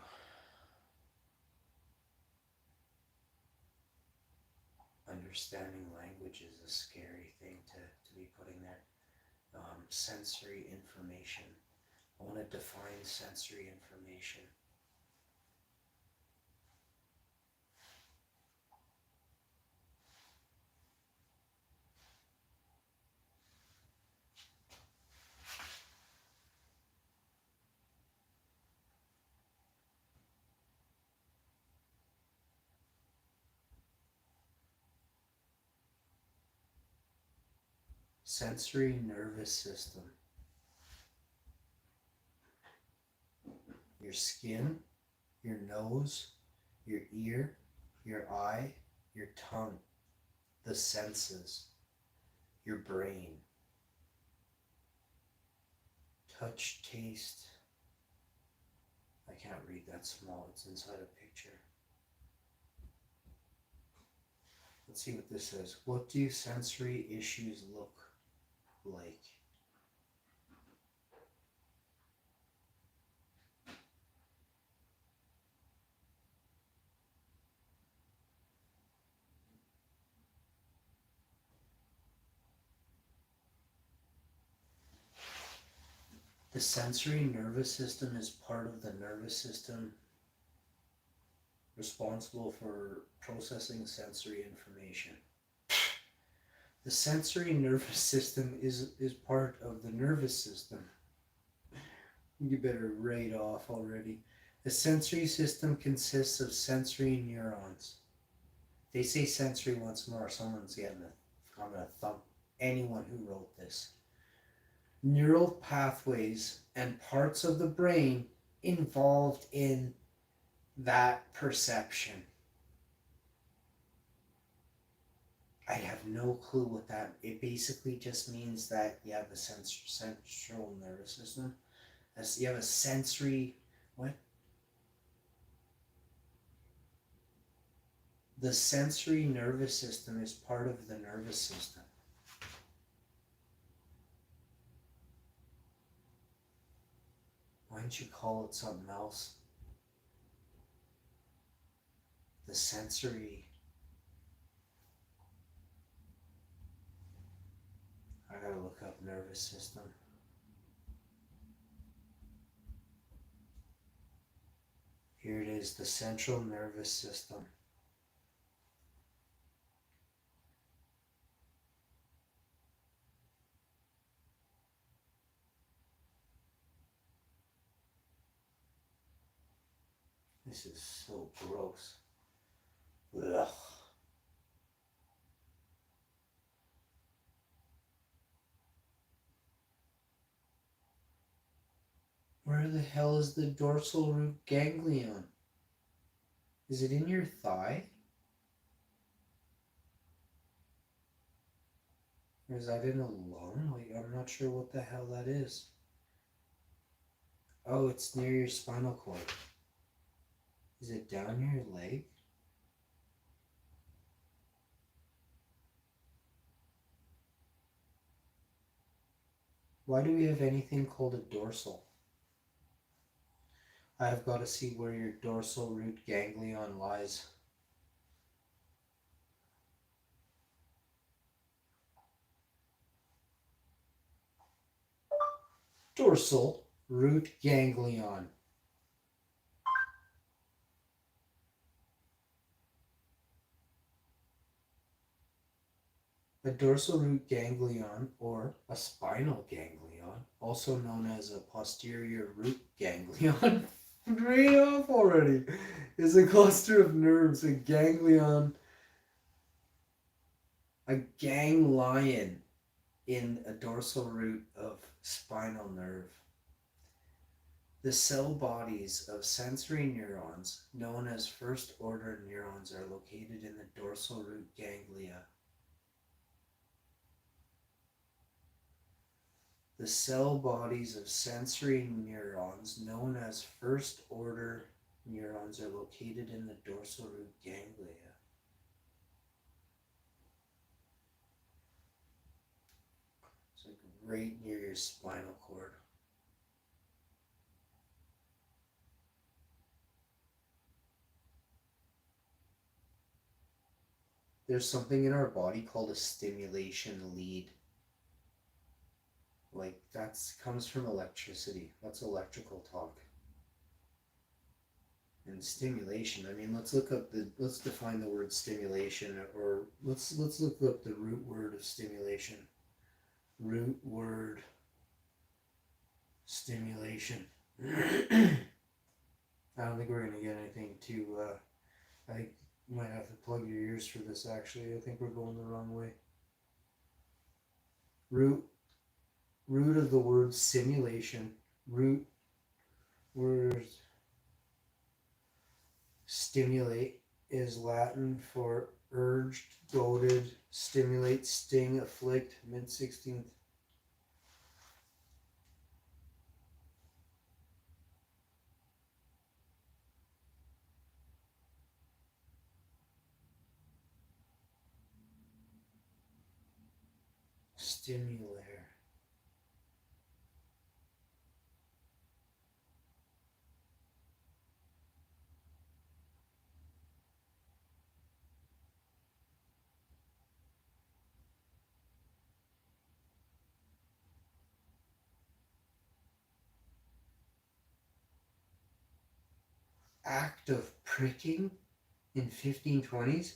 Understanding language is a scary thing to be putting there. Sensory information. I want to define sensory information. Sensory nervous system. Your skin, your nose, your ear, your eye, your tongue, the senses, your brain. Touch, taste. I can't read that small, it's inside a picture. Let's see what this says. What do sensory issues look like? The sensory nervous system is part of the nervous system responsible for processing sensory information. The sensory nervous system is part of the nervous system. You better write off already. The sensory system consists of sensory neurons. They say sensory once more, someone's getting it. I'm going to thump anyone who wrote this. Neural pathways and parts of the brain involved in that perception. I have no clue what that. It basically just means that you have a central nervous system. You have a sensory. What? The sensory nervous system is part of the nervous system. Why don't you call it something else? the sensory. I gotta look up nervous system. Here it is, the central nervous system. This is so gross. Ugh. Where the hell is the dorsal root ganglion? Is it in your thigh? Or is that in a lung? Like, I'm not sure what the hell that is. Oh, it's near your spinal cord. Is it down your leg? Why do we have anything called a dorsal? I've got to see where your dorsal root ganglion lies. Dorsal root ganglion. A dorsal root ganglion, or a spinal ganglion, also known as a posterior root ganglion, right off already, is a cluster of nerves, a ganglion, a ganglion in a dorsal root of spinal nerve. The cell bodies of sensory neurons, known as first-order neurons, are located in the dorsal root ganglia. The cell bodies of sensory neurons, known as first-order neurons, are located in the dorsal root ganglia. It's like right near your spinal cord. There's something in our body called a stimulation lead. Like, that's comes from electricity. That's electrical talk. And stimulation, I mean, let's define the word stimulation, or let's look up the root word of stimulation. Root word stimulation. I don't think we're gonna get anything too I think you might have to plug your ears for this. Actually, I think we're going the wrong way. Root of the word simulation. Root word stimulate is Latin for urged, goaded, stimulate, sting, afflict, mid-16th. Stimulator. Act of pricking in 1520s.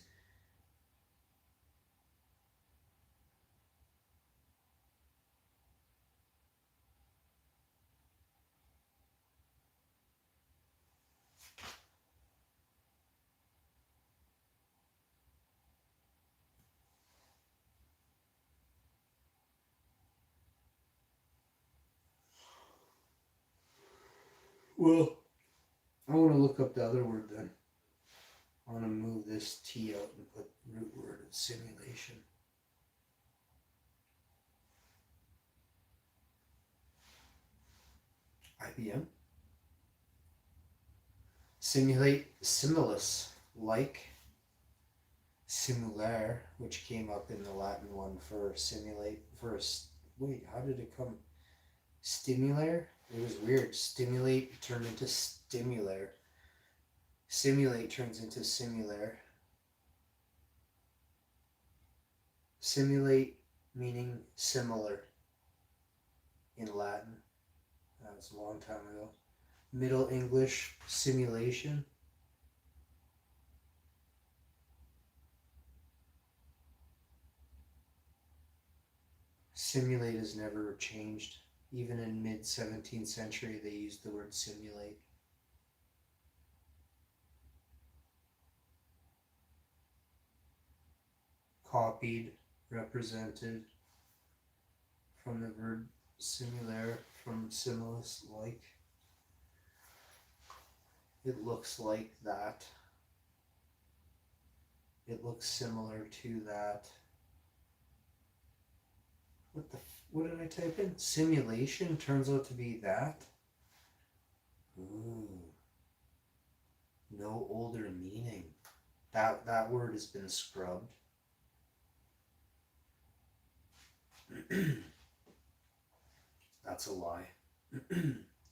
Well, I want to look up the other word then. I want to move this T out and put root word of simulation. IBM. Simulate, simulus, like, simulare, which came up in the Latin one for simulate, wait, how did it come? Stimulare? It was weird. Stimulate turned into stimulare. Simulate turns into similar. Simulate meaning similar in Latin. That was a long time ago. Middle English, simulation. Simulate has never changed. Even in mid 17th century, they used the word simulate. Copied, represented, from the verb similar, from similus, like. It looks like that. It looks similar to that. What did I type in? Simulation turns out to be that. Ooh. No older meaning. That word has been scrubbed. That's a lie.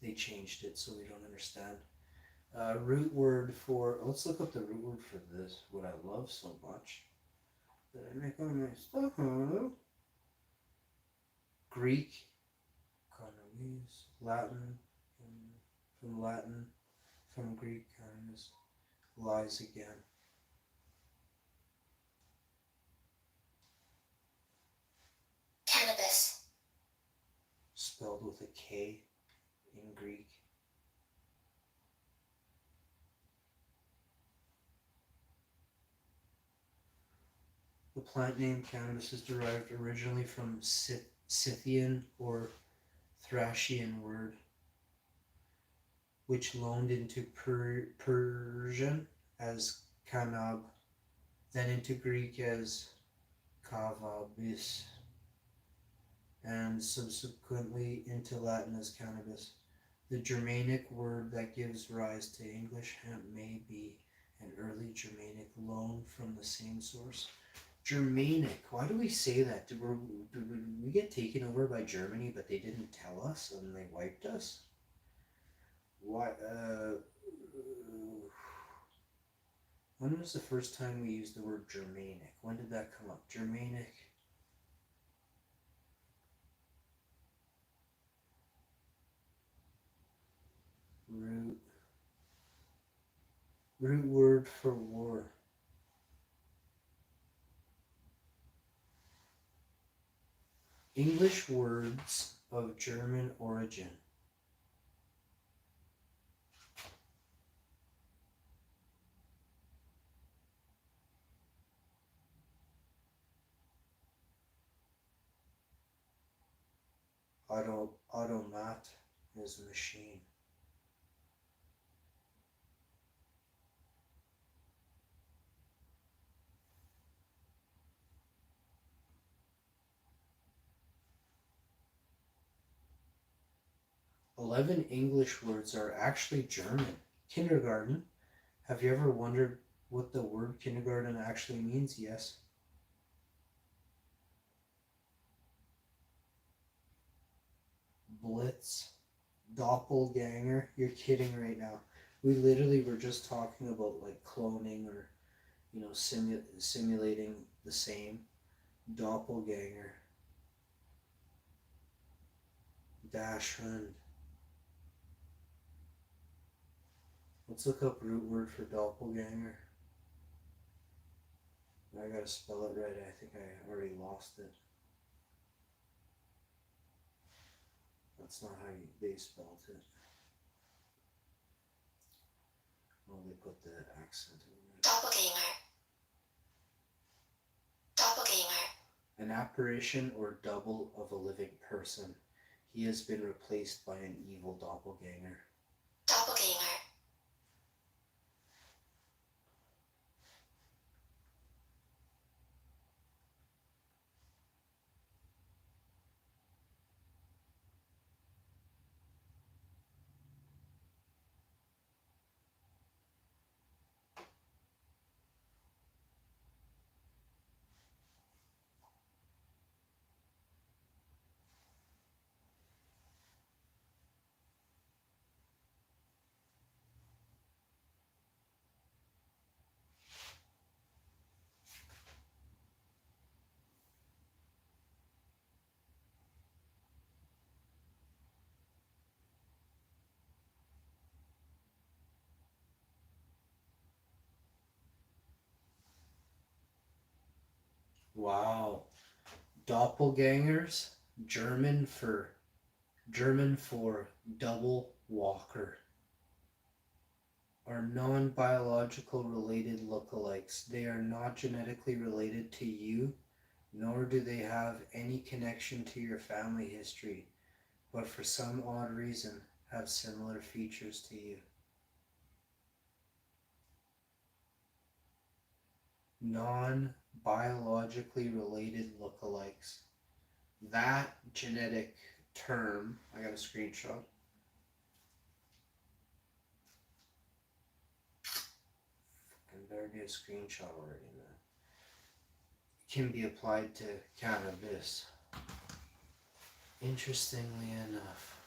They changed it so we don't understand. Root word for, let's look up the root word for this, what I love so much. Did I make all my stuff? Greek, Latin, from Latin, from Greek, lies again. Cannabis. Spelled with a K in Greek. The plant name cannabis is derived originally from Scythian or Thracian word, which loaned into Persian as kanab, then into Greek as kavabis, and subsequently into Latin as cannabis. The Germanic word that gives rise to English hemp may be an early Germanic loan from the same source. Germanic, why do we say that? Did we get taken over by Germany but they didn't tell us and they wiped us? Why, when was the first time we used the word Germanic? When did that come up? Germanic. Root word for war. English words of German origin. Automat is machine. "11 English words are actually German. Kindergarten. Have you ever wondered what the word kindergarten actually means? Yes. Blitz. Doppelganger. You're kidding right now. We literally were just talking about like cloning or, simulating the same. Doppelganger. Dachshund. Let's look up root word for doppelganger. I gotta spell it right. I think I already lost it. That's not how they spelled it. Oh, they put the accent in there. Doppelganger. Doppelganger. An apparition or double of a living person. He has been replaced by an evil doppelganger. Doppelganger. Wow. Doppelgangers, German for double walker, are non-biological related lookalikes. They are not genetically related to you, nor do they have any connection to your family history, but for some odd reason have similar features to you. Non-biologically related lookalikes. That genetic term, I got a screenshot. I better get a screenshot already, man. Can be applied to cannabis. Interestingly enough.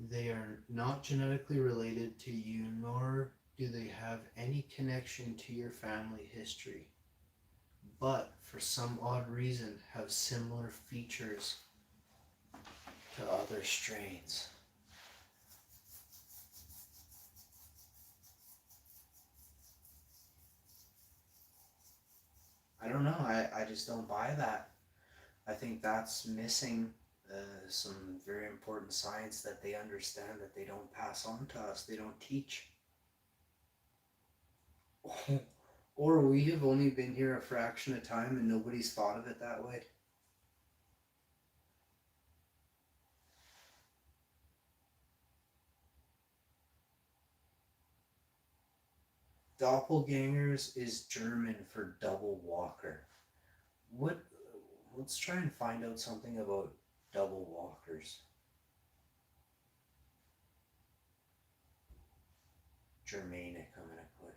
They are not genetically related to you, nor do they have any connection to your family history, but for some odd reason have similar features to other strains. I don't know, I just don't buy that. I think that's missing some very important science that they understand that they don't pass on to us, they don't teach. Or we have only been here a fraction of time and nobody's thought of it that way. Doppelgangers is German for double walker. Let's try and find out something about double walkers. Germanic, I'm gonna put.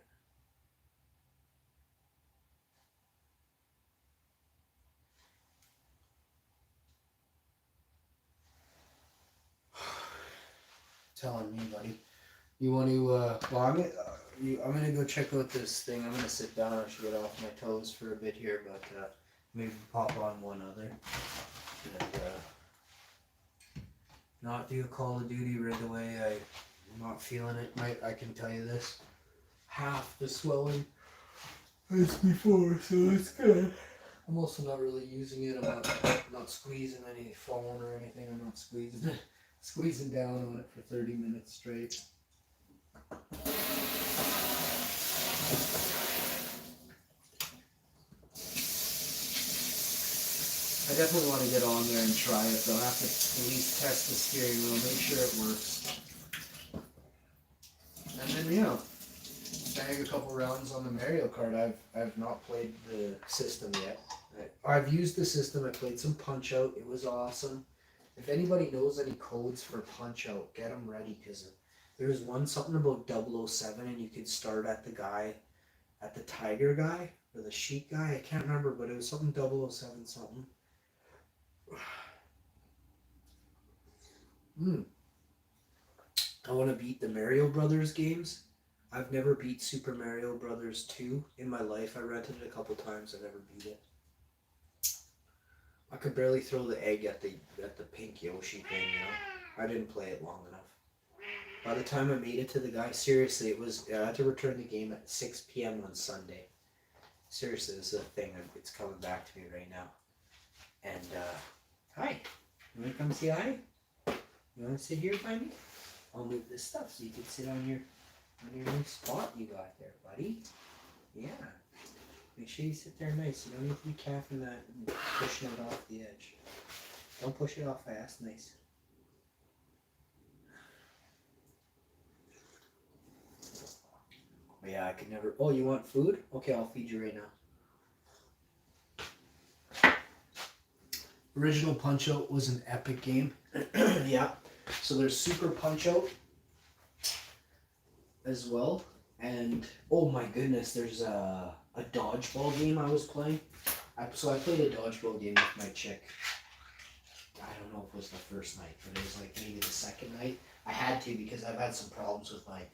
Telling me, buddy. You want to, well, I'm gonna go check out this thing. I'm gonna sit down. I should get off my toes for a bit here, but maybe pop on one other. And, not do a Call of Duty right away. I'm not feeling it. I can tell you this. Half the swelling as before, so it's good. I'm also not really using it. I'm not squeezing any phone or anything. I'm not squeezing down on it for 30 minutes straight. I definitely want to get on there and try it, though. I have to at least test the steering wheel, make sure it works. And then, yeah, bag a couple rounds on the Mario Kart. I've not played the system yet. I've used the system. I played some Punch-Out. It was awesome. If anybody knows any codes for Punch-Out, get them ready, because there's something about 007, and you could start at the tiger guy, or the sheep guy. I can't remember, but it was something 007 something. I want to beat the Mario Brothers games. I've never beat Super Mario Brothers 2 in my life. I rented it a couple times. I never beat it. I could barely throw the egg at the pink Yoshi thing, you know. I didn't play it long enough. By the time I made it to the guy, seriously, I had to return the game at 6 p.m. on Sunday. Seriously, this is a thing. It's coming back to me right now. And, hi. You want to come say hi? You want to sit here by me? I'll move this stuff so you can sit on your new spot you got there, buddy. Yeah. Make sure you sit there nice. You don't need to be capping that and pushing it off the edge. Don't push it off fast. Nice. Oh, yeah, I could never. Oh, you want food? Okay, I'll feed you right now. Original Punch-Out was an epic game. Yeah. So there's Super Punch-Out as well. And, oh my goodness, there's a dodgeball game I was playing. So I played a dodgeball game with my chick. I don't know if it was the first night, but it was like maybe the second night. I had to, because I've had some problems with my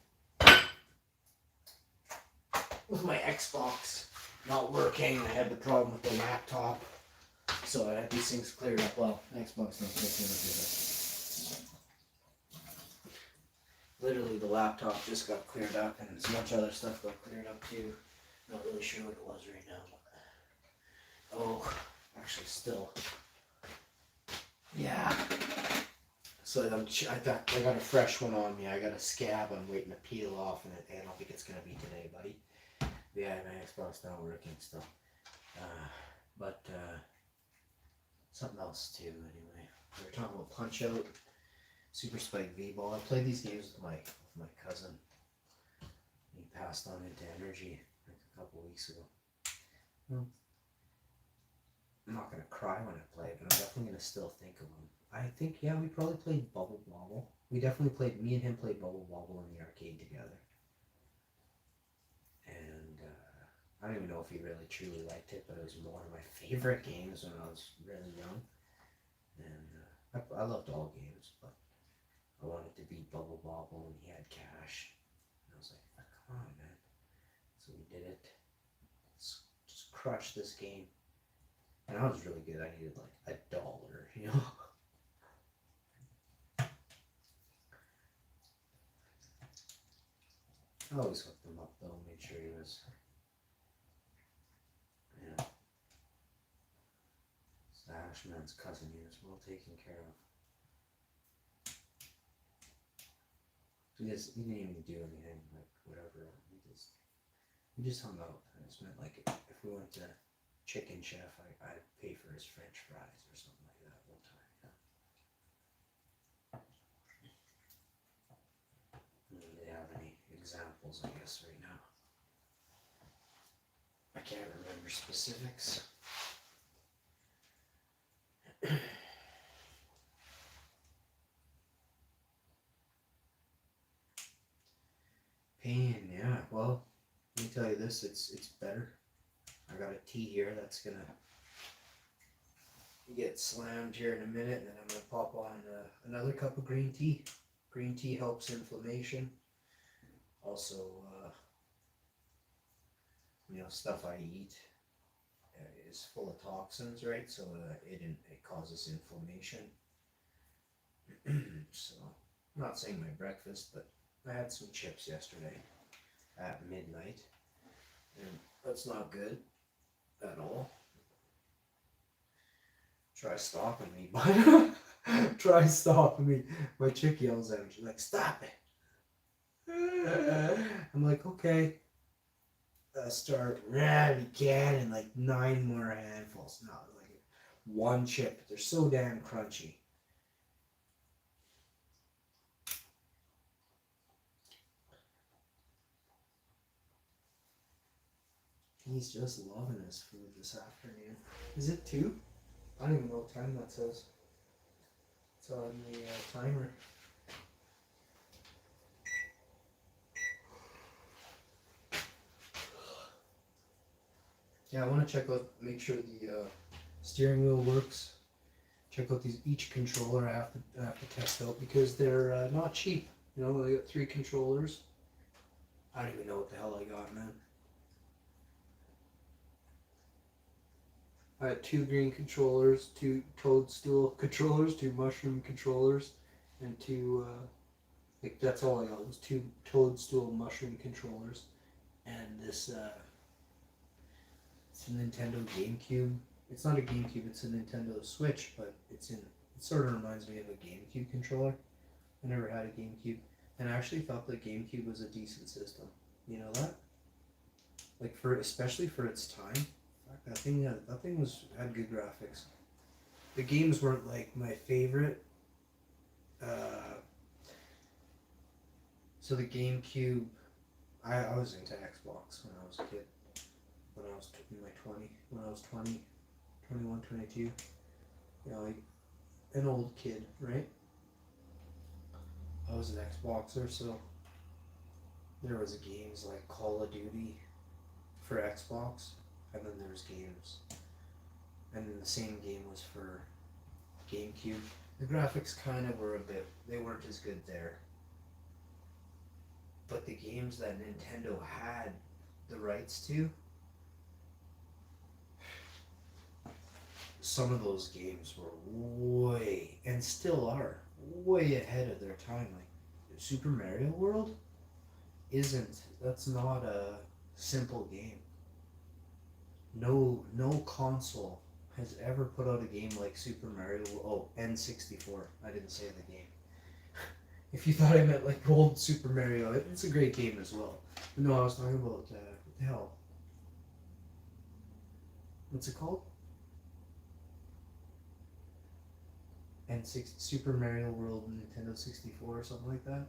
Xbox not working. I had the problem with the laptop. So I had these things cleared up. Well, Xbox not taking it. literally the laptop just got cleared up and as much other stuff got cleared up too. Not really sure what it was right now. But, oh, actually still. Yeah. So I got a fresh one on me. I got a scab I'm waiting to peel off, and I don't think it's gonna be today, buddy. Yeah, my Xbox not working still. But something else too. Anyway, we were talking about Punch Out, Super Spike V-Ball. I played these games with my cousin. He passed on into energy like a couple weeks ago. Well, I'm not gonna cry when I play it, but I'm definitely gonna still think of him. I think, yeah, we probably played Bubble Bobble. Me and him played Bubble Bobble in the arcade together. And I don't even know if he really truly liked it, but it was one of my favorite games when I was really young. And I loved all games, but I wanted to beat Bubble Bobble and he had cash. And I was like, oh, come on, man. So we did it. Let's just crush this game. And I was really good. I needed like $1, you know? I always hooked him up though, made sure he was, yeah. So Ashman's cousin, he was well taken care of. He didn't even do anything, like whatever, we just hung out. I just meant like if we went to Chicken Chef, I'd pay for his French fries or something like that one time, yeah. I don't really have any examples, I guess, right now. I can't remember specifics. Pain, yeah. Well, let me tell you this, it's better. I got a tea here that's gonna get slammed here in a minute, and then I'm gonna pop on another cup of green tea. Green tea helps inflammation. Also, stuff I eat is full of toxins, right? So it causes inflammation. So, I'm not saying my breakfast, but I had some chips yesterday at midnight, and that's not good at all. Try stopping me, but try stopping me. My chick yells at me. She's like, "Stop it!" I'm like, "Okay." Start you can, and like 9 more handfuls. No, like one chip. They're so damn crunchy. He's just loving his food this afternoon. Is it 2? I don't even know what time that says. It's on the timer. Yeah, I want to check out, make sure the steering wheel works. Check out each controller I have to test out because they're not cheap. You know, I got 3 controllers. I don't even know what the hell I got, man. I had 2 green controllers, 2 toadstool controllers, 2 mushroom controllers, and 2, that's all I got was 2 toadstool mushroom controllers. And this, it's a Nintendo GameCube. It's not a GameCube, it's a Nintendo Switch, but it sort of reminds me of a GameCube controller. I never had a GameCube, and I actually thought the GameCube was a decent system. You know that? Like especially for its time. That thing had good graphics. The games weren't like my favorite. So the GameCube, I was into Xbox when I was a kid. When I was in my 21, 22. You know, like an old kid, right? I was an Xboxer, so there was games like Call of Duty for Xbox, and then there was games, and then the same game was for GameCube. The graphics kind of were they weren't as good there, but the games that Nintendo had the rights to, some of those games were way, and still are, way ahead of their time. Like Super Mario World that's not a simple game. No console has ever put out a game like Super Mario. Oh, N64. I didn't say the game. If you thought I meant like old Super Mario, it's a great game as well. But no, I was talking about what the hell? What's it called? Super Mario World Nintendo 64 or something like that.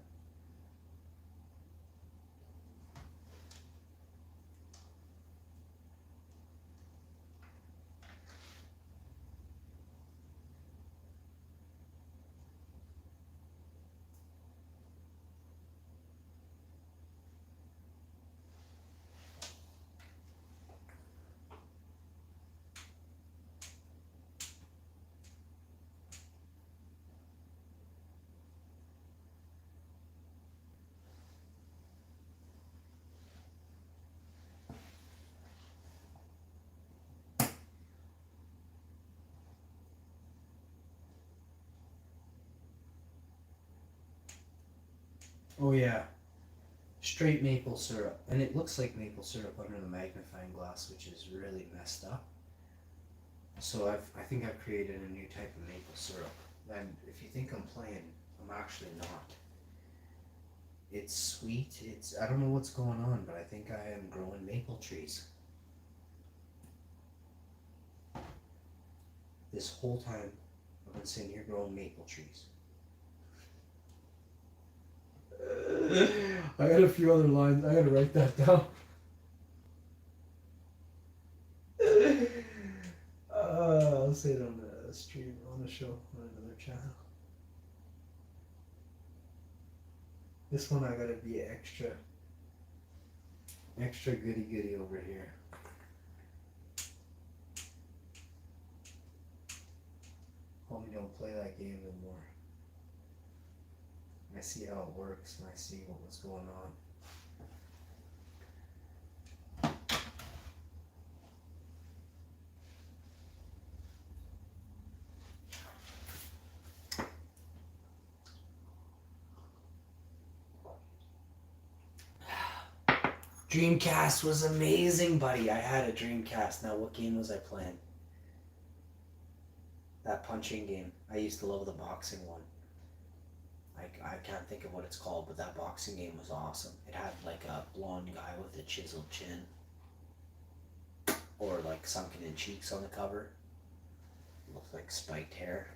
Oh yeah, straight maple syrup, and it looks like maple syrup under the magnifying glass, which is really messed up. So I think I've created a new type of maple syrup, and if you think I'm playing, I'm actually not. It's sweet. I don't know what's going on, but I think I am growing maple trees. This whole time I've been sitting here growing maple trees. I got a few other lines. I gotta write that down. I'll say it on the stream, on the show, on another channel. This one I gotta be extra goody over here. Homie don't play that game anymore. I see how it works and I see what was going on. Dreamcast was amazing, buddy. I had a Dreamcast. Now, what game was I playing? That punching game. I used to love the boxing one. I can't think of what it's called, but that boxing game was awesome. It had like a blonde guy with a chiseled chin. Or like sunken in cheeks on the cover. Looked like spiked hair.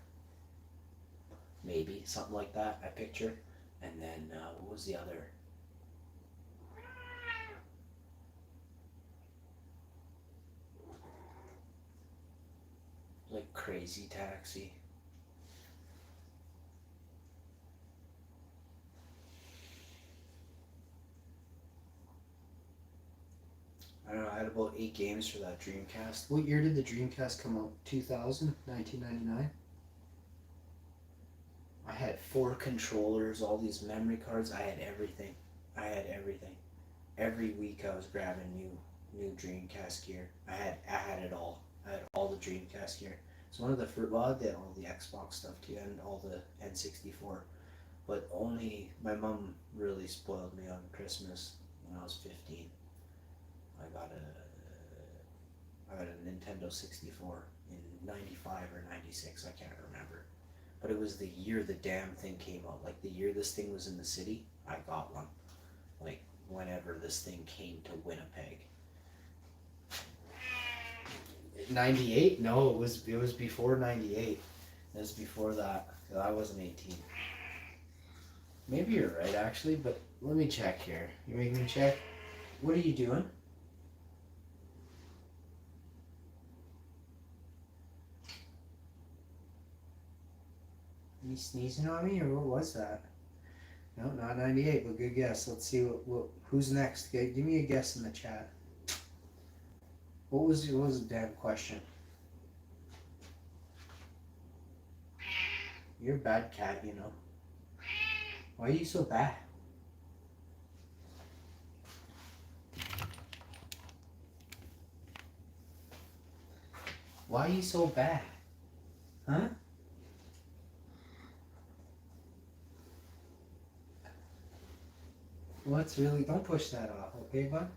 Maybe, something like that, I picture. And then, what was the other? Like Crazy Taxi. I don't know, I had about 8 games for that Dreamcast. What year did the Dreamcast come out? 2000? 1999? I had 4 controllers, all these memory cards. I had everything. Every week I was grabbing new Dreamcast gear. I had it all. I had all the Dreamcast gear. It's one of the first, well, I did all the Xbox stuff too, and all the N64. But only, my mom really spoiled me on Christmas when I was 15. I got a Nintendo 64 in 95 or 96, I can't remember. But it was the year the damn thing came out. Like the year this thing was in the city, I got one. Like whenever this thing came to Winnipeg. 98? No, it was before 98. It was before that. I wasn't 18. Maybe you're right actually, but let me check here. You make me check? What are you doing? You sneezing on me, or what was that? No, not 98, but good guess. Let's see who's next. Give me a guess in the chat. What was the damn question? You're a bad cat, you know. Why are you so bad? Why are you so bad? Huh? What's really? Don't push that off, okay, bud?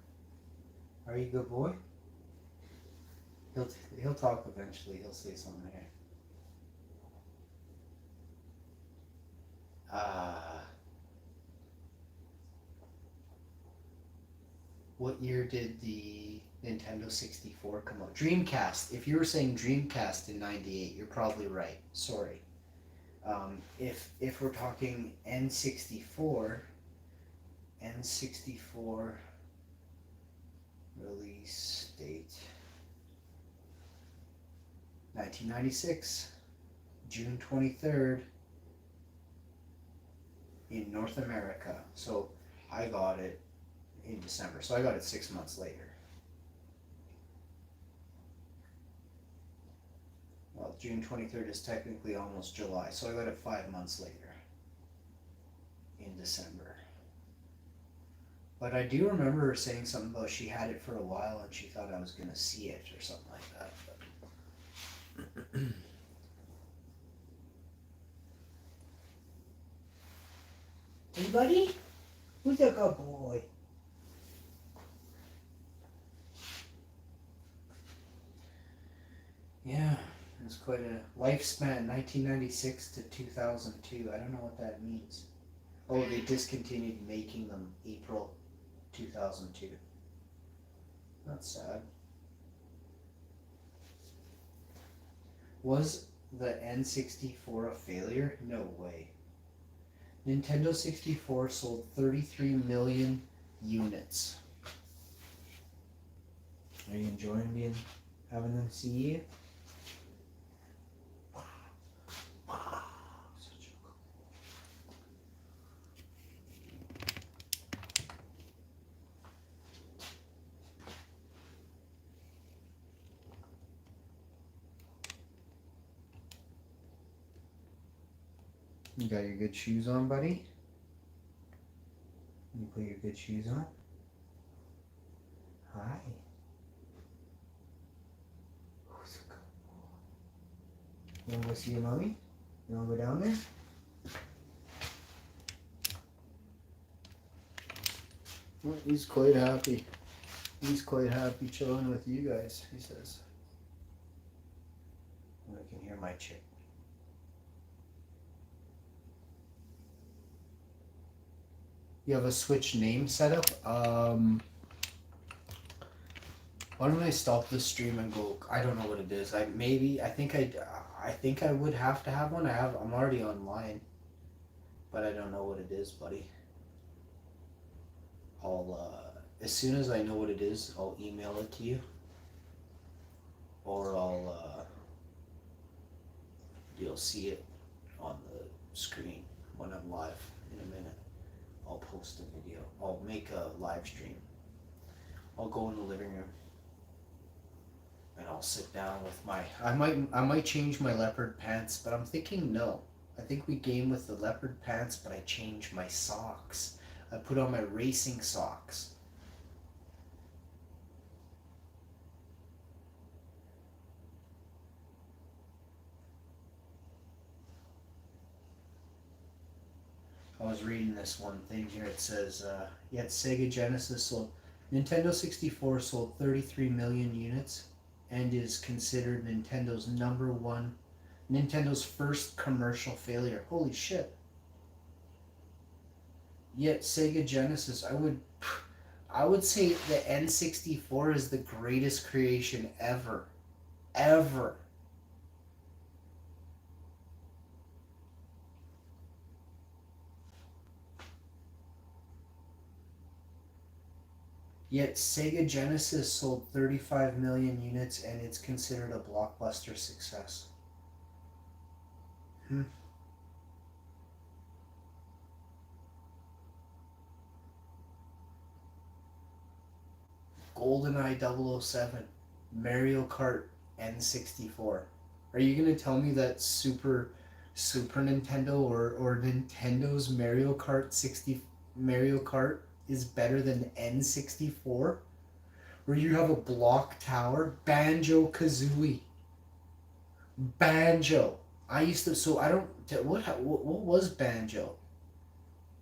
Are you a good boy? He'll talk eventually. He'll say something here. What year did the Nintendo 64 come out? Dreamcast. If you were saying Dreamcast in '98, you're probably right. Sorry. If we're talking N64 release date 1996, June 23rd in North America. So I got it in December. So I got it 6 months later. Well, June 23rd is technically almost July, so I got it 5 months later in December. But I do remember her saying something about she had it for a while and she thought I was going to see it or something like that. But hey, buddy? Who's a good boy? Yeah, it was quite a lifespan, 1996 to 2002. I don't know what that means. Oh, they discontinued making them April 2002. That's sad. Was the N64 a failure? No way. Nintendo 64 sold 33 million units. Are you enjoying having them see you? You got your good shoes on, buddy? You put your good shoes on? Hi. Who's a good boy? You wanna go see your mommy? You wanna go down there? Well, he's quite happy. He's quite happy chilling with you guys, he says. And I can hear my chick. You have a Switch name set up? Why don't I stop the stream and go? I don't know what it is. I think I would have to have one. I'm already online, but I don't know what it is, buddy. I'll as soon as I know what it is, I'll email it to you, or you'll see it on the screen when I'm live in a minute. I'll post a video. I'll make a live stream. I'll go in the living room and I'll sit down with my. I might change my leopard pants, but I'm thinking no. I think we game with the leopard pants, but I change my socks. I put on my racing socks. I was reading this one thing here. It says, yet Sega Genesis sold, Nintendo 64 sold 33 million units and is considered Nintendo's first commercial failure. Holy shit. Yet Sega Genesis, I would say the N64 is the greatest creation ever. Ever. Yet Sega Genesis sold 35 million units and it's considered a blockbuster success. GoldenEye 007, Mario Kart N64. Are you gonna tell me that Super Nintendo or Nintendo's Mario Kart is better than N64? Where you have a block tower, Banjo-Kazooie. Banjo. I used to. So I don't. What was Banjo?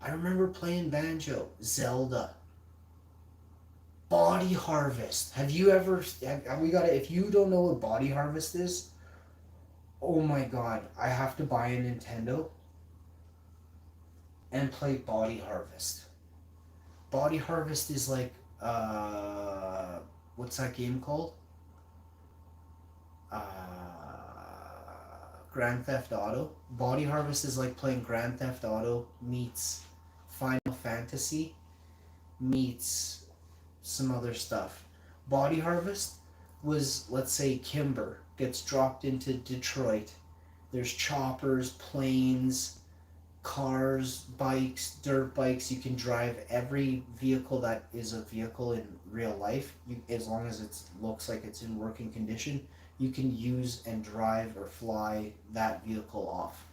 I remember playing banjo, Zelda, Body Harvest. Have you ever? Have we got it? If you don't know what Body Harvest is, oh my god, I have to buy a Nintendo and play Body Harvest. Body Harvest is like what's that game called? Uh, Grand Theft Auto. Body Harvest is like playing Grand Theft Auto meets Final Fantasy meets some other stuff. Body Harvest was, let's say, Kimber gets dropped into Detroit. There's choppers, planes, cars, bikes, dirt bikes. You can drive every vehicle that is a vehicle in real life. As long as it looks like it's in working condition, you can use and drive or fly that vehicle off.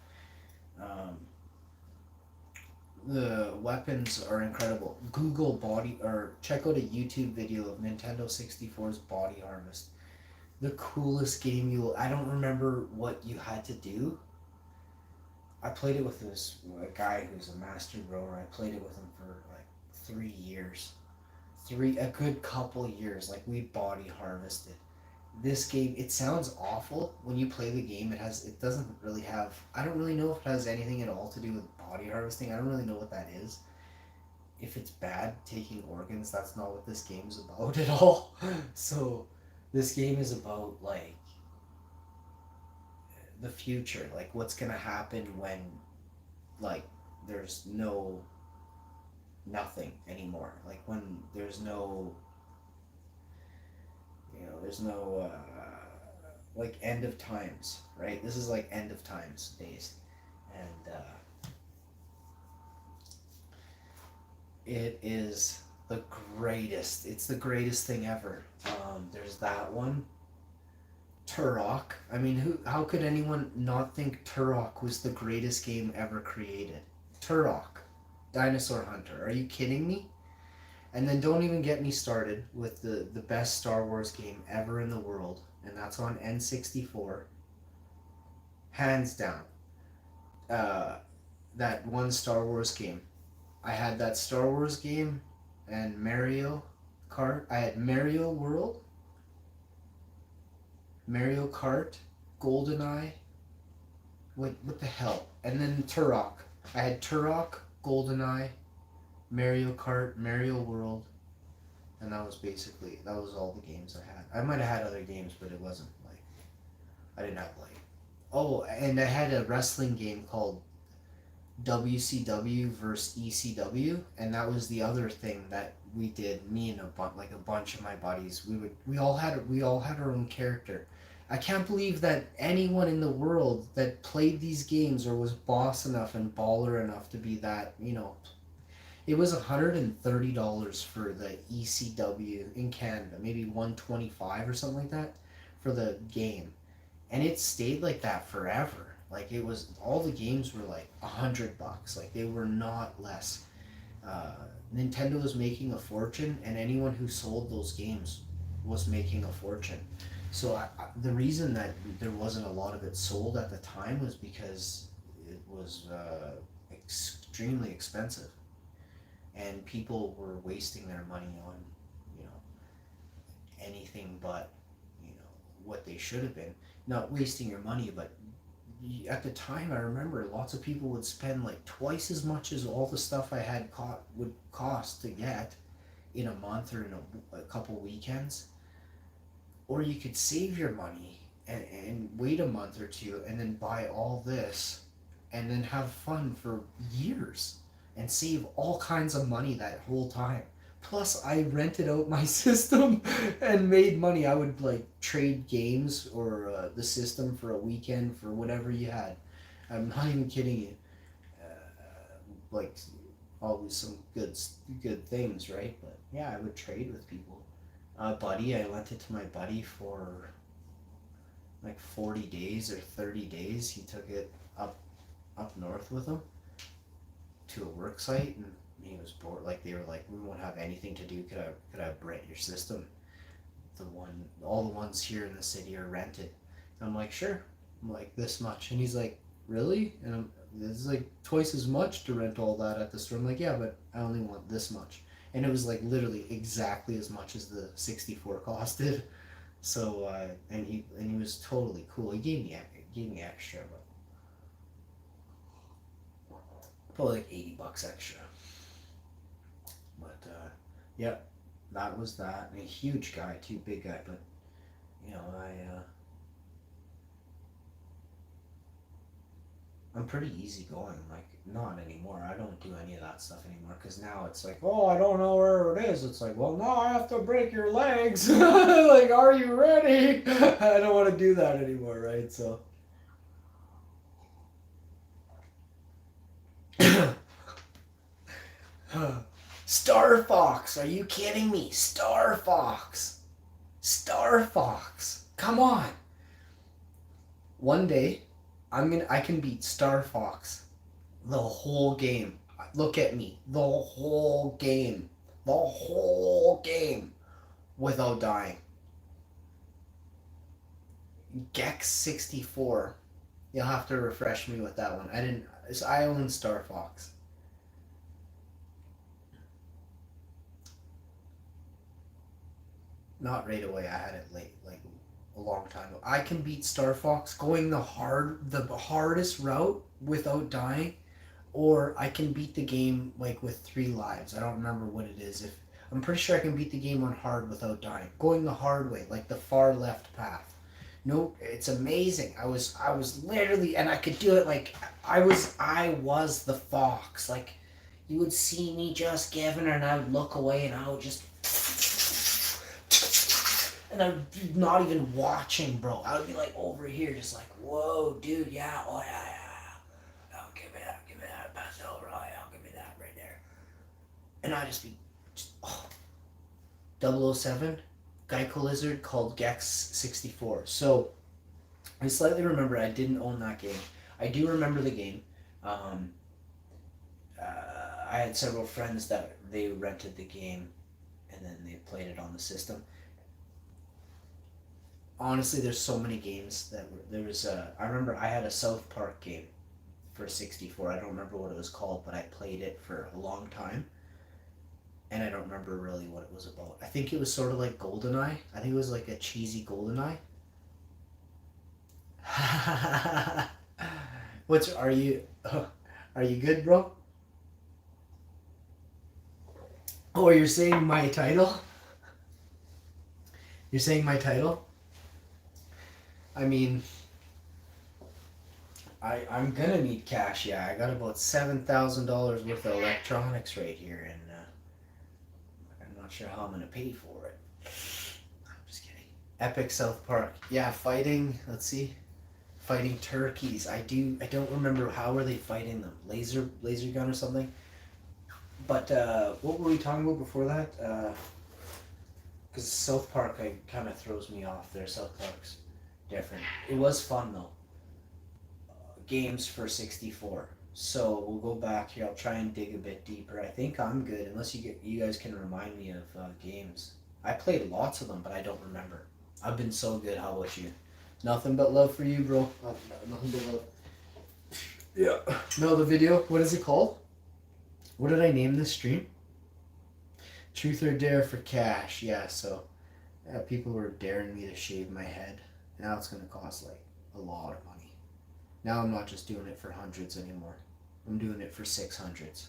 The weapons are incredible. Google body or check out a YouTube video of Nintendo 64's Body Harvest. The coolest game I don't remember what you had to do. I played it with a guy who's a master grower. I played it with him for like 3 years. A good couple years. Like we body harvested. This game, it sounds awful when you play the game. It doesn't really have, I don't really know if it has anything at all to do with body harvesting. I don't really know what that is. If it's bad, taking organs, that's not what this game's about at all. So this game is about like the future, like what's gonna happen when like there's nothing anymore, like when there's no like end of times, right? This is like end of times based, and it is the greatest. It's the greatest thing ever. There's that one. Turok. I mean, how could anyone not think Turok was the greatest game ever created? Turok. Dinosaur Hunter. Are you kidding me? And then don't even get me started with the best Star Wars game ever in the world, and that's on N64. Hands down. That one Star Wars game. I had that Star Wars game and Mario Kart. I had Mario World, Mario Kart, GoldenEye. What the hell? And then Turok. I had Turok, GoldenEye, Mario Kart, Mario World, and that was all the games I had. I might have had other games, but it wasn't like, I didn't have like, oh, and I had a wrestling game called WCW versus ECW, and that was the other thing that we did. Me and a bunch of my buddies, we all had our own character. I can't believe that anyone in the world that played these games or was boss enough and baller enough to be that, it was $130 for the ECW in Canada, maybe $125 or something like that for the game, and it stayed like that forever. Like it was, all the games were like $100. Like they were not less. Nintendo was making a fortune, and anyone who sold those games was making a fortune. So the reason that there wasn't a lot of it sold at the time was because it was extremely expensive, and people were wasting their money on, anything but, what they should have been. Not wasting your money, but at the time, I remember lots of people would spend like twice as much as all the stuff I had would cost to get in a month or in a couple weekends. Or you could save your money and wait a month or two and then buy all this and then have fun for years and save all kinds of money that whole time. Plus, I rented out my system and made money. I would like trade games or the system for a weekend for whatever you had. I'm not even kidding you. Like always some good things, right? But yeah, I would trade with people. Buddy, I lent it to my buddy for like 40 days or 30 days. He took it up north with him to a work site, and he was bored. Like they were like, we won't have anything to do. Could I rent your system? All the ones here in the city are rented. And I'm like, sure. I'm like, this much, and he's like, really? And it's like twice as much to rent all that at the store. I'm like, yeah, but I only want this much. And it was like literally exactly as much as the 64 costed. So and he was totally cool. He gave me extra, but probably like $80 extra. But yeah, that was that. And a huge guy too, big guy. But you know, I'm pretty easygoing. Like, not anymore. I don't do any of that stuff anymore. Because now it's like, oh, I don't know where it is. It's like, well, now I have to break your legs. Like, are you ready? I don't want to do that anymore, right? So. Star Fox, are you kidding me? Star Fox. Star Fox. Come on. One day, I can beat Star Fox the whole game. Look at me. The whole game. The whole game without dying. Gex 64. You'll have to refresh me with that one. I own Star Fox. Not right away. I had it late, like a long time ago. I can beat Star Fox going the hardest route without dying, or I can beat the game like with 3 lives. I don't remember what it is. If I'm pretty sure I can beat the game on hard without dying, going the hard way, like the far left path. No, it's amazing. I was literally, and I could do it like I was the fox. Like you would see me just giving her, and I would look away, and I would just. And I'm not even watching, bro. I would be like over here, just like, whoa, dude, yeah, oh yeah. Oh, give me that, pass it over, oh yeah, give me that right there. And I'd just be, oh. 007, Geico Lizard called Gex 64. So, I slightly remember I didn't own that game. I do remember the game. I had several friends that they rented the game, and then they played it on the system. Honestly, there's so many games I remember I had a South Park game for 64. I don't remember what it was called, but I played it for a long time. And I don't remember really what it was about. I think it was sort of like GoldenEye. I think it was like a cheesy GoldenEye. Are you good, bro? Oh, you're saying my title? You're saying my title? I mean, I'm gonna need cash. Yeah, I got about $7,000 worth of electronics right here, and I'm not sure how I'm gonna pay for it. I'm just kidding. Epic South Park. Yeah, fighting. Let's see, fighting turkeys. I don't remember how were they fighting them. Laser gun or something. But what were we talking about before that? Because South Park kind of throws me off there. South Park's different. It was fun though. Games for 64. So we'll go back here. I'll try and dig a bit deeper. I think I'm good, unless you guys can remind me of games. I played lots of them, but I don't remember. I've been so good. How about you? Nothing but love for you, bro. Nothing but love. Yeah. No, the video. What is it called? What did I name this stream? Truth or dare for cash. Yeah. So, yeah, people were daring me to shave my head. Now it's gonna cost like a lot of money. Now I'm not just doing it for hundreds anymore. I'm doing it for 600s.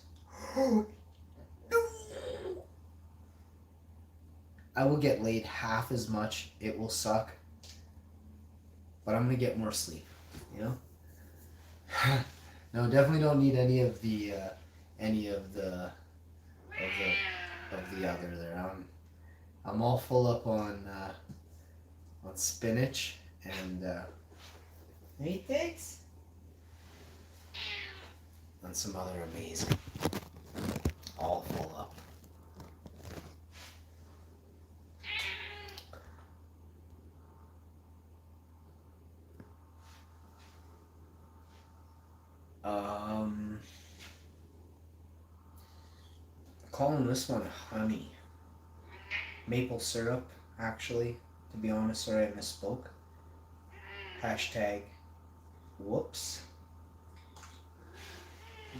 I will get laid half as much. It will suck, but I'm gonna get more sleep. You know. No, definitely don't need any of the other there. I'm all full up on spinach and hey, thanks. And some other amazing. All full up. Calling this one honey. Maple syrup, actually. To be honest, sorry I misspoke. Hashtag whoops.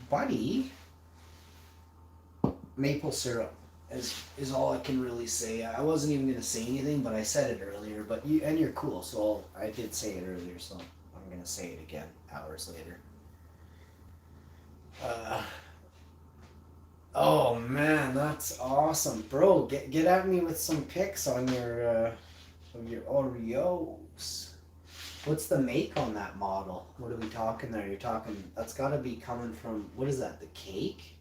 buddy. Maple syrup is all I can really say. I wasn't even gonna say anything, but I said it earlier. But you're cool, so I did say it earlier, so I'm gonna say it again hours later. Oh man, that's awesome, bro. Get at me with some pics on your Oreos. What's the make on that model? What are we talking there? You're talking, that's gotta be coming from, what is that, the cake?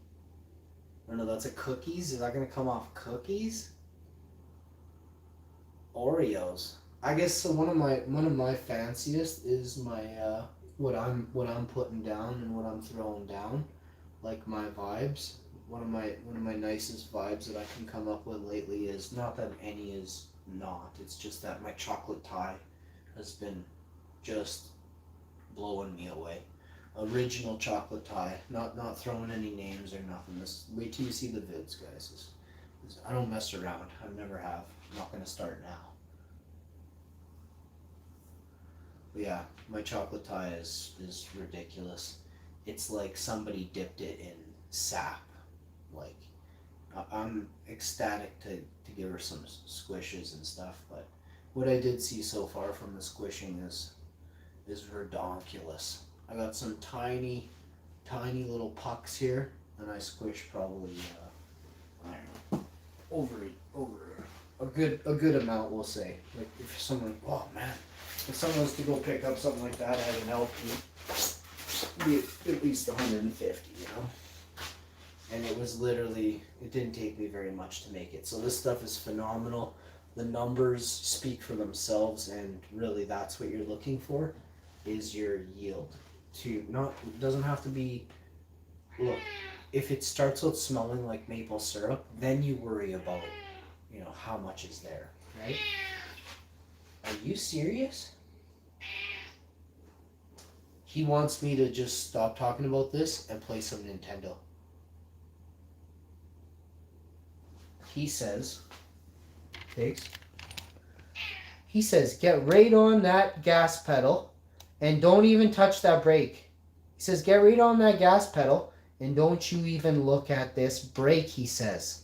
Or no, that's a cookies? Is that gonna come off cookies? Oreos. I guess so. One of my fanciest is my what I'm putting down and what I'm throwing down, like my vibes. One of my nicest vibes that I can come up with lately is, not that any is not, it's just that my chocolate tie has been just blowing me away. Original chocolate tie, not throwing any names or nothing. This, wait till you see the vids, guys. I don't mess around. I never have. I'm not gonna start now. But yeah, my chocolate tie is ridiculous. It's like somebody dipped it in sap. Like, I'm ecstatic to give her some squishes and stuff, but what I did see so far from the squishing is redonkulous. I got some tiny little pucks here, and I squished probably I don't know, over a good amount, we'll say. Like if someone, oh man, if someone was to go pick up something like that at an LP, be at least 150, you know. And it was literally, it didn't take me very much to make it. So this stuff is phenomenal. The numbers speak for themselves, and really that's what you're looking for, is your yield. To not, it doesn't have to be, look, if it starts out smelling like maple syrup, then you worry about, you know, how much is there, right? Are you serious? He wants me to just stop talking about this and play some Nintendo. He says, thanks. He says, get right on that gas pedal and don't even touch that brake. He says, get right on that gas pedal and don't you even look at this brake, he says.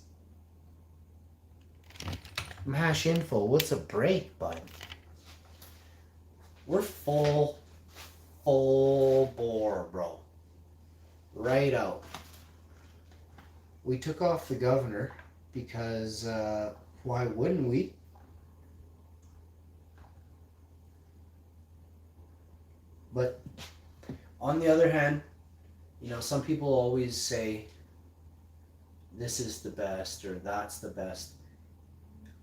Mash info, what's a brake, bud? We're full bore, bro. Right out. We took off the governor because why wouldn't we? But on the other hand, you know, some people always say this is the best or that's the best.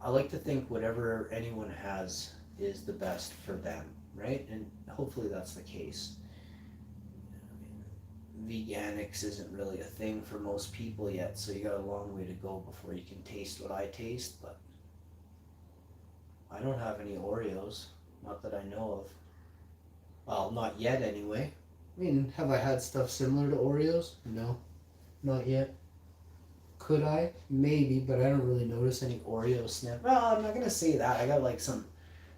I like to think whatever anyone has is the best for them, right? And hopefully that's the case. Veganics isn't really a thing for most people yet, so you got a long way to go before you can taste what I taste, but I don't have any Oreos, not that I know of. Well, not yet anyway. I mean, have I had stuff similar to Oreos? No, not yet. Could I? Maybe, but I don't really notice any Oreo snap. Well, I'm not gonna say that. I got like some,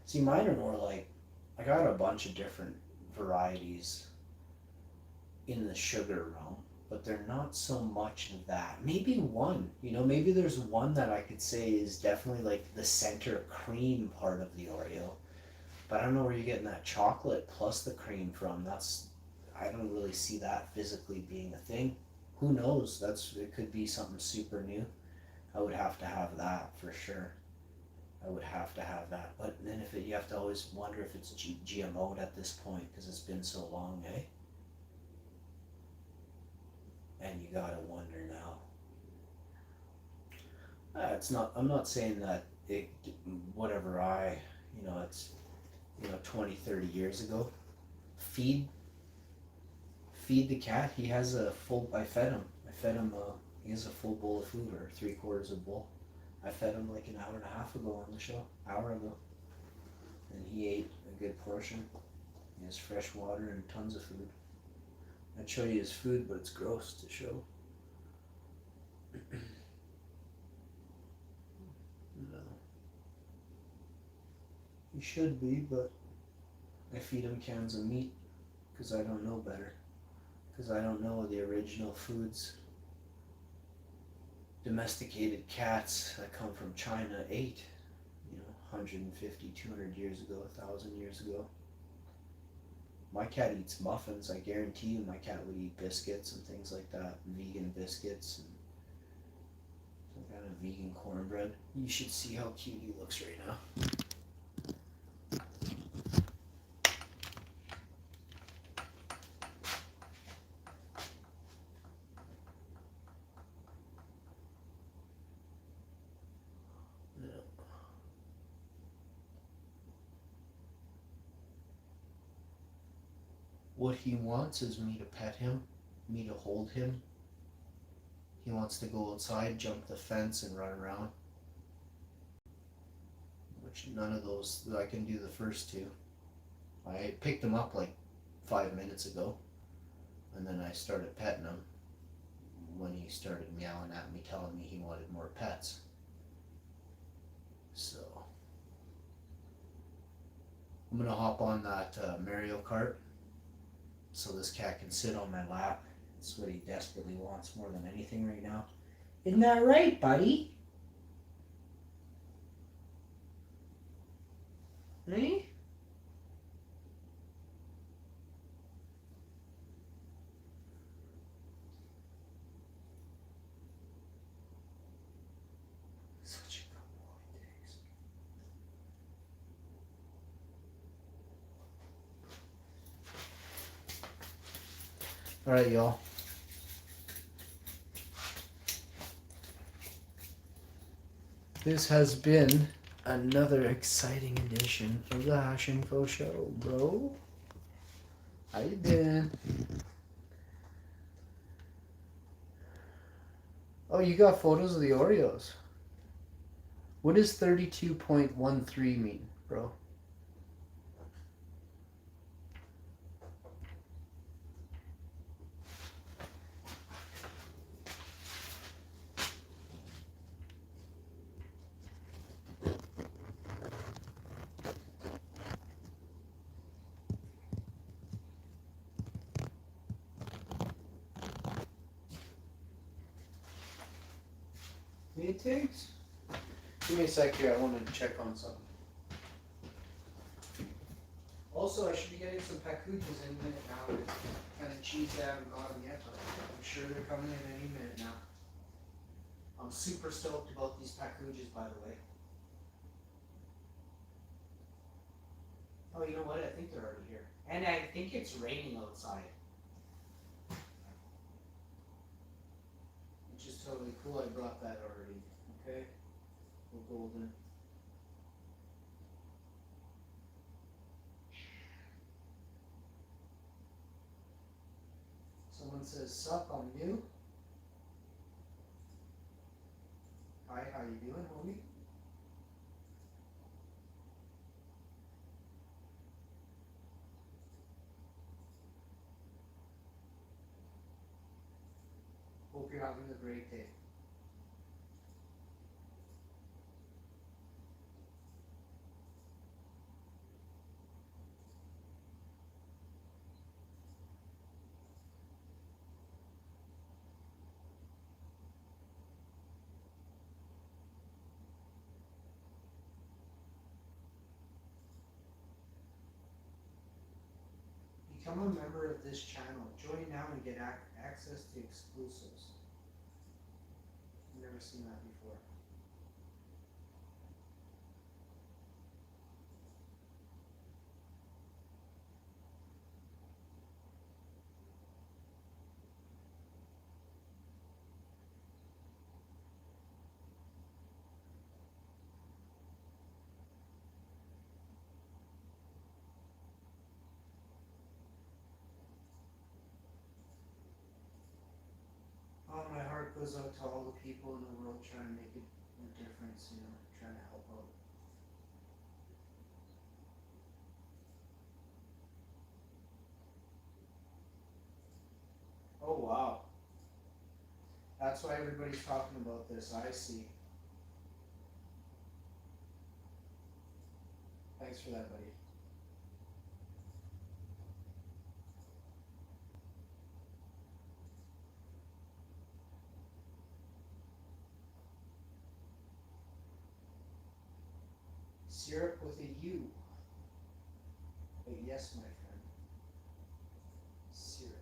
see, mine are more like, I got a bunch of different varieties in the sugar realm, but they're not so much of that. Maybe one, you know, maybe there's one that I could say is definitely like the center cream part of the Oreo, but I don't know where you're getting that chocolate plus the cream from. I don't really see that physically being a thing. Who knows? It could be something super new. I would have to have that for sure. I would have to have that. But then you have to always wonder if it's GMO'd at this point because it's been so long, eh? And you gotta wonder now. I'm not saying that it's 20, 30 years ago. Feed the cat. He has I fed him, he has a full bowl of food, or 3/4 of bowl. I fed him like an hour and a half ago on the show, hour ago. And he ate a good portion. He has fresh water and tons of food. I'd show you his food, but it's gross to show. No. He should be, but I feed him cans of meat because I don't know better. because I don't know the original foods. Domesticated cats that come from China ate, 150, 200 years ago, 1,000 years ago. My cat eats muffins. I guarantee you my cat would eat biscuits and things like that, vegan biscuits and some kind of vegan cornbread. You should see how cute he looks right now. What he wants is me to pet him, me to hold him. He wants to go outside, jump the fence, and run around. Which none of those, I can do the first two. I picked him up like 5 minutes ago, and then I started petting him when he started meowing at me, telling me he wanted more pets. So, I'm gonna hop on that Mario Kart so this cat can sit on my lap. That's what he desperately wants more than anything right now. Isn't that right, buddy? Hey? Such a good boy, Diggs. All right, y'all. This has been another exciting edition of the Hash Info Show, bro. How you doing? Oh, you got photos of the Oreos. What does 32.13 mean, bro? It takes. Give me a sec here. I want to check on something. Also, I should be getting some pacujas in a minute now. Kind of cheese I haven't got them yet, but I'm sure they're coming in any minute now. I'm super stoked about these pacujas, by the way. Oh, you know what? I think they're already here. And I think it's raining outside. Which is totally cool. I brought that already. Okay? We're golden. Someone says, sup, I'm new. Hi, how you doing, homie? Hope you're having a great day. Become a member of this channel. Join now and get access to exclusives. I've never seen that before. Oh, my heart goes out to all the people in the world trying to make a difference, trying to help out. Oh, wow. That's why everybody's talking about this. I see. Thanks for that, buddy. Syrup with a U. Yes, my friend. Syrup.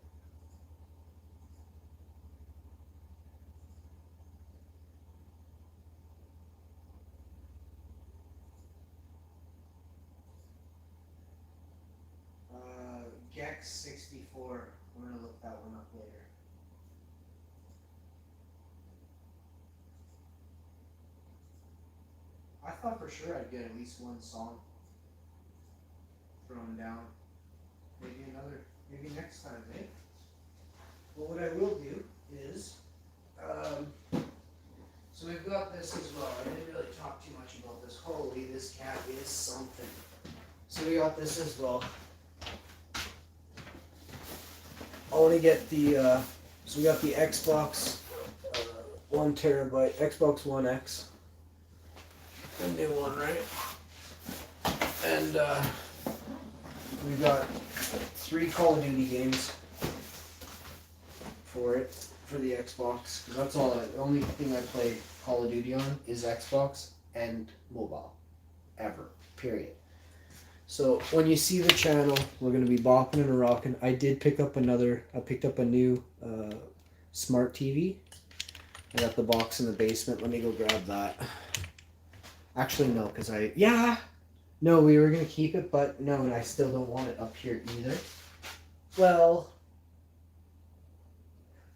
Gex 64. We're gonna look that one up later. I thought for sure I'd get at least one song thrown down. Maybe another, maybe next time, eh? Well, what I will do is, so we've got this as well. I didn't really talk too much about this. Holy, this cat is something. So we got this as well. I want to get the, so we got the Xbox 1 terabyte, Xbox One X. The new one, right? And we've got 3 Call of Duty games for it, for the Xbox. Because that's all, the only thing I play Call of Duty on is Xbox and mobile. Ever. Period. So when you see the channel, we're going to be bopping and rocking. I picked up a new smart TV. I got the box in the basement. Let me go grab that. Actually, no, because no, we were going to keep it, but no, I still don't want it up here either. Well,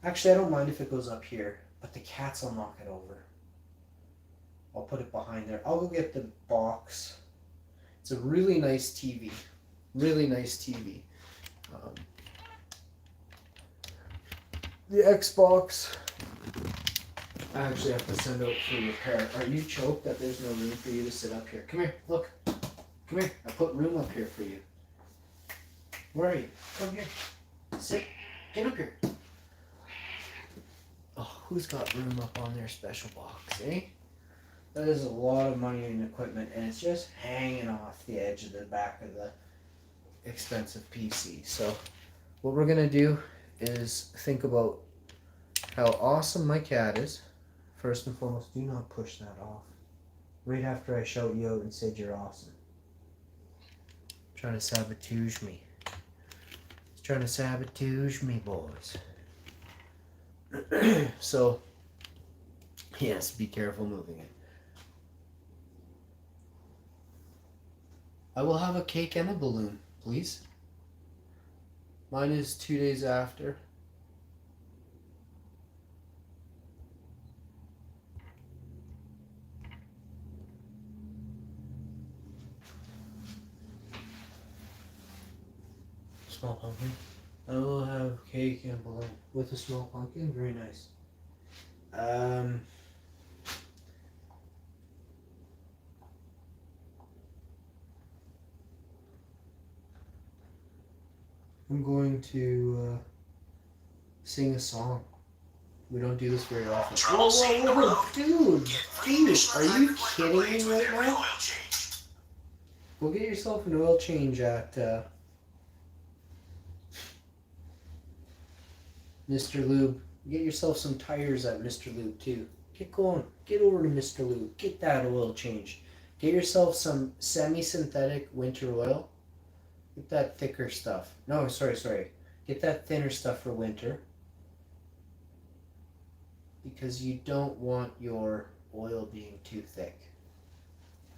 actually, I don't mind if it goes up here, but the cats will knock it over. I'll put it behind there. I'll go get the box. It's a really nice TV. Really nice TV. The Xbox, I actually have to send out for repair. Are you choked that there's no room for you to sit up here? Come here, look. Come here. I put room up here for you. Where are you? Come here. Sit. Get up here. Oh, who's got room up on their special box, eh? That is a lot of money in equipment, and it's just hanging off the edge of the back of the expensive PC. So what we're going to do is think about how awesome my cat is. First and foremost, do not push that off. Right after I shout you out and said you're awesome. Trying to sabotage me. He's trying to sabotage me, boys. So, yes, be careful moving it. I will have a cake and a balloon, please. Mine is 2 days after. Small pumpkin. I will have cake and balloon with a small pumpkin. Very nice. I'm going to sing a song. We don't do this very often. Whoa, dude, are you kidding me right now? Go get yourself an oil change at Mr. Lube. Get yourself some tires at Mr. Lube too. Get going. Get over to Mr. Lube. Get that oil change. Get yourself some semi-synthetic winter oil. Get that thicker stuff. No, sorry. Get that thinner stuff for winter. Because you don't want your oil being too thick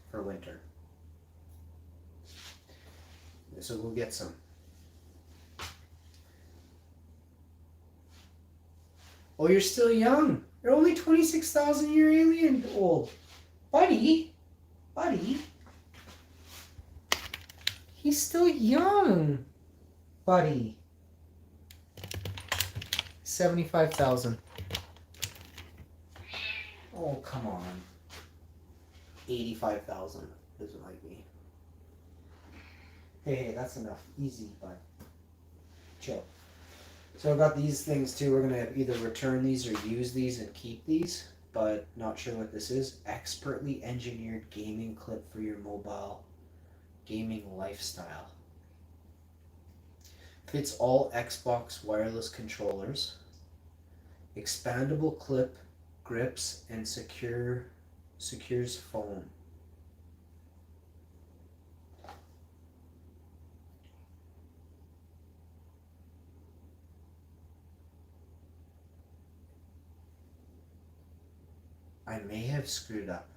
for winter. So we'll get some. Oh, you're still young. You're only 26,000 year alien old. Buddy. He's still young. Buddy. 75,000. Oh, come on. 85,000. Doesn't like me. Hey, that's enough. Easy, bud. Chill. So I've got these things too. We're going to either return these or use these and keep these, but not sure what this is. Expertly engineered gaming clip for your mobile gaming lifestyle. Fits all Xbox wireless controllers. Expandable clip, grips, and secures phone. I may have screwed up.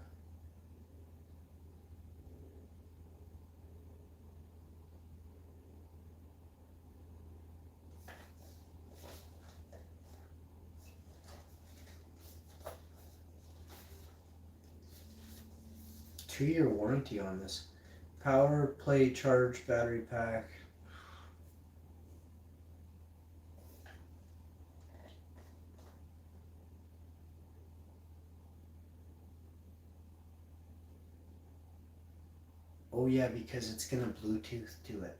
Two-year warranty on this. Power play charge battery pack. Oh yeah, because it's gonna Bluetooth to it.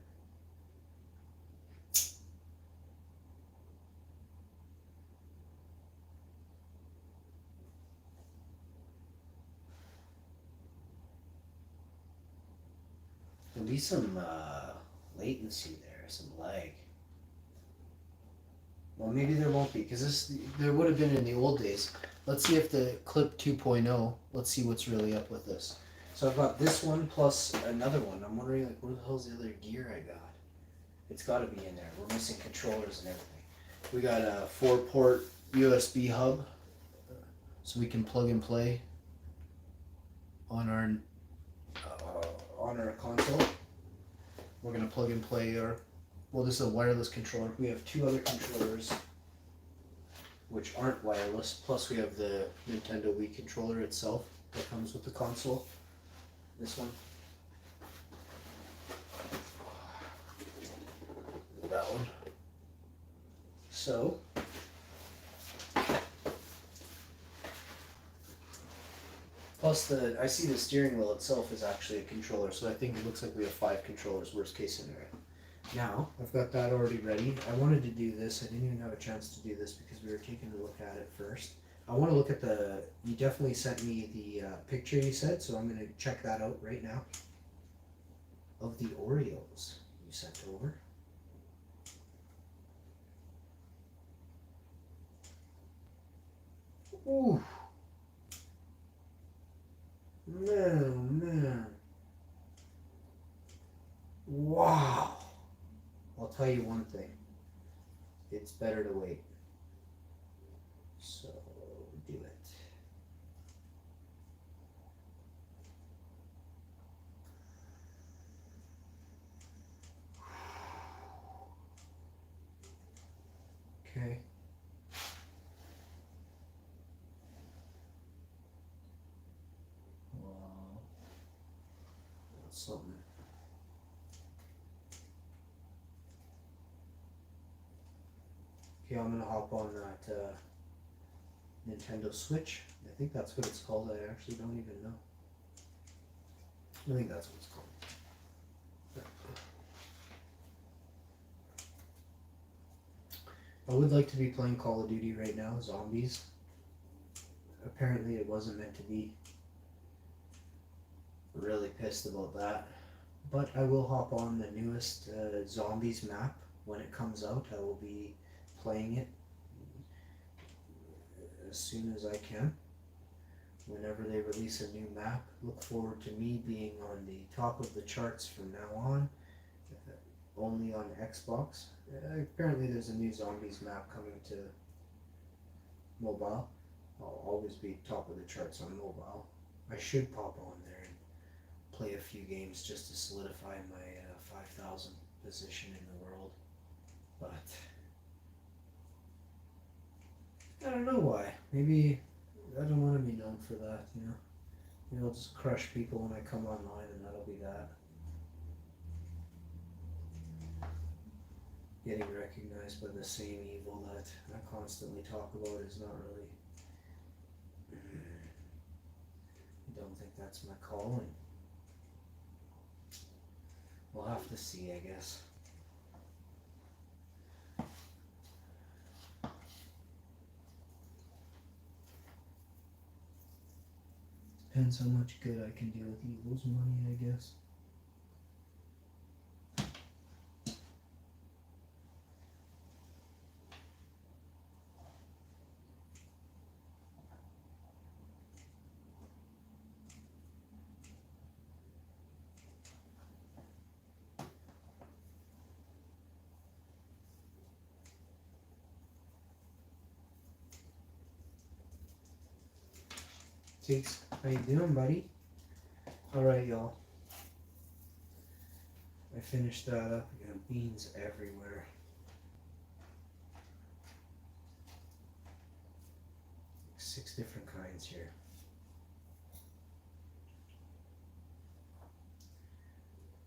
There'll be some latency there, some lag. Well, maybe there won't be, because there would have been in the old days. Let's see if the Clip 2.0, let's see what's really up with this. So I've got this one plus another one. I'm wondering, like, where the hell's the other gear I got? It's got to be in there. We're missing controllers and everything. We got a 4-port USB hub, so we can plug and play on our console. We're gonna plug and play our, well, this is a wireless controller. We have 2 other controllers which aren't wireless, plus we have the Nintendo Wii controller itself that comes with the console. This one. That one. So plus I see the steering wheel itself is actually a controller, so I think it looks like we have 5 controllers, worst case scenario. Now, I've got that already ready. I wanted to do this, I didn't even have a chance to do this because we were taking a look at it first. I want to look at you definitely sent me the picture you said, so I'm going to check that out right now. Of the Oreos you sent over. Ooh. Man. Wow. I'll tell you one thing. It's better to wait. So, do it. Okay. Wow. That's something. Okay, I'm gonna hop on that Nintendo Switch. I think that's what it's called. I actually don't even know. I think that's what it's called. I would like to be playing Call of Duty right now, Zombies. Apparently it wasn't meant to be. Really pissed about that. But I will hop on the newest Zombies map when it comes out. I will be playing it as soon as I can. Whenever they release a new map, look forward to me being on the top of the charts from now on. Only on Xbox. Apparently there's a new Zombies map coming to mobile. I'll always be top of the charts on mobile. I should pop on there and play a few games just to solidify my 5,000 position in the world. But I don't know why. Maybe I don't want to be known for that, you know. Maybe I'll just crush people when I come online and that'll be that. Getting recognized by the same evil that I constantly talk about is not really. I don't think that's my calling. We'll have to see, I guess. Depends how much good I can do with evil's money, I guess. Takes, how you doing, buddy? Alright, y'all. I finished that up. I got beans everywhere. Six different kinds here.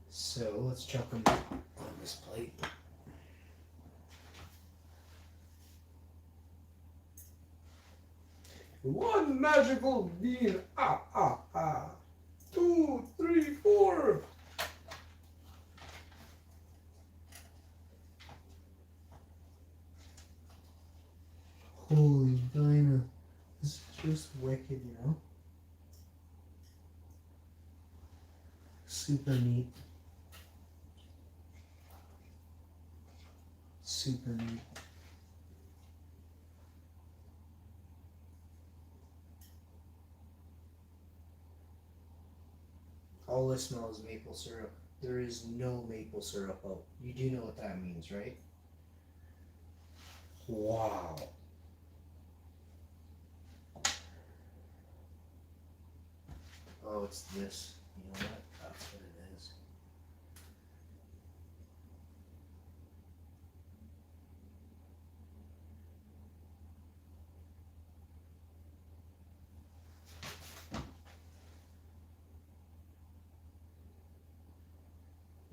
So let's chuck them on this plate. One magical bean. Ah, ah, ah. 2, 3, 4. Holy Dinah. This is just wicked, you know? Super neat. Super neat. All I smell is maple syrup. There is no maple syrup out. You do know what that means, right? Wow. Oh, it's this. You know what? That's what it is.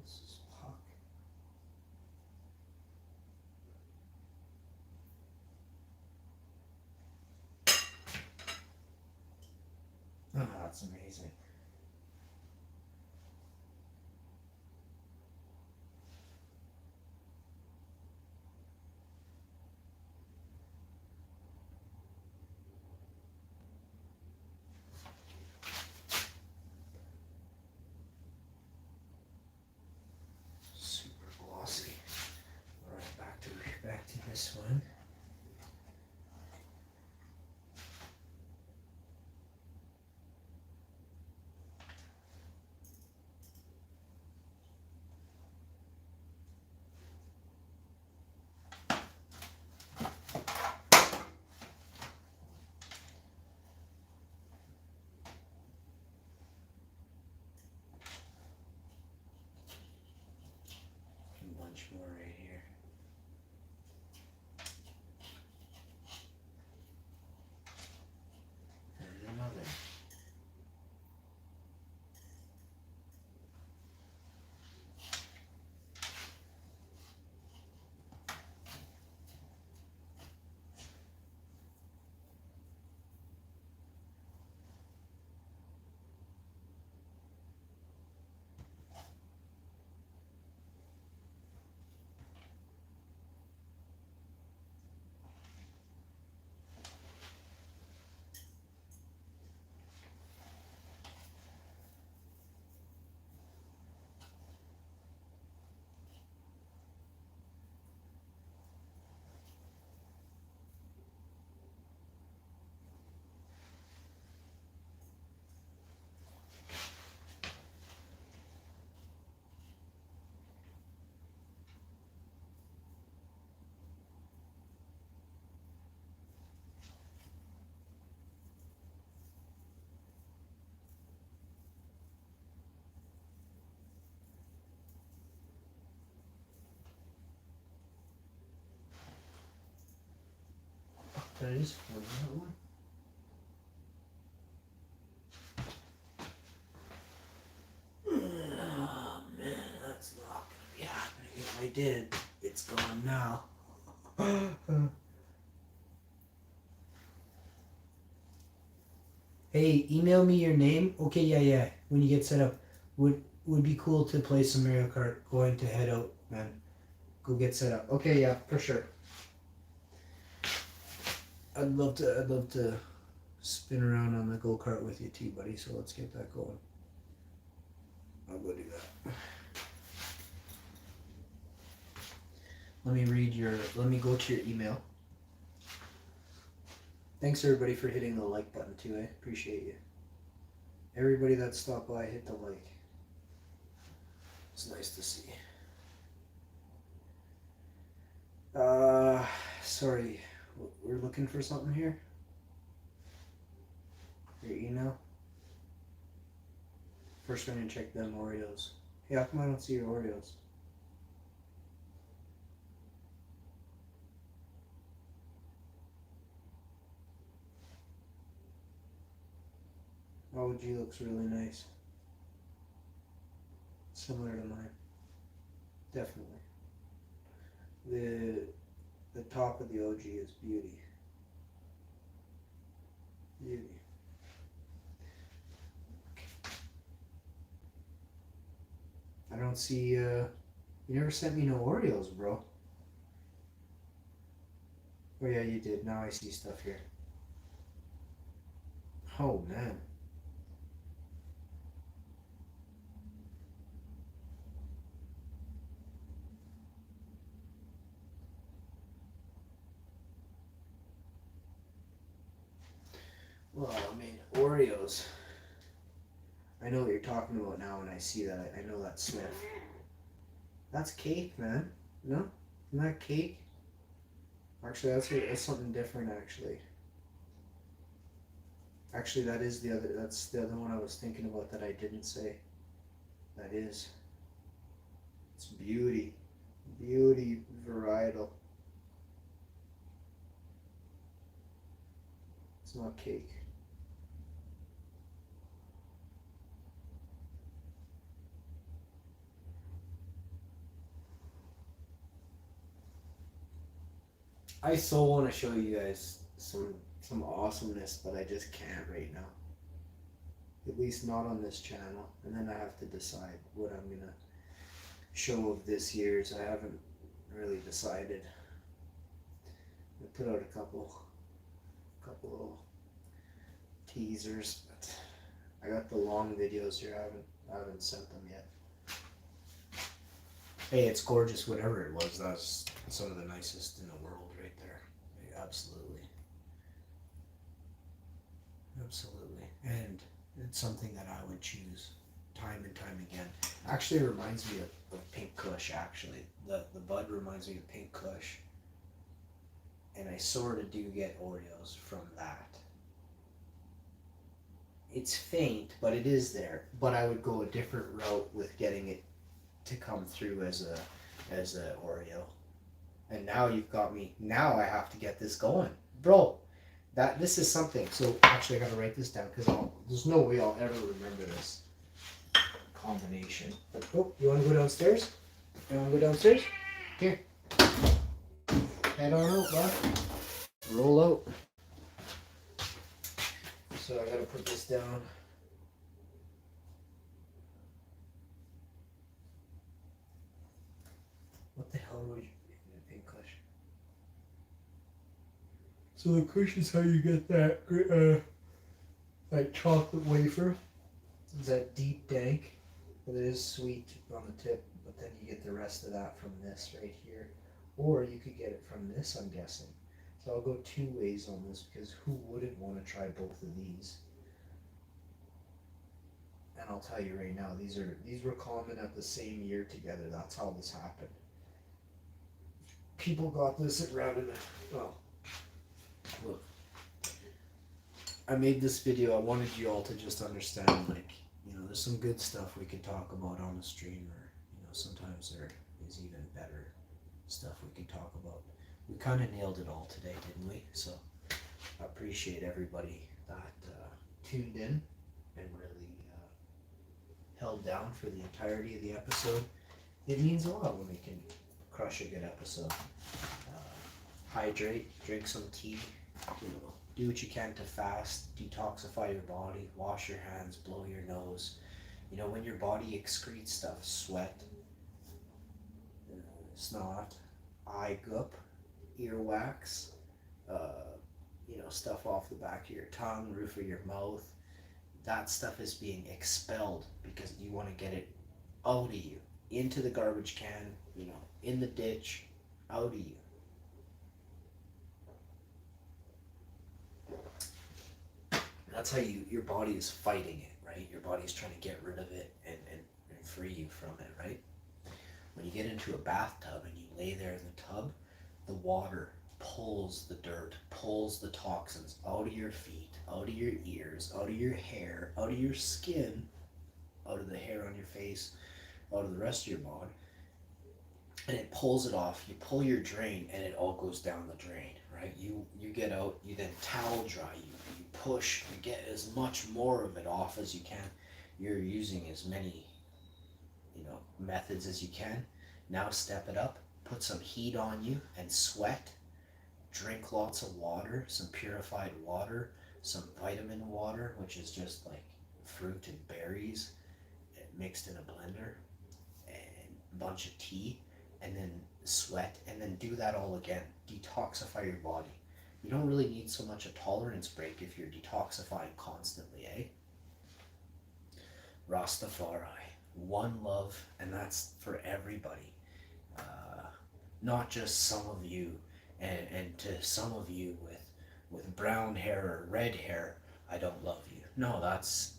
This is puck. Oh, that's amazing. Super glossy. All right, back to this one. A bunch more right here. And another. That is funny, that one. Oh man, that's not gonna be happening. If I did, it's gone now. Hey, email me your name. Okay, yeah. When you get set up, would be cool to play some Mario Kart. Going to head out, man. Go get set up. Okay, yeah, for sure. I'd love to spin around on the go-kart with you too, buddy. So let's get that going. I'll go do that. Let me go to your email. Thanks everybody for hitting the like button too. I appreciate you. Everybody that stopped by, hit the like. It's nice to see. Sorry, we're looking for something here. Your email. First, we're gonna check them Oreos. Hey, how come I don't see your Oreos? OG looks really nice. Similar to mine. Definitely. The top of the OG is beauty. Beauty. I don't see you never sent me no Oreos, bro. Oh yeah, you did. Now I see stuff here. Oh man. Well, I mean, Oreos. I know what you're talking about now when I see that. I know that sniff. That's cake, man. No? Isn't that cake? Actually, that's something different, actually. Actually, that's the other one I was thinking about that I didn't say. That is. It's beauty. Beauty varietal. It's not cake. I so want to show you guys some awesomeness, but I just can't right now. At least not on this channel. And then I have to decide what I'm gonna show of this year's. I haven't really decided. I put out a couple little teasers, but I got the long videos here. I haven't sent them yet. Hey, it's gorgeous. Whatever it was, that's some of the nicest in the world right there. Yeah, absolutely. Absolutely. And it's something that I would choose time and time again. Actually, it reminds me of Pink Kush, actually. The bud reminds me of Pink Kush. And I sort of do get Oreos from that. It's faint, but it is there. But I would go a different route with getting it to come through as a Oreo. And now you've got me. Now I have to get this going, bro. This is something. So actually, I gotta write this down because there's no way I'll ever remember this combination. Oh, you want to go downstairs? You want to go downstairs? Here. Head on out, bud. Roll out. So I gotta put this down. What the hell would you in a Pink Kush? So the Kush is how you get that like chocolate wafer. It's that deep dank, but it is sweet on the tip. But then you get the rest of that from this right here, or you could get it from this. I'm guessing. So I'll go two ways on this because who wouldn't want to try both of these? And I'll tell you right now, these were common at the same year together. That's how this happened. People got this around in the, well, look. I made this video, I wanted you all to just understand, like, there's some good stuff we can talk about on the stream, or, sometimes there is even better stuff we can talk about. We kind of nailed it all today, didn't we? So, I appreciate everybody that tuned in and really held down for the entirety of the episode. It means a lot when we can crush a good episode. Hydrate, drink some tea, do what you can to fast, detoxify your body, wash your hands, blow your nose. When your body excretes stuff, sweat, snot, eye goop, earwax, stuff off the back of your tongue, roof of your mouth, that stuff is being expelled because you want to get it out of you, into the garbage can, in the ditch, out of you. That's how your body is fighting it, right? Your body's trying to get rid of it and free you from it, right? When you get into a bathtub and you lay there in the tub, the water pulls the dirt, pulls the toxins out of your feet, out of your ears, out of your hair, out of your skin, out of the hair on your face, out of the rest of your body, and it pulls it off. You pull your drain and it all goes down the drain, right? You get out, you then towel dry, you push, you get as much more of it off as you can. You're using as many, methods as you can. Now step it up, put some heat on you and sweat. Drink lots of water, some purified water, some vitamin water, which is just like fruit and berries mixed in a blender, and a bunch of tea, and then sweat, and then do that all again. Detoxify your body. You don't really need so much a tolerance break if you're detoxifying constantly, eh? Rastafari, one love, and that's for everybody. Not just some of you, and to some of you with brown hair or red hair, I don't love you. No, that's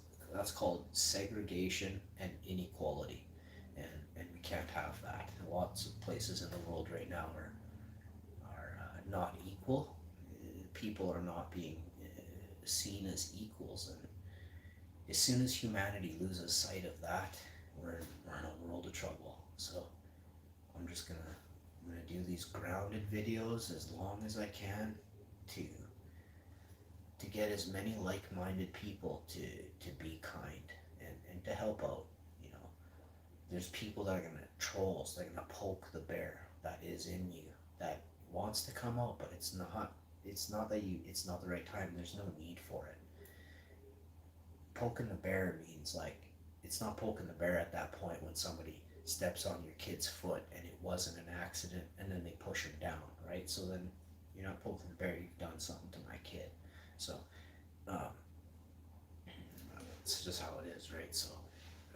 called segregation and inequality, and we can't have that. Lots of places in the world right now are not equal. People are not being seen as equals, and as soon as humanity loses sight of that, we're in a world of trouble. So I'm gonna do these grounded videos as long as I can to get as many like-minded people to be kind and to help out. There's people that are gonna trolls, they're gonna poke the bear that is in you, that wants to come out, but it's not the right time. There's no need for it. Poking the bear means like, it's not poking the bear at that point when somebody steps on your kid's foot and it wasn't an accident and then they push him down, right? So then you're not poking the bear, you've done something to my kid. So it's just how it is, right? So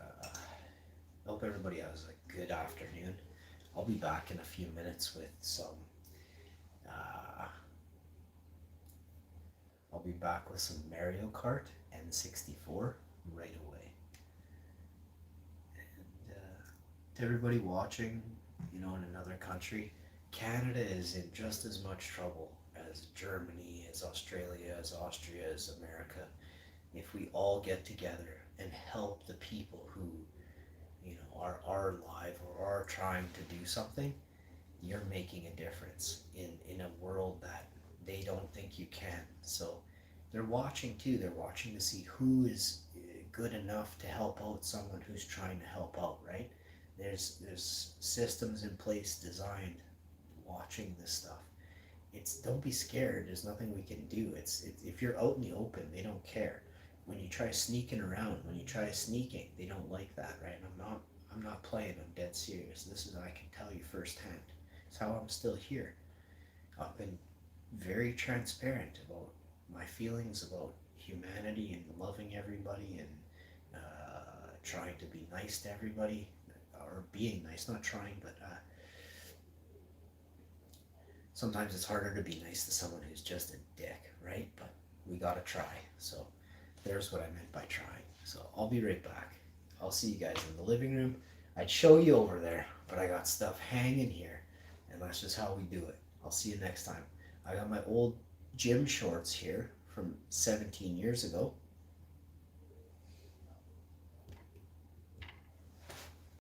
I hope everybody has a good afternoon. I'll be back in a few minutes with some Mario Kart N64 right away. And to everybody watching, in another country, Canada is in just as much trouble as Germany, as Australia, as Austria, as America. If we all get together and help the people who, are alive or are trying to do something, you're making a difference in a world that they don't think you can. So they're watching too. They're watching to see who is good enough to help out someone who's trying to help out, right? There's systems in place designed watching this stuff. Don't be scared. There's nothing we can do. It's if you're out in the open, they don't care. When you try sneaking around, when you try sneaking, they don't like that, right? And I'm not playing. I'm dead serious. This is, I can tell you firsthand. It's how I'm still here. I've been very transparent about my feelings about humanity and loving everybody and trying to be nice to everybody, or being nice, not trying, but sometimes it's harder to be nice to someone who's just a dick, right? But we gotta try. So there's what I meant by trying. So I'll be right back. I'll see you guys in the living room. I'd show you over there, but I got stuff hanging here, and that's just how we do it. I'll see you next time. I got my old gym shorts here from 17 years ago.